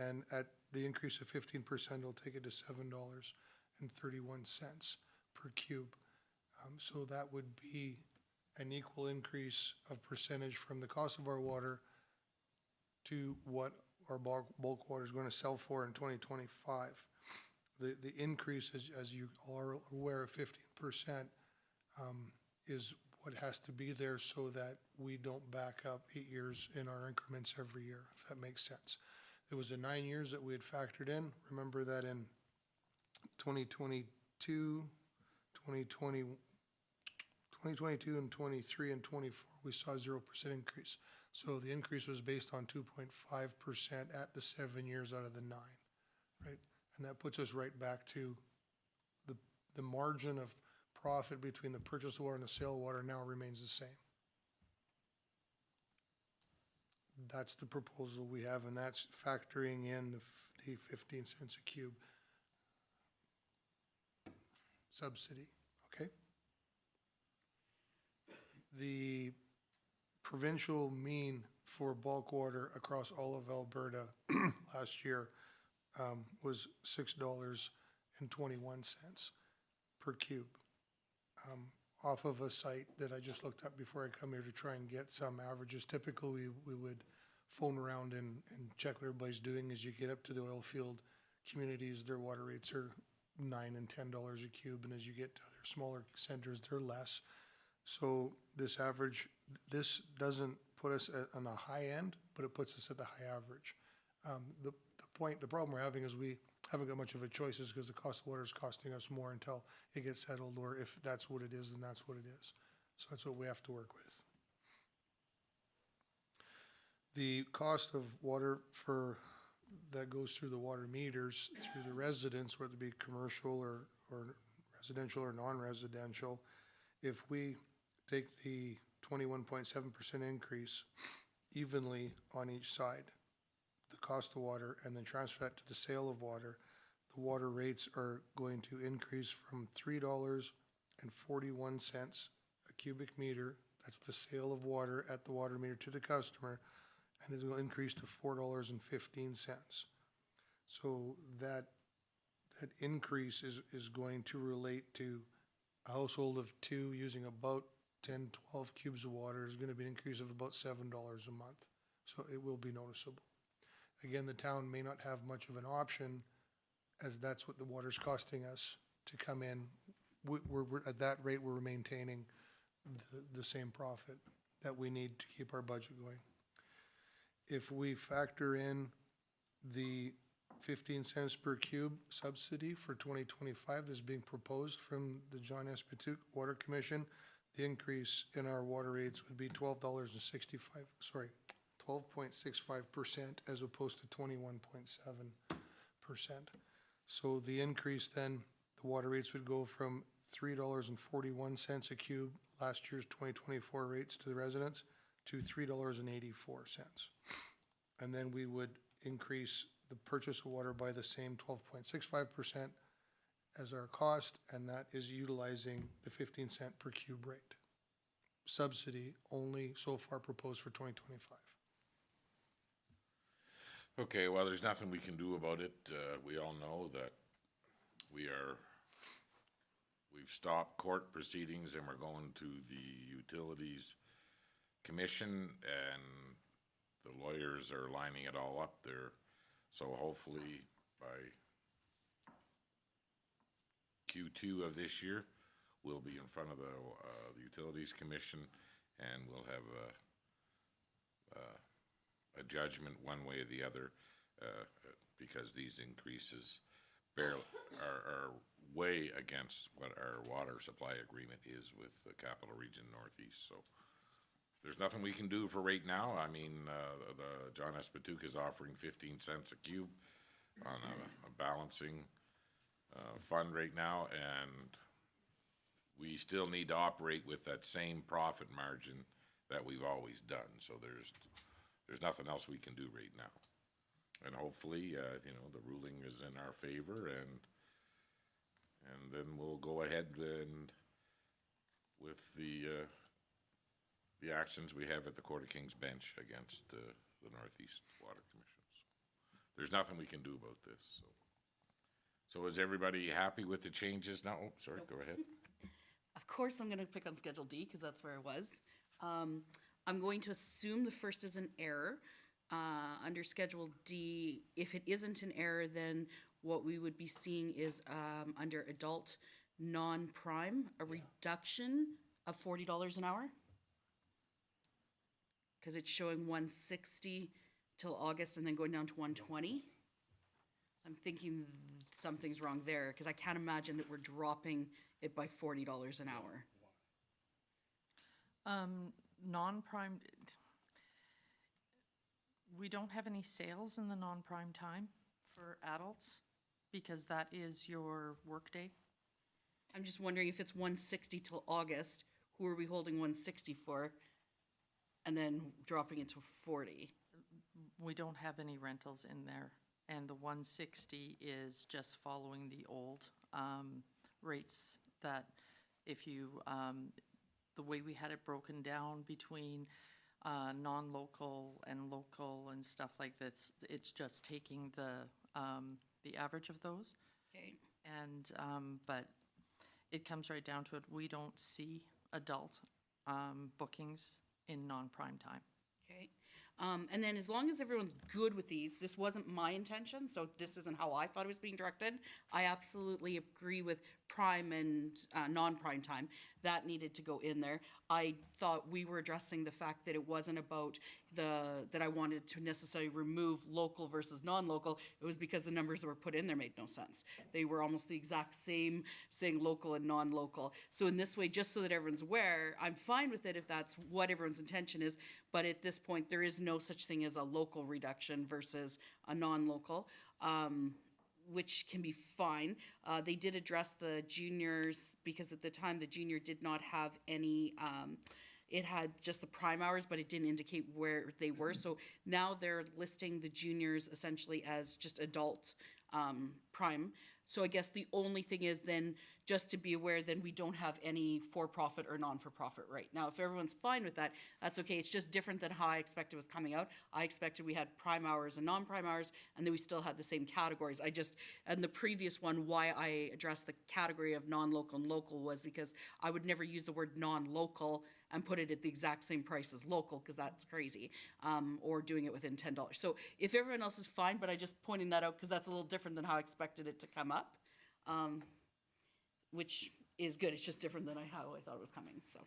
and at the increase of 15%, it'll take it to $7.31 per cube. So that would be an equal increase of percentage from the cost of our water to what our bulk water is going to sell for in 2025. The increase, as you are aware, of 15%, is what has to be there so that we don't back up 8 years in our increments every year, if that makes sense. It was the 9 years that we had factored in. Remember that in 2022, 2022 and 23 and 24, we saw 0% increase. So the increase was based on 2.5% at the 7 years out of the 9, right? And that puts us right back to the margin of profit between the purchase water and the sale water now remains the same. That's the proposal we have, and that's factoring in the 15 cents a cube subsidy, okay? The provincial mean for bulk water across all of Alberta last year was $6.21 per cube. Off of a site that I just looked up before I come here to try and get some averages. Typically, we would phone around and check what everybody's doing. As you get up to the oil field communities, their water rates are $9 and $10 a cube, and as you get to other smaller centers, they're less. So this average, this doesn't put us on the high end, but it puts us at the high average. The problem we're having is we haven't got much of a choice is because the cost of water is costing us more until it gets settled, or if that's what it is, then that's what it is. So that's what we have to work with. The cost of water that goes through the water meters, through the residents, whether it be commercial or residential or non-residential, if we take the 21.7% increase evenly on each side, the cost of water, and then transfer that to the sale of water, the water rates are going to increase from $3.41 a cubic meter. That's the sale of water at the water meter to the customer, and it will increase to $4.15. So that increase is going to relate to a household of 2 using about 10, 12 cubes of water is going to be an increase of about $7 a month. So it will be noticeable. Again, the town may not have much of an option, as that's what the water's costing us to come in. We're at that rate, we're maintaining the same profit that we need to keep our budget going. If we factor in the 15 cents per cube subsidy for 2025 that's being proposed from the John S. Patuque Water Commission, the increase in our water rates would be $12.65% as opposed to 21.7%. So the increase then, the water rates would go from $3.41 a cube, last year's 2024 rates to the residents, to $3.84. And then we would increase the purchase of water by the same 12.65% as our cost, and that is utilizing the 15 cent per cube rate. Subsidy only so far proposed for 2025. Okay, well, there's nothing we can do about it. We all know that we've stopped court proceedings and we're going to the Utilities Commission, and the lawyers are lining it all up there. So hopefully by Q2 of this year, we'll be in front of the Utilities Commission, and we'll have a judgment one way or the other, because these increases are way against what our water supply agreement is with the Capital Region Northeast. So there's nothing we can do for right now. I mean, the John S. Patuque is offering 15 cents a cube on a balancing fund right now, and we still need to operate with that same profit margin that we've always done. So there's nothing else we can do right now. And hopefully, the ruling is in our favor, and then we'll go ahead and with the actions we have at the Court of King's Bench against the Northeast Water Commission. So there's nothing we can do about this. So is everybody happy with the changes now? Oh, sorry, go ahead. Of course, I'm going to pick on Schedule D because that's where I was. I'm going to assume the first is an error. Under Schedule D, if it isn't an error, then what we would be seeing is, under adult non-prime, a reduction of $40 an hour. Because it's showing 160 till August and then going down to 120. I'm thinking something's wrong there, because I can't imagine that we're dropping it by $40 an hour. Non-prime, we don't have any sales in the non-prime time for adults, because that is your workday. I'm just wondering if it's 160 till August, who are we holding 160 for? And then dropping it to 40. We don't have any rentals in there, and the 160 is just following the old rates that if you, the way we had it broken down between non-local and local and stuff like this, it's just taking the average of those. Okay. And, but it comes right down to it, we don't see adult bookings in non-prime time. Okay. And then as long as everyone's good with these, this wasn't my intention, so this isn't how I thought it was being directed. I absolutely agree with prime and non-prime time. That needed to go in there. I thought we were addressing the fact that it wasn't about that I wanted to necessarily remove local versus non-local. It was because the numbers that were put in there made no sense. They were almost the exact same, saying local and non-local. So in this way, just so that everyone's aware, I'm fine with it if that's what everyone's intention is, but at this point, there is no such thing as a local reduction versus a non-local, which can be fine. They did address the juniors, because at the time, the junior did not have any, it had just the prime hours, but it didn't indicate where they were. So now they're listing the juniors essentially as just adult prime. So I guess the only thing is then, just to be aware, then we don't have any for-profit or non-for-profit right now. If everyone's fine with that, that's okay. It's just different than how I expected it was coming out. I expected we had prime hours and non-prime hours, and then we still had the same categories. And the previous one, why I addressed the category of non-local and local was because I would never use the word non-local and put it at the exact same price as local, because that's crazy, or doing it within $10. So if everyone else is fine, but I just pointing that out because that's a little different than how I expected it to come up, which is good. It's just different than how I thought it was coming, so.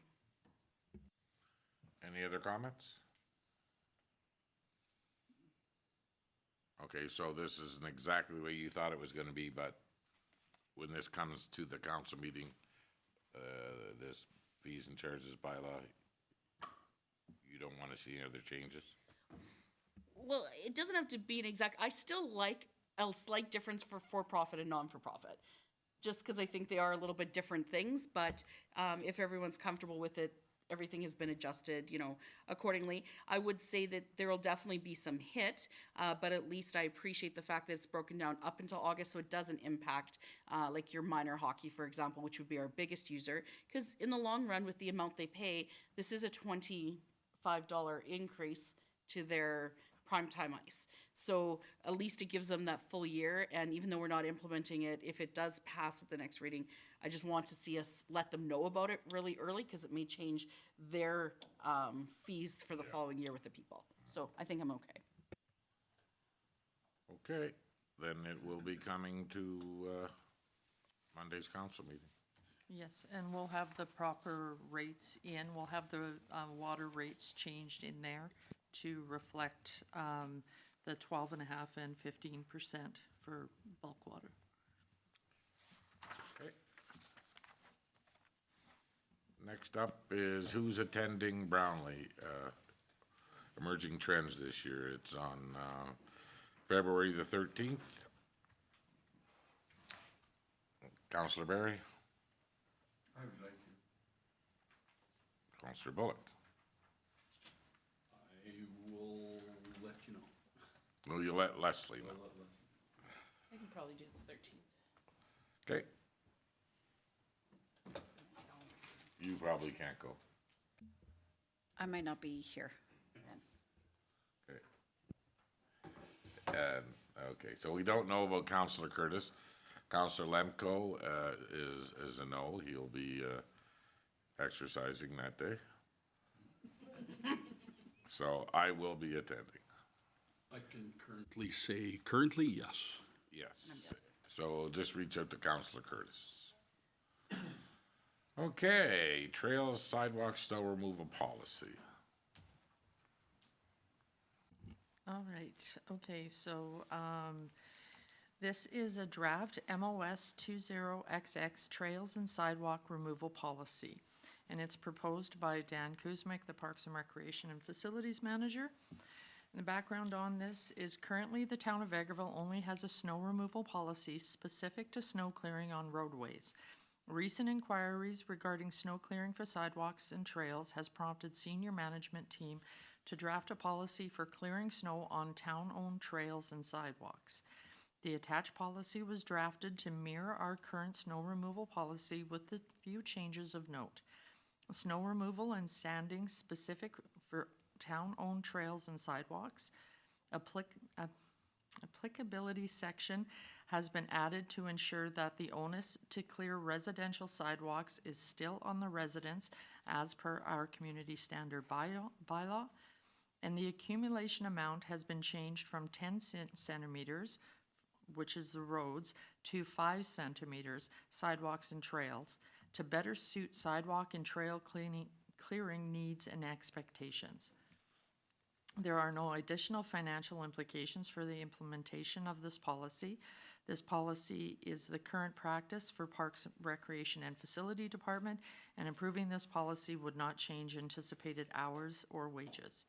Any other comments? Okay, so this isn't exactly the way you thought it was gonna be, but when this comes to the council meeting, this fees and charges bylaw, you don't wanna see any other changes? Well, it doesn't have to be an exact, I still like a slight difference for profit and non-for-profit, just because I think they are a little bit different things, but if everyone's comfortable with it, everything has been adjusted, accordingly. I would say that there will definitely be some hit, but at least I appreciate the fact that it's broken down up until August, so it doesn't impact like your minor hockey, for example, which would be our biggest user, because in the long run, with the amount they pay, this is a $25 increase to their primetime ice. So at least it gives them that full year, and even though we're not implementing it, if it does pass at the next reading, I just want to see us let them know about it really early, because it may change their fees for the following year with the people. So I think I'm okay. Okay, then it will be coming to Monday's council meeting. Yes, and we'll have the proper rates in, we'll have the water rates changed in there to reflect the 12.5% and 15% for bulk water. Okay. Next up is who's attending Brownlee, Emerging Trends this year. It's on February the 13th. Councillor Barry? I would like to. Councillor Bullock? I will let you know. Will you let Leslie know? I can probably do the 13th. Okay. You probably can't go. I might not be here. Okay. And, okay, so we don't know about Councillor Curtis. Councillor Lemko is a no. He'll be exercising that day. So I will be attending. I can currently say, currently, yes. Yes. So just reach out to Councillor Curtis. Okay, trails, sidewalks, snow removal policy. All right, okay, so, this is a draft MOS 20XX Trails and Sidewalk Removal Policy. And it's proposed by Dan Kuzmic, the Parks and Recreation and Facilities Manager. And the background on this is currently the town of Vegreville only has a snow removal policy specific to snow clearing on roadways. Recent inquiries regarding snow clearing for sidewalks and trails has prompted senior management team to draft a policy for clearing snow on town-owned trails and sidewalks. The attached policy was drafted to mirror our current snow removal policy with a few changes of note. Snow removal and sanding specific for town-owned trails and sidewalks. Applicability section has been added to ensure that the onus to clear residential sidewalks is still on the residents as per our community standard bylaw. And the accumulation amount has been changed from 10 centimeters, which is the roads, to 5 centimeters, sidewalks and trails, to better suit sidewalk and trail clearing needs and expectations. There are no additional financial implications for the implementation of this policy. This policy is the current practice for Parks, Recreation and Facility Department, and improving this policy would not change anticipated hours or wages.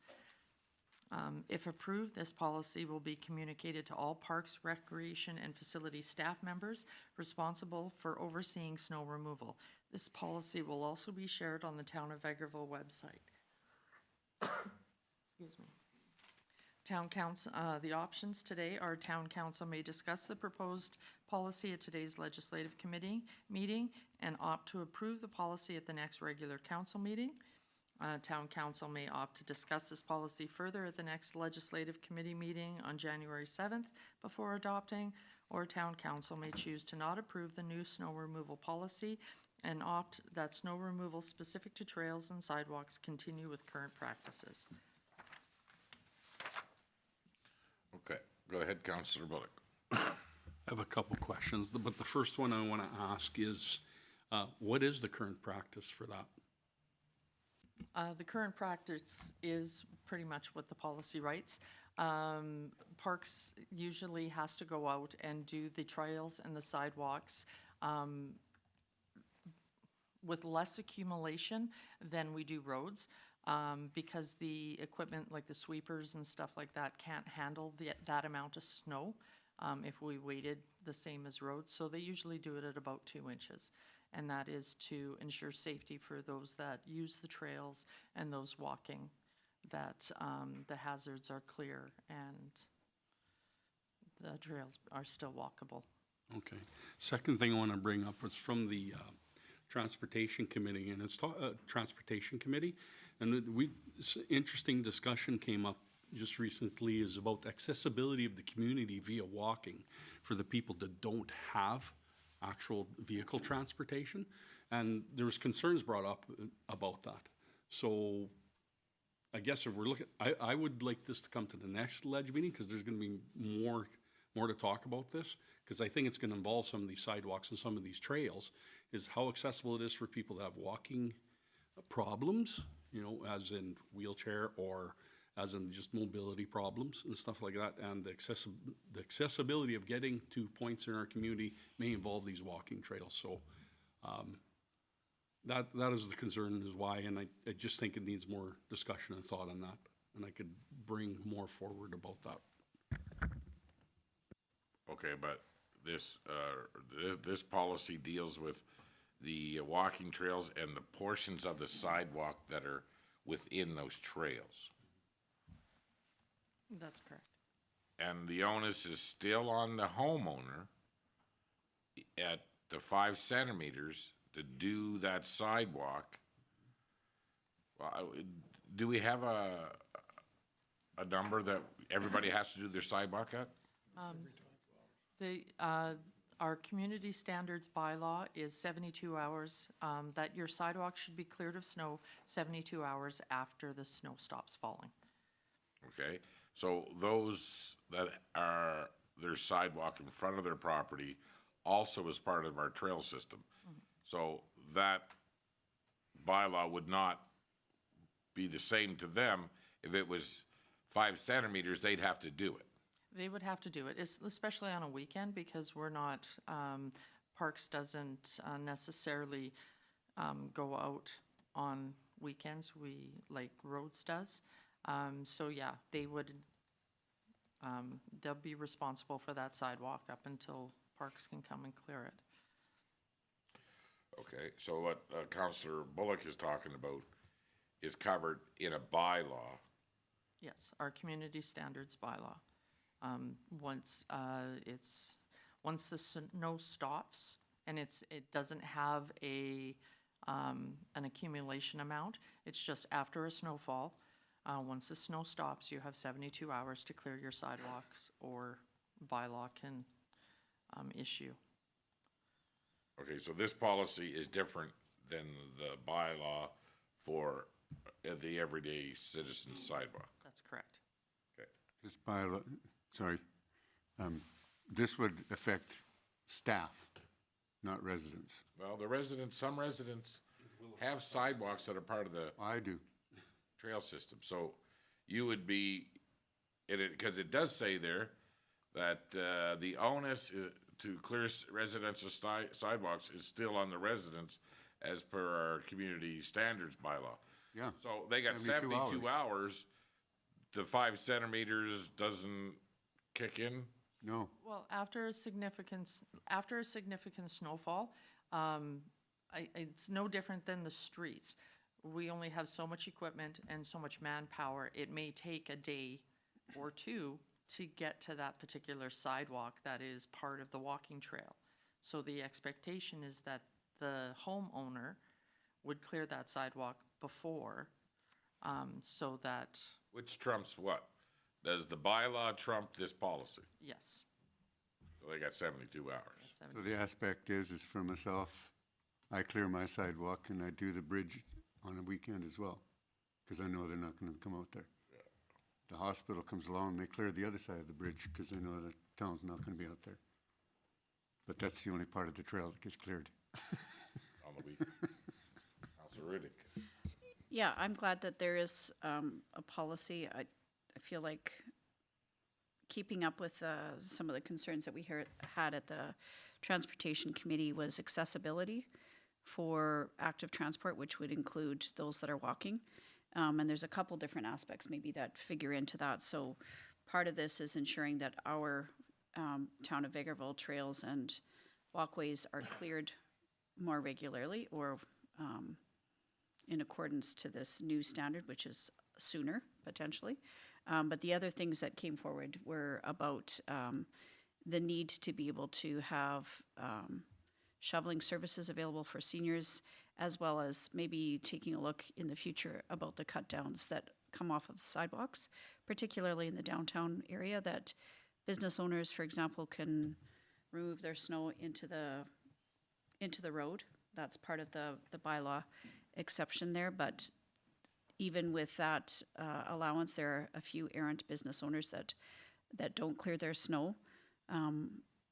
If approved, this policy will be communicated to all Parks, Recreation and Facility staff members responsible for overseeing snow removal. This policy will also be shared on the Town of Vegreville website. Excuse me. Town Council, the options today are Town Council may discuss the proposed policy at today's Legislative Committee meeting and opt to approve the policy at the next regular council meeting. Town Council may opt to discuss this policy further at the next Legislative Committee meeting on January 7th before adopting, or Town Council may choose to not approve the new snow removal policy and opt that snow removal specific to trails and sidewalks continue with current practices. Okay, go ahead, Councillor Bullock. I have a couple questions, but the first one I want to ask is, what is the current practice for that? The current practice is pretty much what the policy writes. Parks usually has to go out and do the trails and the sidewalks with less accumulation than we do roads, because the equipment like the sweepers and stuff like that can't handle that amount of snow if we weighted the same as roads. So they usually do it at about 2 inches. And that is to ensure safety for those that use the trails and those walking, that the hazards are clear and the trails are still walkable. Okay. Second thing I want to bring up was from the Transportation Committee, and it's Transportation Committee, and interesting discussion came up just recently is about accessibility of the community via walking for the people that don't have actual vehicle transportation, and there was concerns brought up about that. So I guess if we're looking, I would like this to come to the next ledge meeting, because there's going to be more to talk about this, because I think it's going to involve some of these sidewalks and some of these trails, is how accessible it is for people that have walking problems, you know, as in wheelchair or as in just mobility problems and stuff like that, and the accessibility of getting to points in our community may involve these walking trails. So that is the concern, is why, and I just think it needs more discussion and thought on that, and I could bring more forward about that. Okay, but this policy deals with the walking trails and the portions of the sidewalk that are within those trails. That's correct. And the onus is still on the homeowner at the 5 centimeters to do that sidewalk. Well, do we have a number that everybody has to do their sidewalk at? Our community standards bylaw is 72 hours, that your sidewalk should be cleared of snow 72 hours after the snow stops falling. Okay, So those that are, their sidewalk in front of their property also is part of our trail system. So that bylaw would not be the same to them. If it was 5 centimeters, they'd have to do it. They would have to do it, especially on a weekend, because we're not, Parks doesn't necessarily go out on weekends, like Roads does. So yeah, they would, they'll be responsible for that sidewalk up until Parks can come and clear it. Okay, so what Councillor Bullock is talking about is covered in a bylaw. Yes, our community standards bylaw. Once the snow stops and it doesn't have an accumulation amount, it's just after a snowfall. Once the snow stops, you have 72 hours to clear your sidewalks, or bylaw can issue. Okay, so this policy is different than the bylaw for the everyday citizen sidewalk. That's correct. Okay. This bylaw, sorry, this would affect staff, not residents. Well, the residents, some residents have sidewalks that are part of the I do. trail system, so you would be, because it does say there that the onus to clear residential sidewalks is still on the residents as per our community standards bylaw. Yeah. So they got 72 72 hours, the 5 centimeters doesn't kick in? No. Well, after a significant snowfall, it's no different than the streets. We only have so much equipment and so much manpower. It may take a day or two to get to that particular sidewalk that is part of the walking trail. So the expectation is that the homeowner would clear that sidewalk before, so that, Which trumps what? Does the bylaw trump this policy? yes. So they got 72 hours. So the aspect is for myself, I clear my sidewalk and I do the bridge on a weekend as well, because I know they're not going to come out there. The hospital comes along, they clear the other side of the bridge because they know the town's not going to be out there. But that's the only part of the trail that gets cleared. On the weekend. Councillor Riddick. Yeah, I'm glad that there is a policy. I feel like keeping up with some of the concerns that we had at the Transportation Committee was accessibility for active transport, which would include those that are walking. And there's a couple different aspects maybe that figure into that. So part of this is ensuring that our town of Vegreville trails and walkways are cleared more regularly, or in accordance to this new standard, which is sooner potentially. But the other things that came forward were about the need to be able to have shoveling services available for seniors, as well as maybe taking a look in the future about the cut downs that come off of sidewalks, particularly in the downtown area, that business owners, for example, can remove their snow into the road. That's part of the bylaw exception there, but even with that allowance, there are a few errant business owners that don't clear their snow,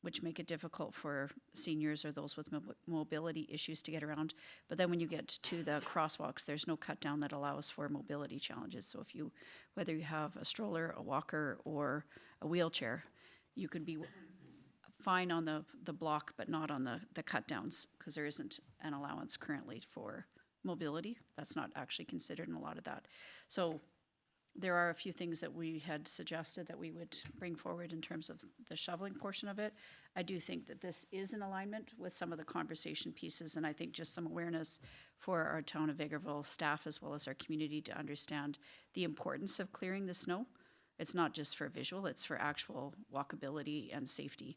which make it difficult for seniors or those with mobility issues to get around. But then when you get to the crosswalks, there's no cut down that allows for mobility challenges. So if whether you have a stroller, a walker, or a wheelchair, you can be fine on the block, but not on the cut downs, because there isn't an allowance currently for mobility. That's not actually considered in a lot of that. So there are a few things that we had suggested that we would bring forward in terms of the shoveling portion of it. I do think that this is in alignment with some of the conversation pieces, and I think just some awareness for our town of Vegreville staff as well as our community to understand the importance of clearing the snow. It's not just for visual, it's for actual walkability and safety.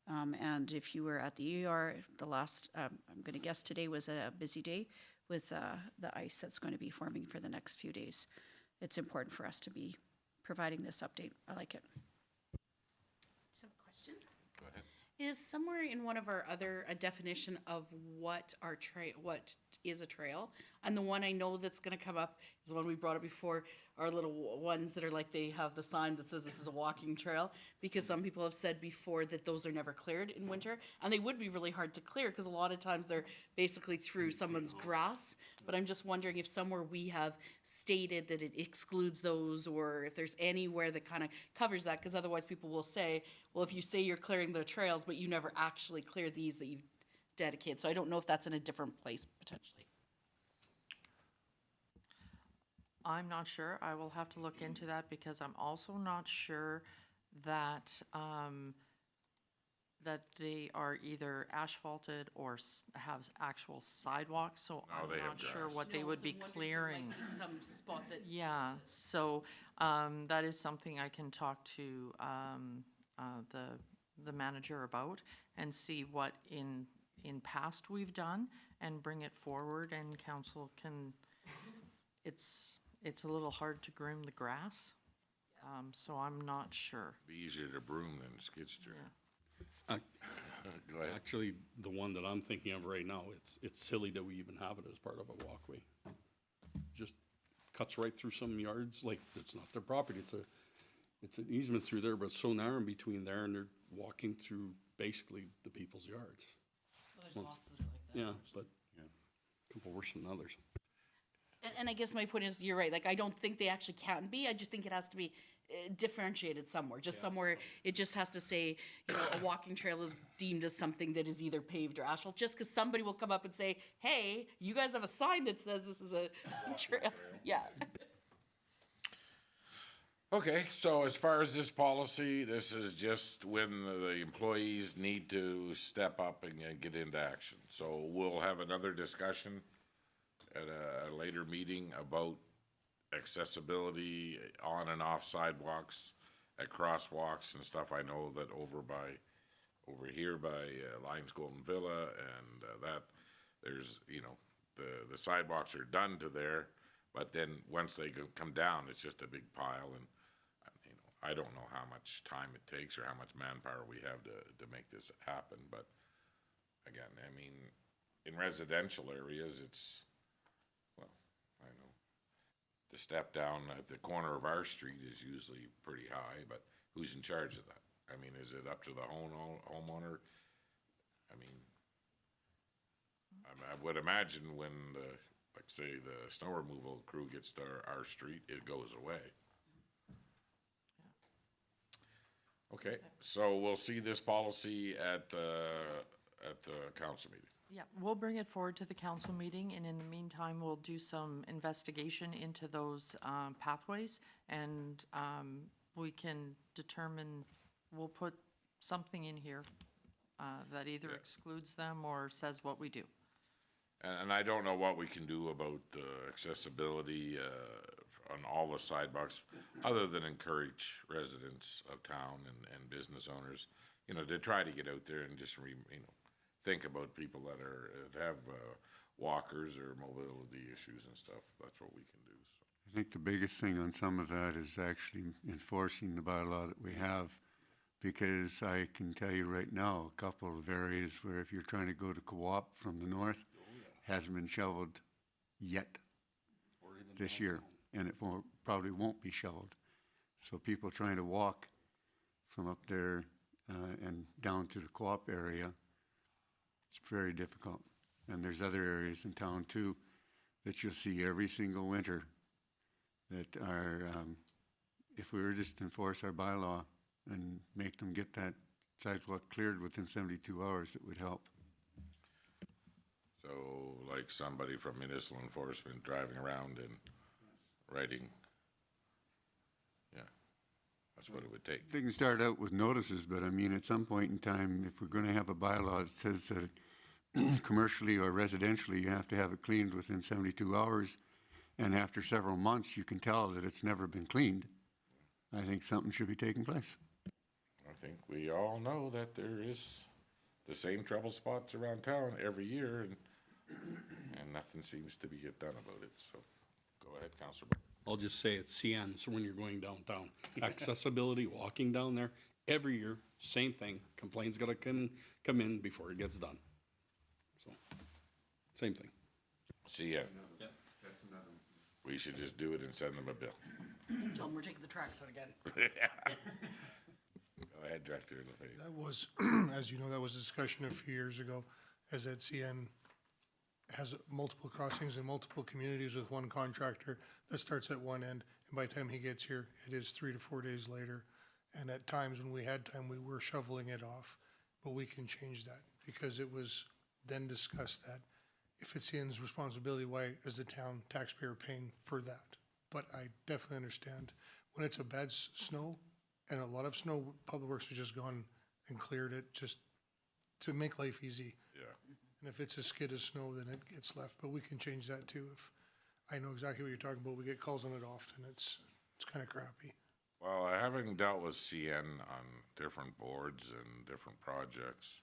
And if you were at the ER, the last, I'm going to guess today was a busy day with the ice that's going to be forming for the next few days. It's important for us to be providing this update. I like it. Just have a question. Go ahead. Is somewhere in one of our other, a definition of what what is a trail? And the one I know that's gonna come up is the one we brought up before, our little ones that are like, they have the sign that says this is a walking trail, because some people have said before that those are never cleared in winter, and they would be really hard to clear, because a lot of times they're basically through someone's grass. But I'm just wondering if somewhere we have stated that it excludes those, or if there's anywhere that kind of covers that, because otherwise people will say, well, if you say you're clearing the trails, but you never actually clear these that you've dedicated. So I don't know if that's in a different place potentially. I'm not sure. I will have to look into that because I'm also not sure that, that they are either asphalted or have actual sidewalks, so No, they I'm have not sure grass. what they would be clearing. Some spot that. Yeah, so, that is something I can talk to, the manager about and see what in past we've done and bring it forward, and council can, it's a little hard to groom the grass, so I'm not sure. Be easier to broom than skid steer. Uh, Go ahead. Actually, the one that I'm thinking of right now, it's silly that we even have it as part of a walkway. Just cuts right through some yards, like, it's not their property, it's an easement through there, but it's so narrow in between there, and they're walking through basically the people's yards. There's lots that are like that. Yeah, but, a couple worse than others. And I guess my point is, you're right, like, I don't think they actually can be, I just think it has to be differentiated somewhere, just somewhere, it just has to say, you know, a walking trail is deemed as something that is either paved or asphalt, just because somebody will come up and say, hey, you guys have a sign that says this is a trail, yeah. Okay, so as far as this policy, this is just when the employees need to step up and get into action. So we'll have another discussion at a later meeting about accessibility on and off sidewalks, at crosswalks and stuff. I know that over here by Lions Golden Villa and that, there's, you know, the sidewalks are done to there, but then once they come down, it's just a big pile, and you know, I don't know how much time it takes or how much manpower we have to make this happen, but again, I mean, in residential areas, it's, well, I know, the step down at the corner of our street is usually pretty high, but who's in charge of that? I mean, is it up to the homeowner? I mean, I would imagine when the, like say, the snow removal crew gets to our street, it goes away. Okay, so we'll see this policy at the council meeting. Yeah, we'll bring it forward to the council meeting, and in the meantime, we'll do some investigation into those pathways, and we can determine, we'll put something in here that either excludes them or says what we do. And I don't know what we can do about the accessibility on all the sidewalks, other than encourage residents of town and business owners, you know, to try to get out there and just, you know, think about people that have walkers or mobility issues and stuff. That's what we can do. So. I think the biggest thing on some of that is actually enforcing the bylaw that we have, because I can tell you right now, a couple of areas where if you're trying to go to Co-op from the north, hasn't been shoveled yet this year, and it probably won't be shoveled. So people trying to walk from up there and down to the Co-op area, it's very difficult. And there's other areas in town too that you'll see every single winter that are, if we were just to enforce our bylaw and make them get that sidewalk cleared within 72 hours, it would help. So like somebody from municipal enforcement driving around and writing, yeah, that's what it would take. They can start out with notices, but I mean, at some point in time, if we're going to have a bylaw that says that commercially or residentially, you have to have it cleaned within 72 hours, and after several months, you can tell that it's never been cleaned, I think something should be taking place. I think we all know that there is the same trouble spots around town every year, and nothing seems to be get done about it, so go ahead, Councillor. I'll just say it's CN, so when you're going downtown. Accessibility, walking down there, every year, same thing. Complaints gotta come in before it gets done. So, same thing. See ya. We should just do it and send them a bill. Tell them we're taking the tracks out again. Go ahead, Director LaFave. That was, as you know, that was a discussion a few years ago, as that CN has multiple crossings in multiple communities with one contractor that starts at one end, and by the time he gets here, it is 3 to 4 days later. And at times when we had time, we were shoveling it off, but we can change that, because it was then discussed that if it's CN's responsibility, why is the town taxpayer paying for that? But I definitely understand when it's a bad snow, and a lot of snow, Public Works has just gone and cleared it just to make life easy. Yeah. And if it's a skid of snow, then it gets left, but we can change that too. If, I know exactly what you're talking about, we get calls on it often, it's kind of crappy. Well, having dealt with CN on different boards and different projects,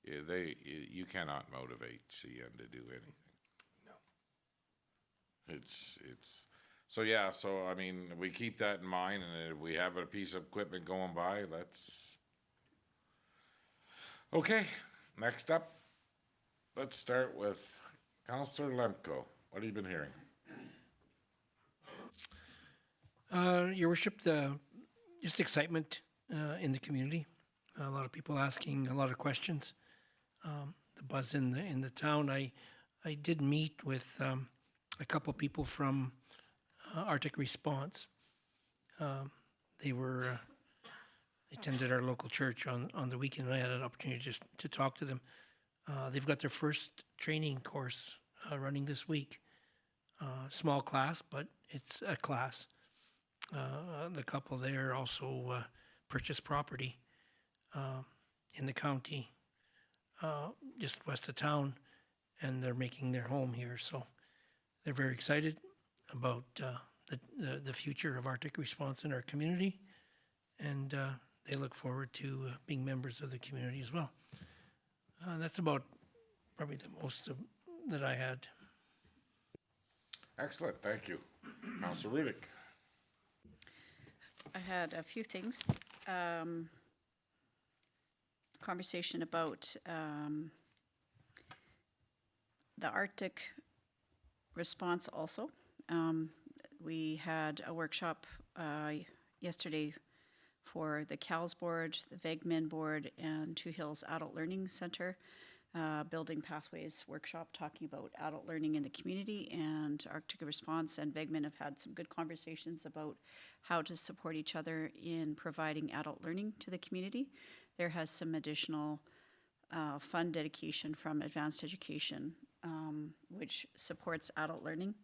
you cannot motivate CN to do anything. No. It's, so yeah, so I mean, we keep that in mind, and if we have a piece of equipment going by, okay, next up, let's start with Councillor Lemko. What have you been hearing? Your Worship, just excitement in the community. A lot of people asking a lot of questions. The buzz in the town. I did meet with a couple people from Arctic Response. They attended our local church on the weekend, and I had an opportunity just to talk to them. They've got their first training course running this week. Small class, but it's a class. The couple there also purchased property in the county, just west of town, and they're making their home here. So they're very excited about the future of Arctic Response in our community, and they look forward to being members of the community as well. That's about probably the most that I had. Excellent, thank you. Councillor Rudick. I had a few things. Conversation about the Arctic response also. We had a workshop yesterday for the CALS board, the VEGMIN board, and Two Hills Adult Learning Center, Building Pathways workshop talking about adult learning in the community, and Arctic Response and VEGMIN have had some good conversations about how to support each other in providing adult learning to the community. There has some additional fund dedication from Advanced Education, which supports adult learning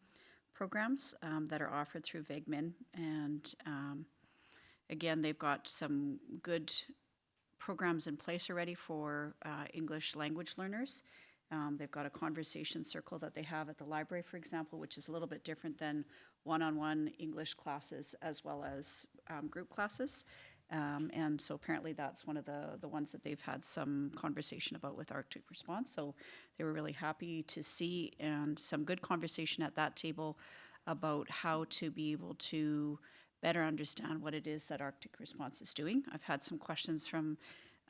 programs that are offered through VEGMIN, and again, they've got some good programs in place already for English language learners. They've got a conversation circle that they have at the library, for example, which is a little bit different than one-on-one English classes as well as group classes. And so apparently that's one of the ones that they've had some conversation about with Arctic Response. So they were really happy to see, and some good conversation at that table about how to be able to better understand what it is that Arctic Response is doing. I've had some questions from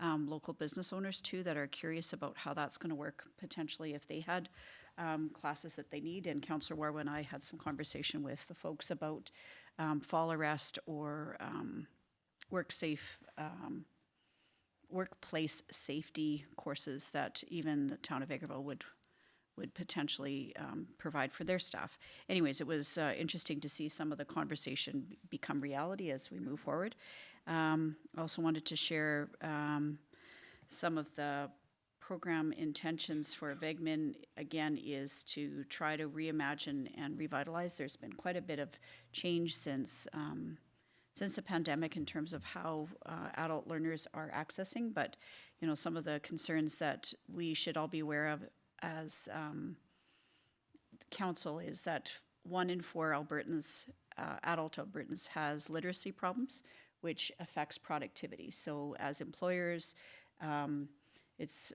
local business owners too that are curious about how that's going to work potentially if they had classes that they need. And Councillor Warwa and I had some conversation with the folks about fall arrest or workplace safety courses that even the town of Vegreville would potentially provide for their staff. Anyways, it was interesting to see some of the conversation become reality as we move forward. Also wanted to share some of the program intentions for VEGMIN, again, is to try to reimagine and revitalize. There's been quite a bit of change since the pandemic in terms of how adult learners are accessing, but some of the concerns that we should all be aware of as council is that 1 in 4 Albertans, adult Albertans, has literacy problems, which affects productivity. So as employers, it's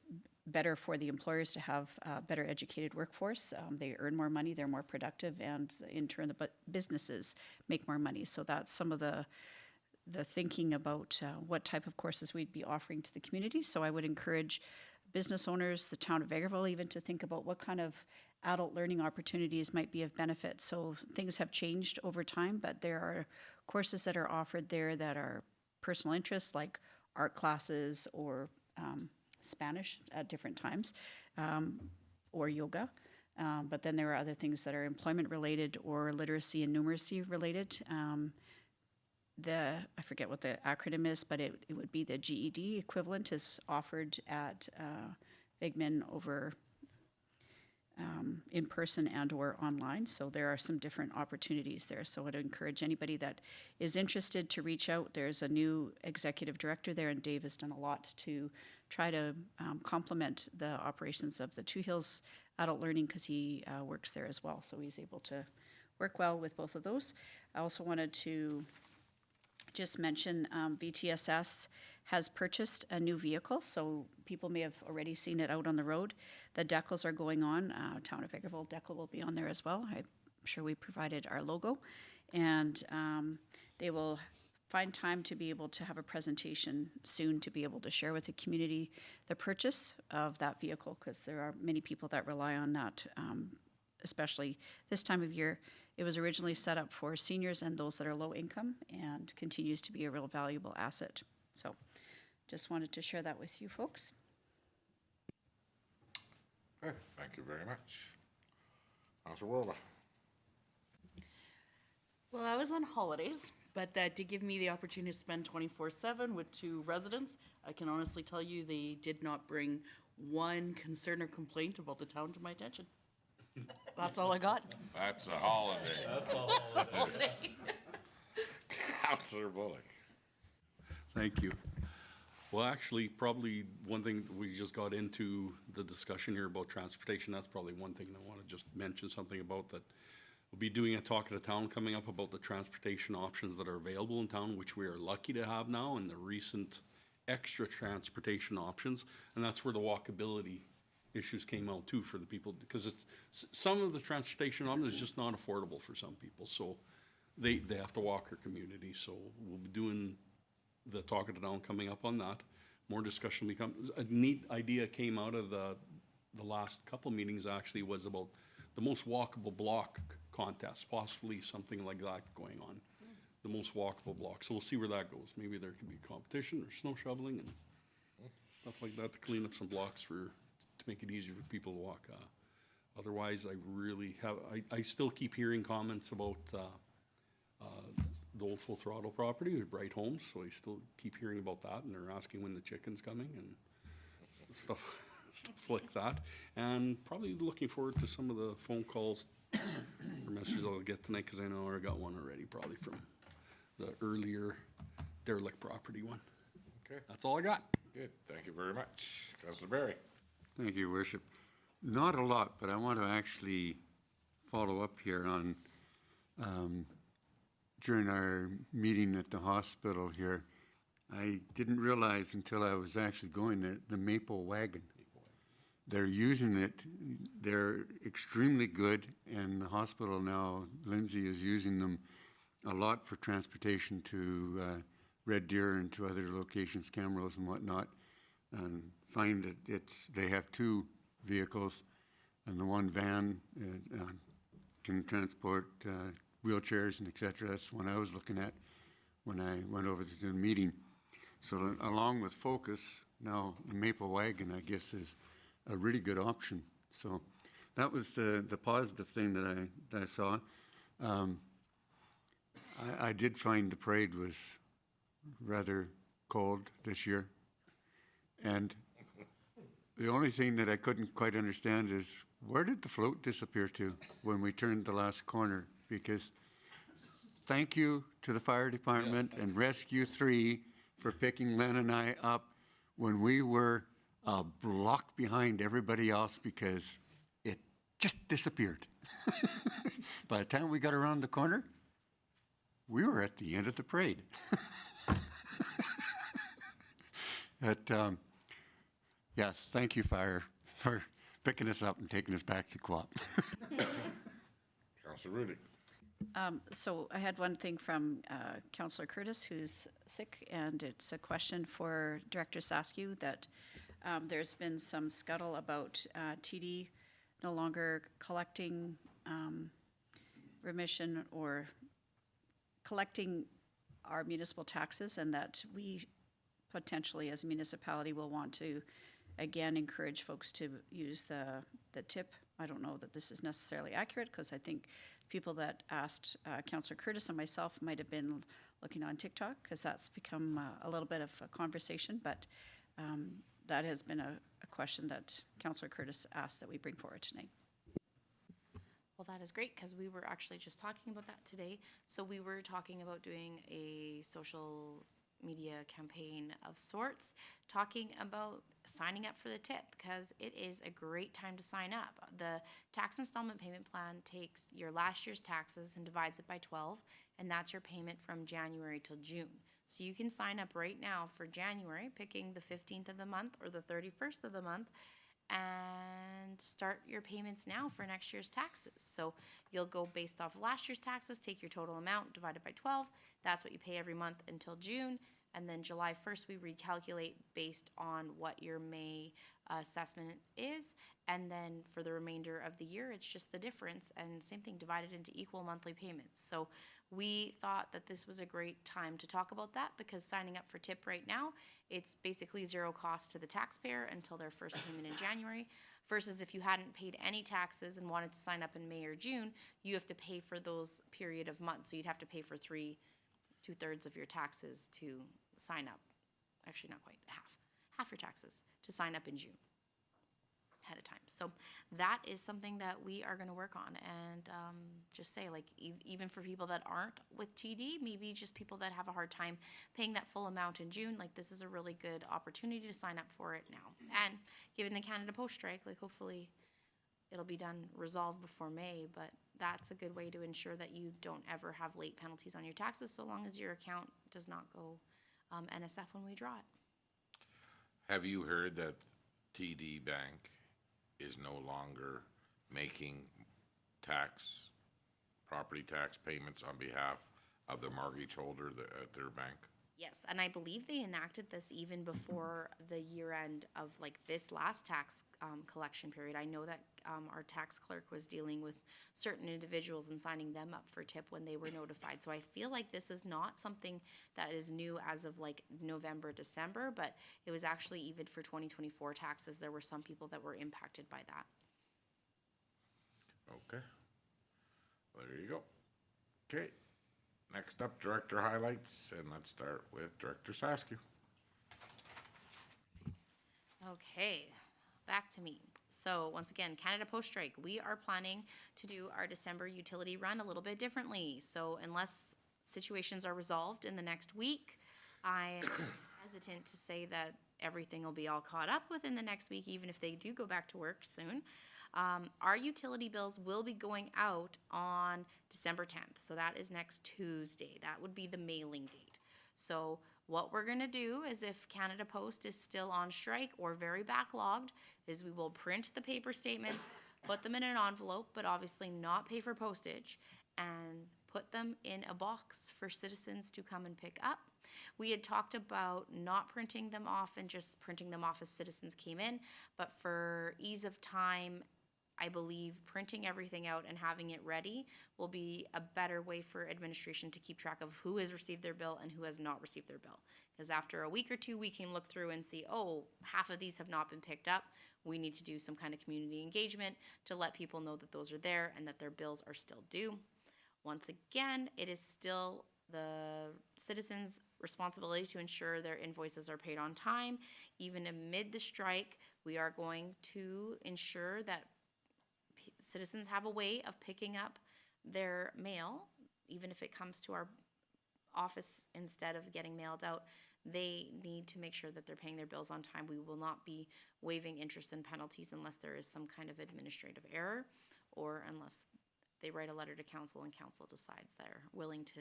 better for the employers to have a better educated workforce. They earn more money, they're more productive, and in turn the businesses make more money. So that's some of the thinking about what type of courses we'd be offering to the community. So I would encourage business owners, the town of Vegreville even, to think about what kind of adult learning opportunities might be of benefit. So things have changed over time, but there are courses that are offered there that are personal interests, like art classes or Spanish at different times, or yoga. But then there are other things that are employment related or literacy and numeracy related. I forget what the acronym is, but it would be the GED equivalent is offered at Vegreville over in person and or online. So there are some different opportunities there. So I'd encourage anybody that is interested to reach out. There's a new executive director there, and Dave has done a lot to try to complement the operations of the Two Hills Adult Learning, because he works there as well. So he's able to work well with both of those. I also wanted to just mention VTSS has purchased a new vehicle, so people may have already seen it out on the road. The decals are going on. Town of Vegreville decal will be on there as well. I'm sure we provided our logo. And they will find time to be able to have a presentation soon to be able to share with the community the purchase of that vehicle, because there are many people that rely on that, especially this time of year. It was originally set up for seniors and those that are low income, and continues to be a real valuable asset. So just wanted to share that with you folks. Okay, thank you very much. Councilor Worla. Well, I was on holidays, but that did give me the opportunity to spend 24/7 with 2 residents. I can honestly tell you they did not bring one concern or complaint about the town to my attention. That's all I got. That's a holiday. That's a holiday. Councilor Bullock. Thank you. Well, actually, probably one thing that we just got into the discussion here about transportation, that's probably one thing I want to just mention something about, that we'll be doing a talk of the town coming up about the transportation options that are available in town, which we are lucky to have now, and the recent extra transportation options. And that's where the walkability issues came out too for the people, because it's some of the transportation options is just not affordable for some people, so they have to walk our community. So we'll be doing the talk of the town coming up on that. More discussion becomes. A neat idea came out of the last couple meetings actually, was about the most walkable block contest, possibly something like that going on. The most walkable block. So we'll see where that goes. Maybe there could be competition or snow shoveling and stuff like that to clean up some blocks to make it easier for people to walk. Otherwise, I really have, I still keep hearing comments about the old Full Throttle property with Bright Homes, so I still keep hearing about that, and they're asking when the chicken's coming and stuff like that. And probably looking forward to some of the phone calls or messages I'll get tonight, because I know I got one already, probably from the earlier derelict property one. Okay, That's all I got. good. Thank you very much. Councilor Barry. Thank you, Worship. Not a lot, but I want to actually follow up here on, during our meeting at the hospital here, I didn't realize until I was actually going there, the Maple Wagon. They're using it, they're extremely good, and the hospital now, Lindsay is using them a lot for transportation to Red Deer and to other locations, Camrose and whatnot, and find that they have 2 vehicles, and the one van can transport wheelchairs and et cetera. That's the one I was looking at when I went over to the meeting. So along with Focus, now the Maple Wagon, I guess, is a really good option. So that was the positive thing that I saw. I did find the parade was rather cold this year. And the only thing that I couldn't quite understand is, where did the float disappear to when we turned the last corner? Because thank you to the fire department and Rescue 3 for picking Len and I up when we were a block behind everybody else, because it just disappeared. By the time we got around the corner, we were at the end of the parade. But, yes, thank you, fire, for picking us up and taking us back to Co-op. Councilor Rudy. So I had one thing from Councillor Curtis, who's sick, and it's a question for Director Saskew, that there's been some scuttle about TD no longer collecting remission or collecting our municipal taxes, and that we potentially as a municipality will want to again encourage folks to use the tip. I don't know that this is necessarily accurate, because I think people that asked Councillor Curtis and myself might have been looking on TikTok, because that's become a little bit of a conversation, but that has been a question that Councillor Curtis asked that we bring forward tonight. Well, that is great, because we were actually just talking about that today. So we were talking about doing a social media campaign of sorts, talking about signing up for the tip, because it is a great time to sign up. The tax installment payment plan takes your last year's taxes and divides it by 12, and that's your payment from January till June. So you can sign up right now for January, picking the 15th of the month or the 31st of the month, and start your payments now for next year's taxes. So you'll go based off last year's taxes, take your total amount, divided by 12. That's what you pay every month until June. And then July 1st, we recalculate based on what your May assessment is. And then for the remainder of the year, it's just the difference. And same thing, divided into equal monthly payments. So we thought that this was a great time to talk about that, because signing up for TIP right now, it's basically zero cost to the taxpayer until their first payment in January, versus if you hadn't paid any taxes and wanted to sign up in May or June, you have to pay for those period of months. So you'd have to pay for two-thirds of your taxes to sign up. Actually, not quite, half your taxes to sign up in June ahead of time. So that is something that we are going to work on, and just say, like, even for people that aren't with TD, maybe just people that have a hard time paying that full amount in June, like, this is a really good opportunity to sign up for it now. And given the Canada Post strike, like, hopefully it'll be done, resolved before May, but that's a good way to ensure that you don't ever have late penalties on your taxes, so long as your account does not go NSF when we draw it. Have you heard that TD Bank is no longer making property tax payments on behalf of the mortgage holder at their bank? Yes, and I believe they enacted this even before the year end of like this last tax collection period. I know that our tax clerk was dealing with certain individuals and signing them up for TIP when they were notified. So I feel like this is not something that is new as of like November, December, but it was actually even for 2024 taxes, there were some people that were impacted by that. Okay. There you go. Okay. Next up, Director Highlights, and let's start with Director Saskew. Okay, back to me. So once again, Canada Post strike, we are planning to do our December utility run a little bit differently. So unless situations are resolved in the next week, I am hesitant to say that everything will be all caught up within the next week, even if they do go back to work soon. Our utility bills will be going out on December 10th. So that is next Tuesday. That would be the mailing date. So what we're going to do is, if Canada Post is still on strike or very backlogged, is we will print the paper statements, put them in an envelope, but obviously not pay for postage, and put them in a box for citizens to come and pick up. We had talked about not printing them off and just printing them off as citizens came in, but for ease of time, I believe printing everything out and having it ready will be a better way for administration to keep track of who has received their bill and who has not received their bill. Because after a week or two, we can look through and see, oh, half of these have not been picked up. We need to do some kind of community engagement to let people know that those are there and that their bills are still due. Once again, it is still the citizens' responsibility to ensure their invoices are paid on time. Even amid the strike, we are going to ensure that citizens have a way of picking up their mail, even if it comes to our office instead of getting mailed out. They need to make sure that they're paying their bills on time. We will not be waiving interest and penalties unless there is some kind of administrative error, or unless they write a letter to council and council decides they're willing to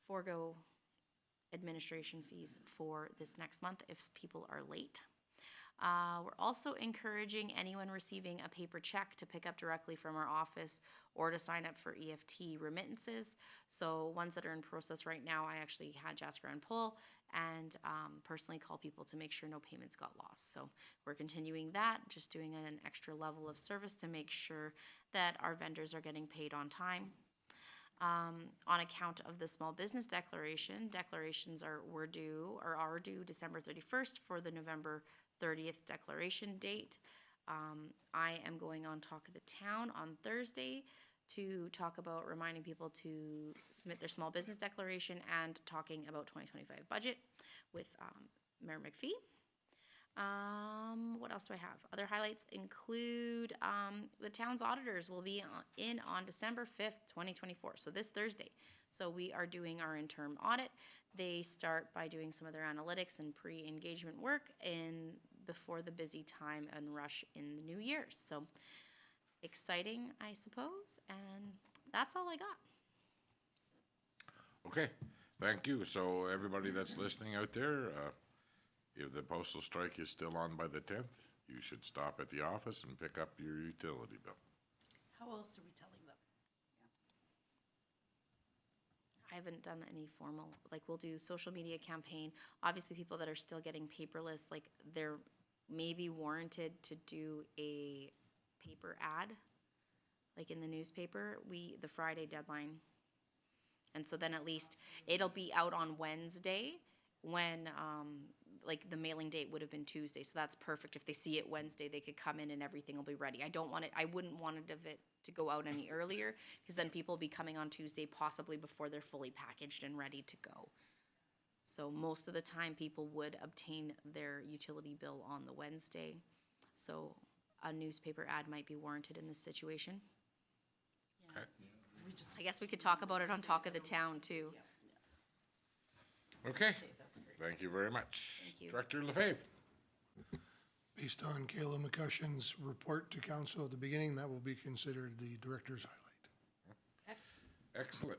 forego administration fees for this next month if people are late. We're also encouraging anyone receiving a paper check to pick up directly from our office or to sign up for EFT remittances. So ones that are in process right now, I actually had Jasper and pull and personally call people to make sure no payments got lost. So we're continuing that, just doing an extra level of service to make sure that our vendors are getting paid on time. On account of the small business declaration, declarations are due December 31st for the November 30th declaration date. I am going on Talk of the Town on Thursday to talk about reminding people to submit their small business declaration and talking about 2025 budget with Mayor McPhee. What else do I have? Other highlights include the town's auditors will be in on December 5th, 2024, so this Thursday. So we are doing our interim audit. They start by doing some of their analytics and pre-engagement work before the busy time and rush in the new year. So exciting, I suppose, and that's all I got. Okay, thank you. So everybody that's listening out there, if the postal strike is still on by the 10th, you should stop at the office and pick up your utility bill. How else are we telling them? I haven't done any formal, like we'll do social media campaign. Obviously, people that are still getting paperless, like they're maybe warranted to do a paper ad, like in the newspaper, the Friday deadline. And so then at least it'll be out on Wednesday when, like the mailing date would have been Tuesday. So that's perfect. If they see it Wednesday, they could come in and everything will be ready. I wouldn't want it to go out any earlier because then people will be coming on Tuesday possibly before they're fully packaged and ready to go. So most of the time people would obtain their utility bill on the Wednesday. So a newspaper ad might be warranted in this situation. Okay. I guess we could talk about it on Talk of the Town too. Okay, thank you very much. Thank you. Director Lefebvre. Based on Kayla McCussion's report to council at the beginning, that will be considered the director's highlight. Excellent.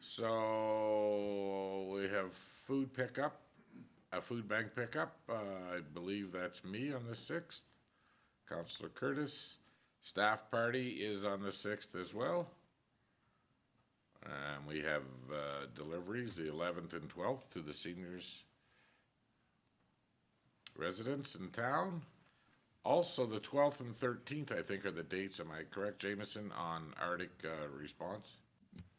So we have food pickup, a food bank pickup. I believe that's me on the 6th. Councillor Curtis. Staff party is on the 6th as well. And we have deliveries the 11th and 12th to the seniors residents in town. Also, the 12th and 13th, I think, are the dates. Am I correct, Jameson, on Arctic response?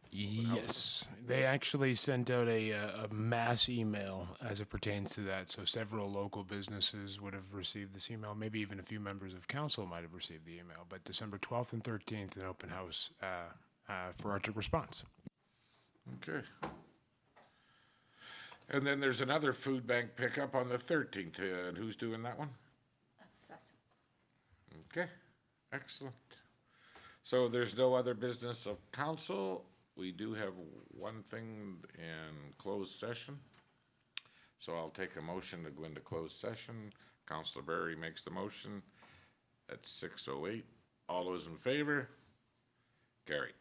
Yes, they actually sent out a mass email as it pertains to that. So several local businesses would have received this email. Maybe even a few members of council might have received the email. But December 12th and 13th, an open house for Arctic response. Okay. And then there's another food bank pickup on the 13th. And who's doing that one? Okay, excellent. So there's no other business of council. We do have one thing in closed session. So I'll take a motion to go into closed session. Councillor Berry makes the motion at 6:08. All those in favor? Carried.